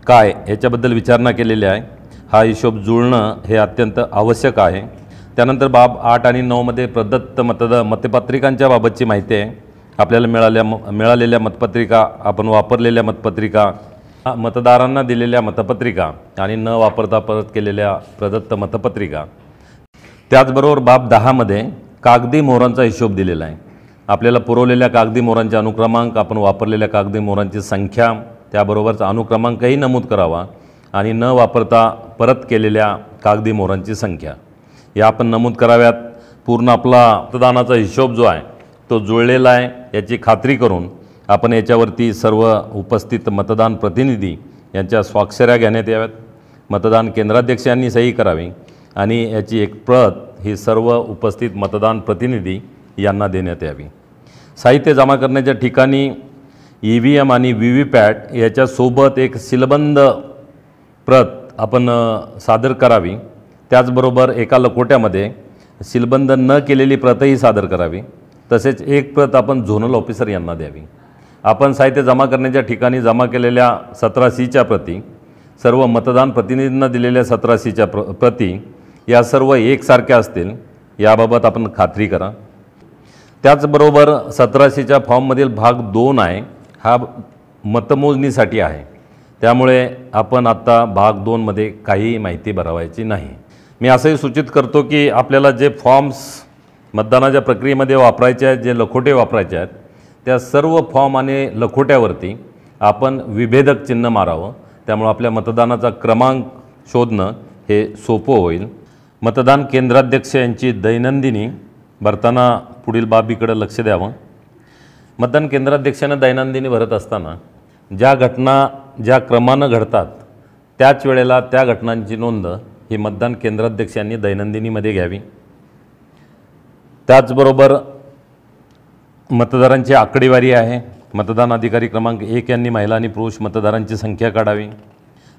काय याच्याबद्दल विचारणा केलेली आहे. हा हिशोब जुळणं हे अत्यंत आवश्यक आहे. त्यानंतर बाब 8 आणि 9मध्ये प्रदत्त मतपत्रिकांच्या बाबतची माहिती आहे. आपल्याला मिळालेल्या मतपत्रिका, आपण वापरलेल्या मतपत्रिका, मतदारांना दिलेल्या मतपत्रिका आणि न वापरता परत केलेल्या प्रदत्त मतपत्रिका. त्याचबरोबर बाब 10मध्ये कागदी मोहरांचा हिशोब दिलेला आहे. आपल्याला पुरवलेल्या कागदी मोहरांचे अनुक्रमांक, आपण वापरलेल्या कागदी मोहरांची संख्या, त्याबरोबरचा अनुक्रमांकही नमूद करावा आणि न वापरता परत केलेल्या कागदी मोहरांची संख्या या आपण नमूद कराव्यात. पूर्ण आपला मतदानाचा हिशोब जो आहे तो जुळलेला आहे याची खात्री करून आपण याच्यावरती सर्व उपस्थित मतदान प्रतिनिधी यांच्या स्वाक्षऱ्या घेण्यात याव्यात. मतदान केंद्राध्यक्ष यांनी सही करावी आणि याची एक प्रत ही सर्व उपस्थित मतदान प्रतिनिधी यांना देण्यात यावी. साहित्य जमा करण्याच्या ठिकाणी EVM आणि VVPAT याच्यासोबत एक सीलबंद प्रत आपण सादर करावी. त्याचबरोबर एका लखोट्यामध्ये सीलबंद न केलेली प्रतही सादर करावी. तसेच एक प्रत आपण झोनल ऑफिसर यांना द्यावी. आपण साहित्य जमा करण्याच्या ठिकाणी जमा केलेल्या 17C प्रती, सर्व मतदान प्रतिनिधींना दिलेल्या 17C प्रती या सर्व एकसारख्या असतील याबाबत आपण खात्री करा. त्याचबरोबर 17C फॉर्ममधील भाग 2 आहे हा मतमोजणीसाठी आहे. त्यामुळे आपण आत्ता भाग 2मध्ये काहीही माहिती भरवायची नाही. मी असंही सूचित करतो की आपल्याला जे फॉर्म्स मतदानाच्या प्रक्रियेमध्ये वापरायचे आहेत, जे लखोटे वापरायचे आहेत, त्या सर्व फॉर्म आणि लखोट्यावरती आपण विभेदक चिन्ह मारावं. त्यामुळे आपल्या मतदानाचा क्रमांक शोधणं हे सोपं होईल. मतदान केंद्राध्यक्ष यांची दैनंदिनी भरताना पुढील बाबीकडे लक्ष द्यावं. मतदान केंद्राध्यक्षानं दैनंदिनी भरत असताना ज्या घटना ज्या क्रमानं घडतात त्याच वेळेला त्या घटनांची नोंद ही मतदान केंद्राध्यक्ष यांनी दैनंदिनीमध्ये घ्यावी. त्याचबरोबर मतदारांची आकडेवारी आहे. मतदान अधिकारी क्रमांक 1 यांनी महिला आणि पुरुष मतदारांची संख्या काढावी.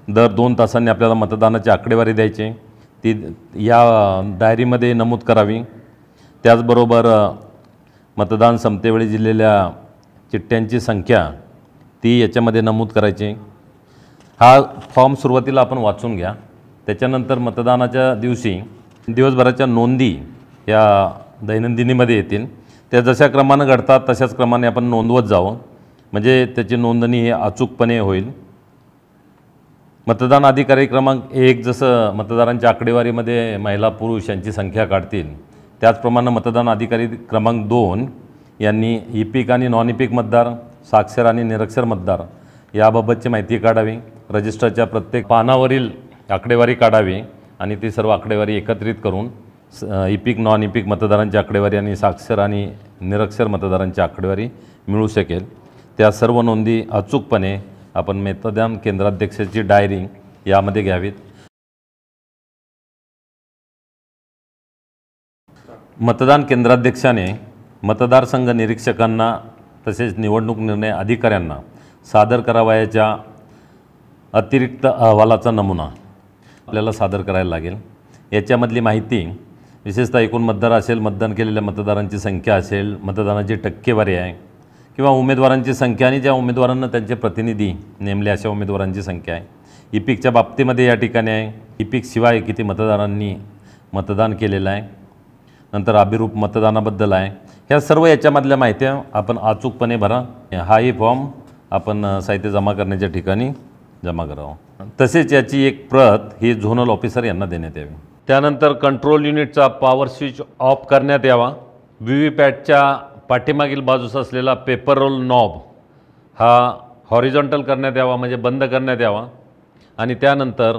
दर 2 तासांनी आपल्याला मतदानाची आकडेवारी द्यायची, ती या डायरीमध्ये नमूद करावी. त्याचबरोबर मतदान संपतेवेळी दिलेल्या चिठ्ठ्यांची संख्या ती याच्यामध्ये नमूद करायची. हा फॉर्म सुरुवातीला आपण वाचून घ्या. त्याच्यानंतर मतदानाच्या दिवशी दिवसभराच्या नोंदी या दैनंदिनीमध्ये येतील. त्या जशा क्रमानं घडतात तशाच क्रमाने आपण नोंदवत जावं म्हणजे त्याची नोंदणी ही अचूकपणे होईल. मतदान अधिकारी क्रमांक 1 जसं मतदारांच्या आकडेवारीमध्ये महिला पुरुष यांची संख्या काढतील त्याचप्रमाणे मतदान अधिकारी क्रमांक 2 यांनी EPIC आणि नॉन EPIC मतदार, साक्षर आणि निरक्षर मतदार याबाबतची माहिती काढावी. रजिस्टरच्या प्रत्येक पानावरील आकडेवारी काढावी आणि ती सर्व आकडेवारी एकत्रित करून EPIC नॉन EPIC मतदारांची आकडेवारी आणि साक्षर आणि निरक्षर मतदारांची आकडेवारी मिळू शकेल. त्या सर्व नोंदी अचूकपणे आपण मतदान केंद्राध्यक्षाची डायरी यामध्ये घ्यावीत. मतदान केंद्राध्यक्षाने मतदारसंघ निरीक्षकांना तसेच निवडणूक निर्णय अधिकाऱ्यांना सादर करावयाच्या अतिरिक्त अहवालाचा नमुना आपल्याला सादर करायला लागेल. याच्यामधली माहिती विशेषतः एकूण मतदार असेल, मतदान केलेल्या मतदारांची संख्या असेल, मतदानाची टक्केवारी आहे किंवा उमेदवारांची संख्या आणि ज्या उमेदवारांना त्यांचे प्रतिनिधी नेमले अशा उमेदवारांची संख्या आहे. ई-पिकच्या बाबतीमध्ये या ठिकाणी आहे. ई-पिक शिवाय किती मतदारांनी मतदान केलेलं आहे. नंतर अभिरूप मतदानाबद्दल आहे. ह्या सर्व याच्यामधल्या माहित्या आपण अचूकपणे भरा. हाही फॉर्म आपण साहित्य जमा करण्याच्या ठिकाणी जमा करावं. तसेच याची एक प्रत ही झोनल ऑफिसर यांना देण्यात यावी. त्यानंतर कंट्रोल युनिटचा पॉवर स्विच ऑफ करण्यात यावा. व्हीव्हीपॅटच्या पाठीमागील बाजूस असलेला पेपर रोल नॉब हा हॉरिझॉन्टल करण्यात यावा, म्हणजे बंद करण्यात यावा. आणि त्यानंतर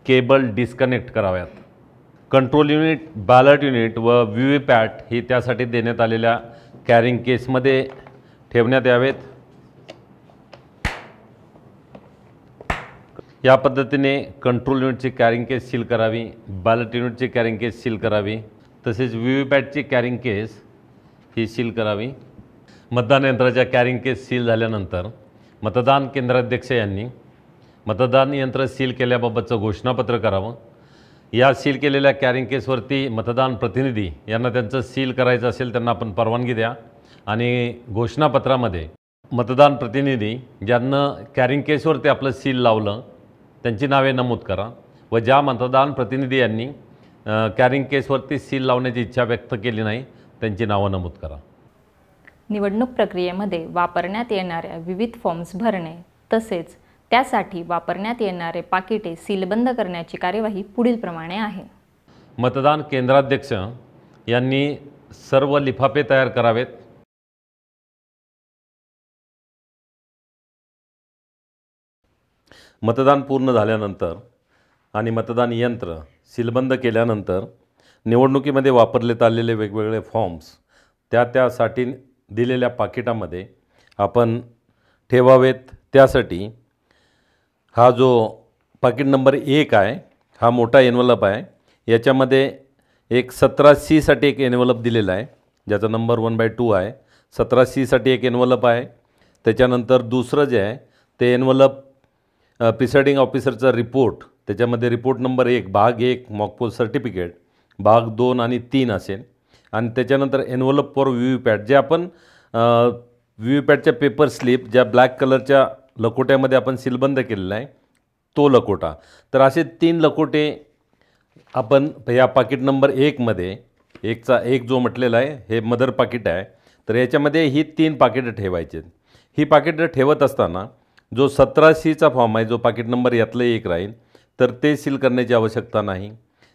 केबल डिस्कनेक्ट कराव्यात. कंट्रोल युनिट, बॅलट युनिट व व्हीव्हीपॅट ही त्यासाठी देण्यात आलेल्या कॅरिंग केसमध्ये ठेवण्यात यावेत. या पद्धतीने कंट्रोल युनिटची कॅरिंग केस सील करावी, बॅलट युनिटची कॅरिंग केस सील करावी, तसेच व्हीव्हीपॅटची कॅरिंग केस ही सील करावी. मतदान यंत्राच्या कॅरिंग केस सील झाल्यानंतर मतदान केंद्राध्यक्ष यांनी मतदान यंत्र सील केल्याबाबतचं घोषणापत्र करावं. या सील केलेल्या कॅरिंग केसवरती मतदान प्रतिनिधी यांना त्यांचं सील करायचं असेल त्यांना आपण परवानगी द्या. आणि घोषणापत्रामध्ये मतदान प्रतिनिधी ज्यांना कॅरिंग केसवरती आपलं सील लावलं त्यांची नावे नमूद करा व ज्या मतदान प्रतिनिधी यांनी कॅरिंग केसवरती सील लावण्याची इच्छा व्यक्त केली नाही त्यांची नावं नमूद करा. निवडणूक प्रक्रियेमध्ये वापरण्यात येणाऱ्या विविध फॉर्म्स भरणे तसेच त्यासाठी वापरण्यात येणारे पाकिटे सीलबंद करण्याची कार्यवाही पुढीलप्रमाणे आहे. मतदान केंद्राध्यक्ष यांनी सर्व लिफाफे तयार करावेत. मतदान पूर्ण झाल्यानंतर आणि मतदान यंत्र सीलबंद केल्यानंतर निवडणुकीमध्ये वापरण्यात आलेले वेगवेगळे फॉर्म्स त्यासाठी दिलेल्या पाकिटामध्ये आपण ठेवावेत. त्यासाठी हा जो पाकिट नंबर 1 आहे हा मोठा एन्व्हलप आहे. याच्यामध्ये एक 17C एक एन्व्हलप दिलेला आहे ज्याचा नंबर 1/2 आहे. 17C एक एन्व्हलप आहे. त्याच्यानंतर दुसरं जे आहे ते एन्व्हलप प्रिसाइडिंग ऑफिसरचा रिपोर्ट, त्याच्यामध्ये रिपोर्ट नंबर 1 भाग 1 मॉकपोल सर्टिफिकेट भाग 2 आणि 3 असेल. आणि त्याच्यानंतर एन्व्हलप फॉर व्हीव्हीपॅट जे आपण व्हीव्हीपॅटच्या पेपर स्लिप ज्या ब्लॅक कलरच्या लकोट्यामध्ये आपण सीलबंद केलेला आहे तो लकोटा. तर असे 3 लकोटे आपण या पाकिट नंबर 1मध्ये 1 जो म्हटलेला आहे हे मदर पाकिट आहे. तर याच्यामध्ये ही 3 पाकिटं ठेवायची आहेत. ही पाकिटं ठेवत असताना जो 17C फॉर्म आहे जो पाकिट नंबर यातलं 1 राहील तर ते सील करण्याची आवश्यकता नाही.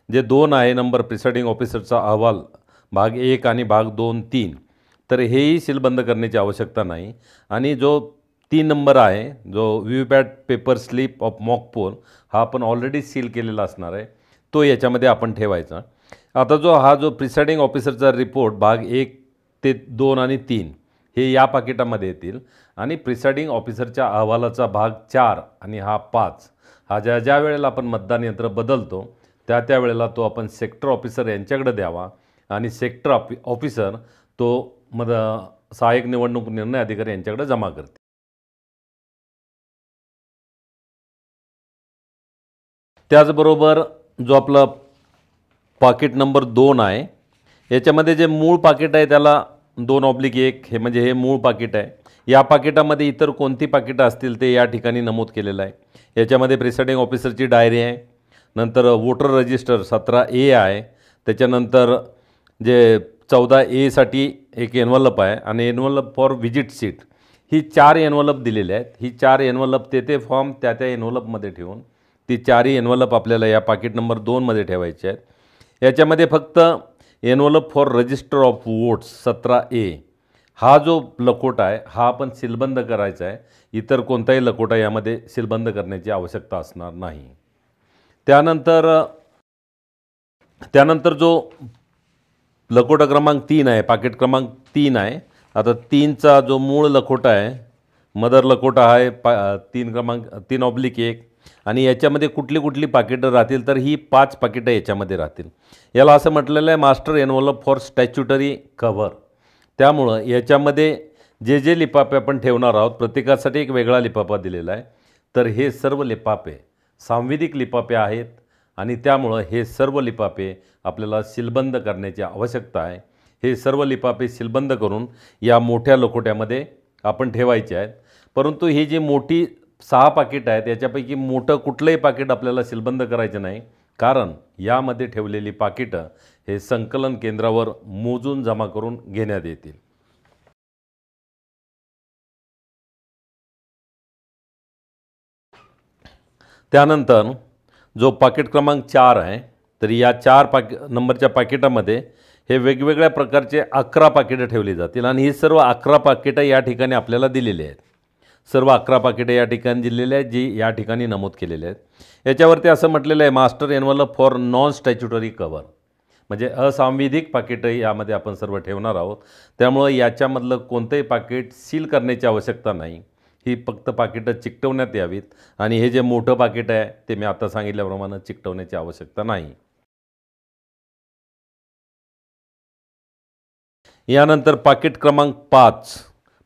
जे 2 आहे नंबर प्रिसाइडिंग ऑफिसरचा अहवाल भाग 1 आणि भाग 2, 3 तर हेही सील बंद करण्याची आवश्यकता नाही. आणि जो 3 नंबर आहे जो VVPAT paper slip of mock poll हा आपण ऑलरेडी सील केलेला असणार आहे तो याच्यामध्ये आपण ठेवायचा. आता जो प्रिसाइडिंग ऑफिसरचा रिपोर्ट भाग 1 ते 2 आणि 3 हे या पाकिटामध्ये येतील. आणि प्रिसाइडिंग ऑफिसरच्या अहवालाचा भाग 4 आणि हा 5 हा ज्या वेळेला आपण मतदान यंत्र बदलतो त्या वेळेला तो आपण सेक्टर ऑफिसर यांच्याकडे द्यावा. आणि सेक्टर ऑफिसर तो सहाय्यक निवडणूक निर्णय अधिकारी यांच्याकडे जमा करते. त्याचबरोबर जो आपला पाकिट नंबर 2 आहे याच्यामध्ये जे मूळ पाकिट आहे त्याला 2/1 हे म्हणजे हे मूळ पाकिट आहे. या पाकिटामध्ये इतर कोणती पाकिटं असतील ते या ठिकाणी नमूद केलेलं आहे. याच्यामध्ये प्रिसाइडिंग ऑफिसरची डायरी आहे, नंतर वोटर रजिस्टर 17A आहे, त्याच्यानंतर जे 14A एक एन्व्हलप आहे आणि envelope for visit seat he 4 envelope दिलेले आहेत. ही 4 एन्व्हलप ते फॉर्म त्या एन्व्हलपमध्ये ठेवून ती 4ही एन्व्हलप आपल्याला या पाकिट नंबर 2मध्ये ठेवायचे आहेत. याच्यामध्ये फक्त envelope for register of votes 17A हा जो लकोटा आहे हा आपण सीलबंद करायचा आहे. इतर कोणताही लकोटा यामध्ये सीलबंद करण्याची आवश्यकता असणार नाही. त्यानंतर जो लकोटा क्रमांक 3 आहे पाकिट क्रमांक 3 आहे. आता 3चा जो मूळ लकोटा आहे मदर लकोटा आहे 3/1 आणि याच्यामध्ये कुठली पाकिटं राहतील तर ही 5 पाकिटं याच्यामध्ये राहतील. याला असं म्हटलेलं आहे master envelope for statutory cover. त्यामुळं याच्यामध्ये जे लिफाफे आपण ठेवणार आहोत प्रत्येकासाठी एक वेगळा लिफाफा दिलेला आहे. तर हे सर्व लिफाफे सांविधिक लिफाफे आहेत आणि त्यामुळं हे सर्व लिफाफे आपल्याला सीलबंद करण्याची आवश्यकता आहे. हे सर्व लिफाफे सीलबंद करून या मोठ्या लखोट्यामध्ये आपण ठेवायचे आहेत. परंतु ही जी मोठी 6 पाकिट आहेत याच्यापैकी मोठं कुठलंही पाकिट आपल्याला सीलबंद करायचं नाही, कारण यामध्ये ठेवलेली पाकिटं हे संकलन केंद्रावर मोजून जमा करून घेण्यात येतील. त्यानंतर जो पाकिट क्रमांक 4 आहे, तर या 4 नंबरच्या पाकिटामध्ये हे वेगवेगळ्या प्रकारचे 11 पाकिटं ठेवली जातील आणि ही सर्व 11 पाकिटं या ठिकाणी आपल्याला दिलेली आहेत. सर्व 11 पाकिटं या ठिकाणी दिलेली आहेत, जी या ठिकाणी नमूद केलेली आहेत. याच्यावरती असं म्हटलेलं आहे, master envelope for non statutory cover, म्हणजे असंविधिक पाकिटं यामध्ये आपण सर्व ठेवणार आहोत. त्यामुळं याच्यामधलं कोणतंही पाकिट सील करण्याची आवश्यकता नाही. ही फक्त पाकिटं चिकटवण्यात यावीत आणि हे जे मोठं पाकिट आहे ते मी आता सांगितल्याप्रमाणे चिकटवण्याची आवश्यकता नाही. यानंतर पाकिट क्रमांक 5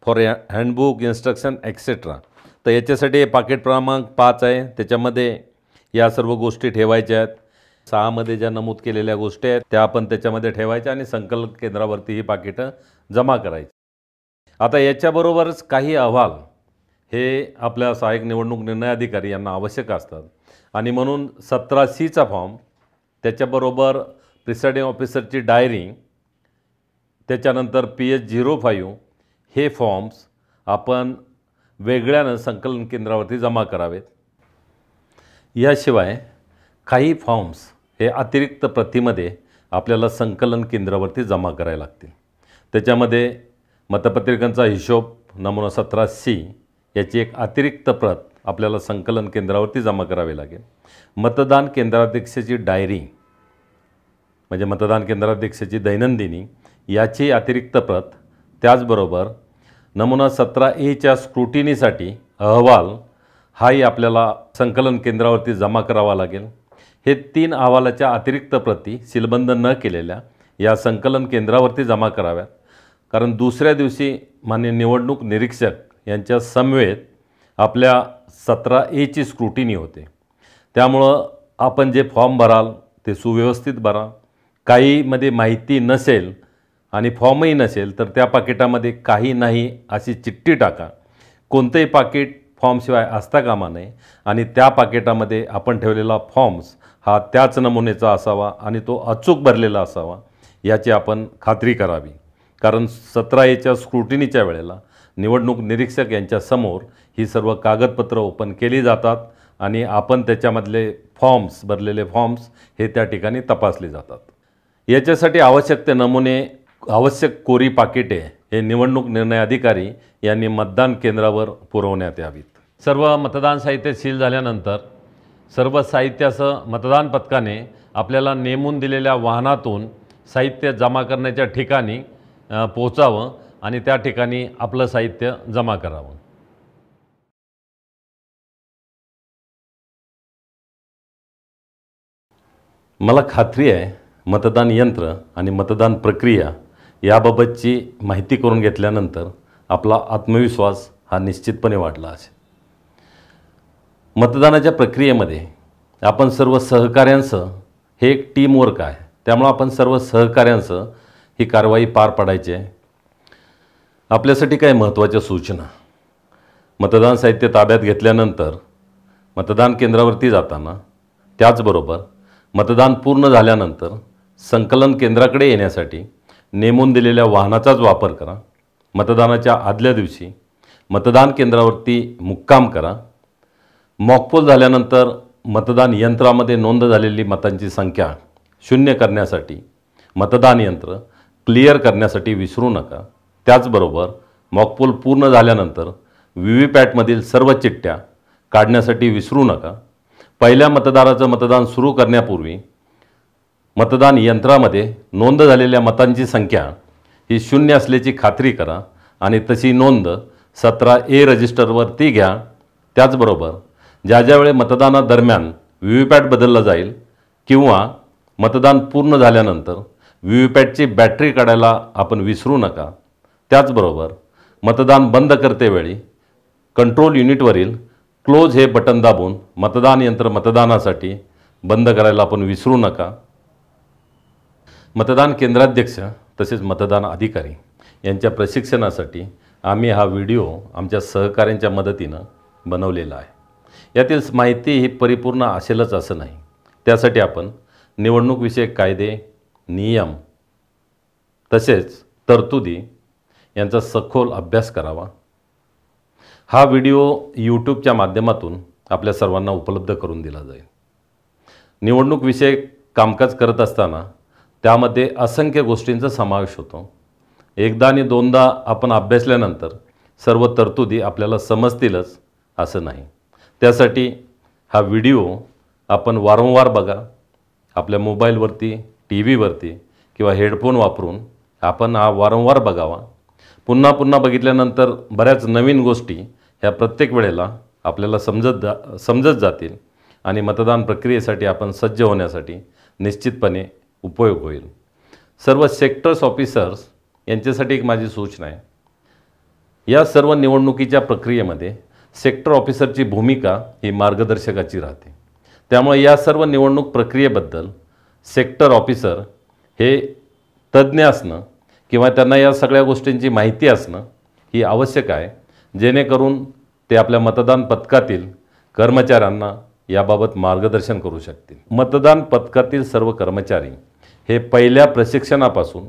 फॉर हँडबुक इन्स्ट्रक्शन एक्सेट्रा. तर याच्यासाठी हे पाकिट क्रमांक 5 आहे. त्याच्यामध्ये या सर्व गोष्टी ठेवायच्या आहेत. 6 मध्ये ज्या नमूद केलेल्या गोष्टी आहेत त्या आपण त्याच्यामध्ये ठेवायच्या आणि संकलन केंद्रावरती ही पाकिटं जमा करायची. आता याच्याबरोबरच काही अहवाल हे आपल्या सहाय्यक निवडणूक निर्णय अधिकारी यांना आवश्यक असतात आणि म्हणून 17C फॉर्म, त्याच्याबरोबर प्रिसाइडिंग ऑफिसरची डायरी, त्याच्यानंतर PS05 हे फॉर्म्स आपण वेगळ्यानं संकलन केंद्रावरती जमा करावेत. याशिवाय काही फॉर्म्स हे अतिरिक्त प्रतीमध्ये आपल्याला संकलन केंद्रावरती जमा करायला लागतील. त्याच्यामध्ये मतपत्रिकांचा हिशोब नमुना 17C याची एक अतिरिक्त प्रत आपल्याला संकलन केंद्रावरती जमा करावी लागेल. मतदान केंद्राध्यक्षाची डायरी म्हणजे मतदान केंद्राध्यक्षाची दैनंदिनी याची अतिरिक्त प्रत, त्याचबरोबर नमुना 17A स्क्रुटिनीसाठी अहवाल हाही आपल्याला संकलन केंद्रावरती जमा करावा लागेल. हे 3 अहवालाच्या अतिरिक्त प्रती सीलबंद न केलेल्या या संकलन केंद्रावरती जमा कराव्यात, कारण दुसऱ्या दिवशी माननीय निवडणूक निरीक्षक यांच्या समवेत आपल्या 17A स्क्रुटिनी होते. त्यामुळं आपण जे फॉर्म भराल ते सुव्यवस्थित भरा. काहीमध्ये माहिती नसेल आणि फॉर्मही नसेल तर त्या पाकिटामध्ये काही नाही अशी चिठ्ठी टाका. कोणतंही पाकिट फॉर्मशिवाय असता कामा नये आणि त्या पाकिटामध्ये आपण ठेवलेला फॉर्म्स हा त्याच नमुनेचा असावा आणि तो अचूक भरलेला असावा याची आपण खात्री करावी. कारण 17A स्क्रुटिनीच्या वेळेला निवडणूक निरीक्षक यांच्यासमोर ही सर्व कागदपत्र ओपन केली जातात आणि आपण त्याच्यामधले फॉर्म्स, भरलेले फॉर्म्स हे त्या ठिकाणी तपासले जातात. याच्यासाठी आवश्यक ते नमुने, आवश्यक कोरी पाकिटे हे निवडणूक निर्णय अधिकारी यांनी मतदान केंद्रावर पुरवण्यात यावीत. सर्व मतदान साहित्य सील झाल्यानंतर सर्व साहित्यासह मतदान पथकाने आपल्याला नेमून दिलेल्या वाहनातून साहित्य जमा करण्याच्या ठिकाणी पोहोचावं आणि त्या ठिकाणी आपलं साहित्य जमा करावं. मला खात्री आहे मतदान यंत्र आणि मतदान प्रक्रिया याबाबतची माहिती करून घेतल्यानंतर आपला आत्मविश्वास हा निश्चितपणे वाढला असेल. मतदानाच्या प्रक्रियेमध्ये आपण सर्व सहकाऱ्यांसह, हे एक टीमवर्क आहे, त्यामुळे आपण सर्व सहकाऱ्यांसह ही कारवाई पार पाडायची आहे. आपल्यासाठी काही महत्त्वाच्या सूचना. मतदान साहित्य ताब्यात घेतल्यानंतर मतदान केंद्रावरती जाताना, त्याचबरोबर मतदान पूर्ण झाल्यानंतर संकलन केंद्राकडे येण्यासाठी नेमून दिलेल्या वाहनाचाच वापर करा. मतदानाच्या आदल्या दिवशी मतदान केंद्रावरती मुक्काम करा. मॉकपोल झाल्यानंतर मतदान यंत्रामध्ये नोंद झालेली मतांची संख्या 0 करण्यासाठी मतदान यंत्र क्लिअर करण्यासाठी विसरू नका. त्याचबरोबर मॉकपोल पूर्ण झाल्यानंतर व्हीव्हीपॅटमधील सर्व चिठ्ठ्या काढण्यासाठी विसरू नका. पहिल्या मतदाराचं मतदान सुरू करण्यापूर्वी मतदान यंत्रामध्ये नोंद झालेल्या मतांची संख्या ही 0 असल्याची खात्री करा आणि तशी नोंद 17A रजिस्टरवरती घ्या. त्याचबरोबर ज्या ज्यावेळी मतदानादरम्यान व्हीव्हीपॅट बदलला जाईल किंवा मतदान पूर्ण झाल्यानंतर व्हीव्हीपॅटची बॅटरी काढायला आपण विसरू नका. त्याचबरोबर मतदान बंद करतेवेळी कंट्रोल युनिटवरील क्लोज हे बटन दाबून मतदान यंत्र मतदानासाठी बंद करायला आपण विसरू नका. मतदान केंद्राध्यक्ष तसेच मतदान अधिकारी यांच्या प्रशिक्षणासाठी आम्ही हा व्हिडिओ आमच्या सहकाऱ्यांच्या मदतीनं बनवलेला आहे. यातील माहिती ही परिपूर्ण असेलच असं नाही. त्यासाठी आपण निवडणूकविषयक कायदे, नियम तसेच तरतुदी यांचा सखोल अभ्यास करावा. हा व्हिडिओ यूट्यूबच्या माध्यमातून आपल्या सर्वांना उपलब्ध करून दिला जाईल. निवडणूकविषयक कामकाज करत असताना त्यामध्ये असंख्य गोष्टींचा समावेश होतो. एकदा आणि दोनदा आपण अभ्यासल्यानंतर सर्व तरतुदी आपल्याला समजतीलच असं नाही. त्यासाठी हा व्हिडिओ आपण वारंवार बघा. आपल्या मोबाईलवरती, टी व्हीवरती किंवा हेडफोन वापरून आपण हा वारंवार बघावा. पुन्हा पुन्हा बघितल्यानंतर बऱ्याच नवीन गोष्टी ह्या प्रत्येक वेळेला आपल्याला समजत जातील आणि मतदान प्रक्रियेसाठी आपण सज्ज होण्यासाठी निश्चितपणे उपयोग होईल. सर्व सेक्टर्स ऑफिसर्स यांच्यासाठी एक माझी सूचना आहे. या सर्व निवडणुकीच्या प्रक्रियेमध्ये सेक्टर ऑफिसरची भूमिका ही मार्गदर्शकाची राहते. त्यामुळे या सर्व निवडणूक प्रक्रियेबद्दल सेक्टर ऑफिसर हे तज्ज्ञ असणं किंवा त्यांना या सगळ्या गोष्टींची माहिती असणं ही आवश्यक आहे, जेणेकरून ते आपल्या मतदान पथकातील कर्मचाऱ्यांना याबाबत मार्गदर्शन करू शकतील. मतदान पथकातील सर्व कर्मचारी हे पहिल्या प्रशिक्षणापासून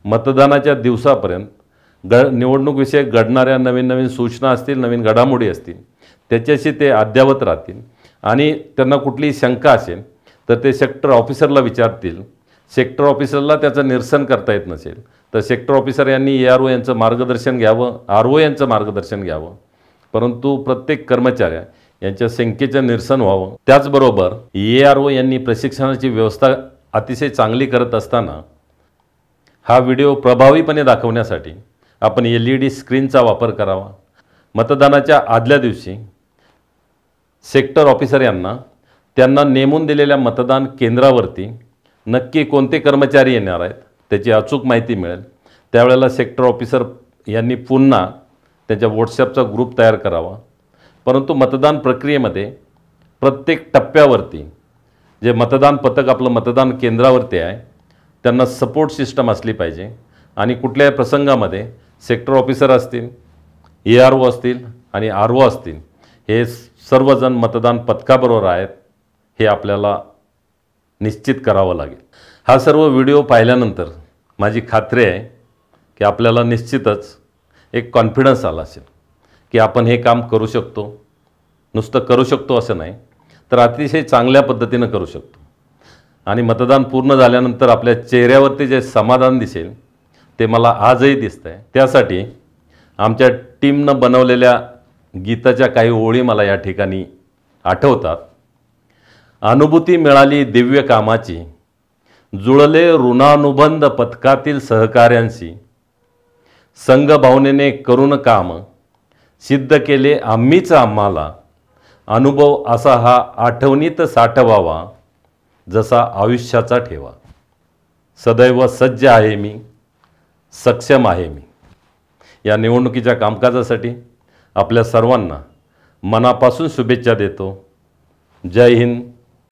मतदानाच्या दिवसापर्यंत निवडणूकविषयक घडणाऱ्या नवीन नवीन सूचना असतील, नवीन घडामोडी असतील त्याच्याशी ते अद्ययावत राहतील आणि त्यांना कुठलीही शंका असेल तर ते सेक्टर ऑफिसरला विचारतील. सेक्टर ऑफिसरला त्याचं निरसन करता येत नसेल तर सेक्टर ऑफिसर यांनी ARO यांचं मार्गदर्शन घ्यावं, RO यांचं मार्गदर्शन घ्यावं. परंतु प्रत्येक कर्मचाऱ्या यांच्या शंकेचं निरसन व्हावं. त्याचबरोबर ARO यांनी प्रशिक्षणाची व्यवस्था अतिशय चांगली करत असताना हा व्हिडिओ प्रभावीपणे दाखवण्यासाठी आपण LED स्क्रीनचा वापर करावा. मतदानाच्या आदल्या दिवशी सेक्टर ऑफिसर यांना त्यांना नेमून दिलेल्या मतदान केंद्रावरती नक्की कोणते कर्मचारी येणार आहेत त्याची अचूक माहिती मिळेल. त्यावेळेला सेक्टर ऑफिसर यांनी पुन्हा त्यांच्या व्हॉट्सॲपचा ग्रुप तयार करावा. परंतु मतदान प्रक्रियेमध्ये प्रत्येक टप्प्यावरती जे मतदान पथक आपलं मतदान केंद्रावरती आहे त्यांना सपोर्ट सिस्टम असली पाहिजे आणि कुठल्याही प्रसंगामध्ये सेक्टर ऑफिसर असतील, ARO असतील आणि RO असतील हे सर्वजण मतदान पथकाबरोबर आहेत हे आपल्याला निश्चित करावं लागेल. हा सर्व व्हिडिओ पाहिल्यानंतर माझी खात्री आहे की आपल्याला निश्चितच एक कॉन्फिडन्स आला असेल की आपण हे काम करू शकतो. नुसतं करू शकतो असं नाही तर अतिशय चांगल्या पद्धतीनं करू शकतो. आणि मतदान पूर्ण झाल्यानंतर आपल्या चेहऱ्यावरती जे समाधान दिसेल ते मला आजही दिसतं आहे. त्यासाठी आमच्या टीमनं बनवलेल्या गीताच्या काही ओळी मला या ठिकाणी आठवतात. अनुभूती मिळाली दिव्य कामाची, जुळले ऋणानुबंध पथकातील सहकाऱ्यांशी, संघभावनेने करून काम सिद्ध केले आम्हीच आम्हाला, अनुभव असा हा आठवणीत साठवावा जसा आयुष्याचा ठेवा. सदैव सज्ज आहे मी, सक्षम आहे मी. या निवडणुकीच्या कामकाजासाठी आपल्या सर्वांना मनापासून शुभेच्छा देतो. जय हिंद,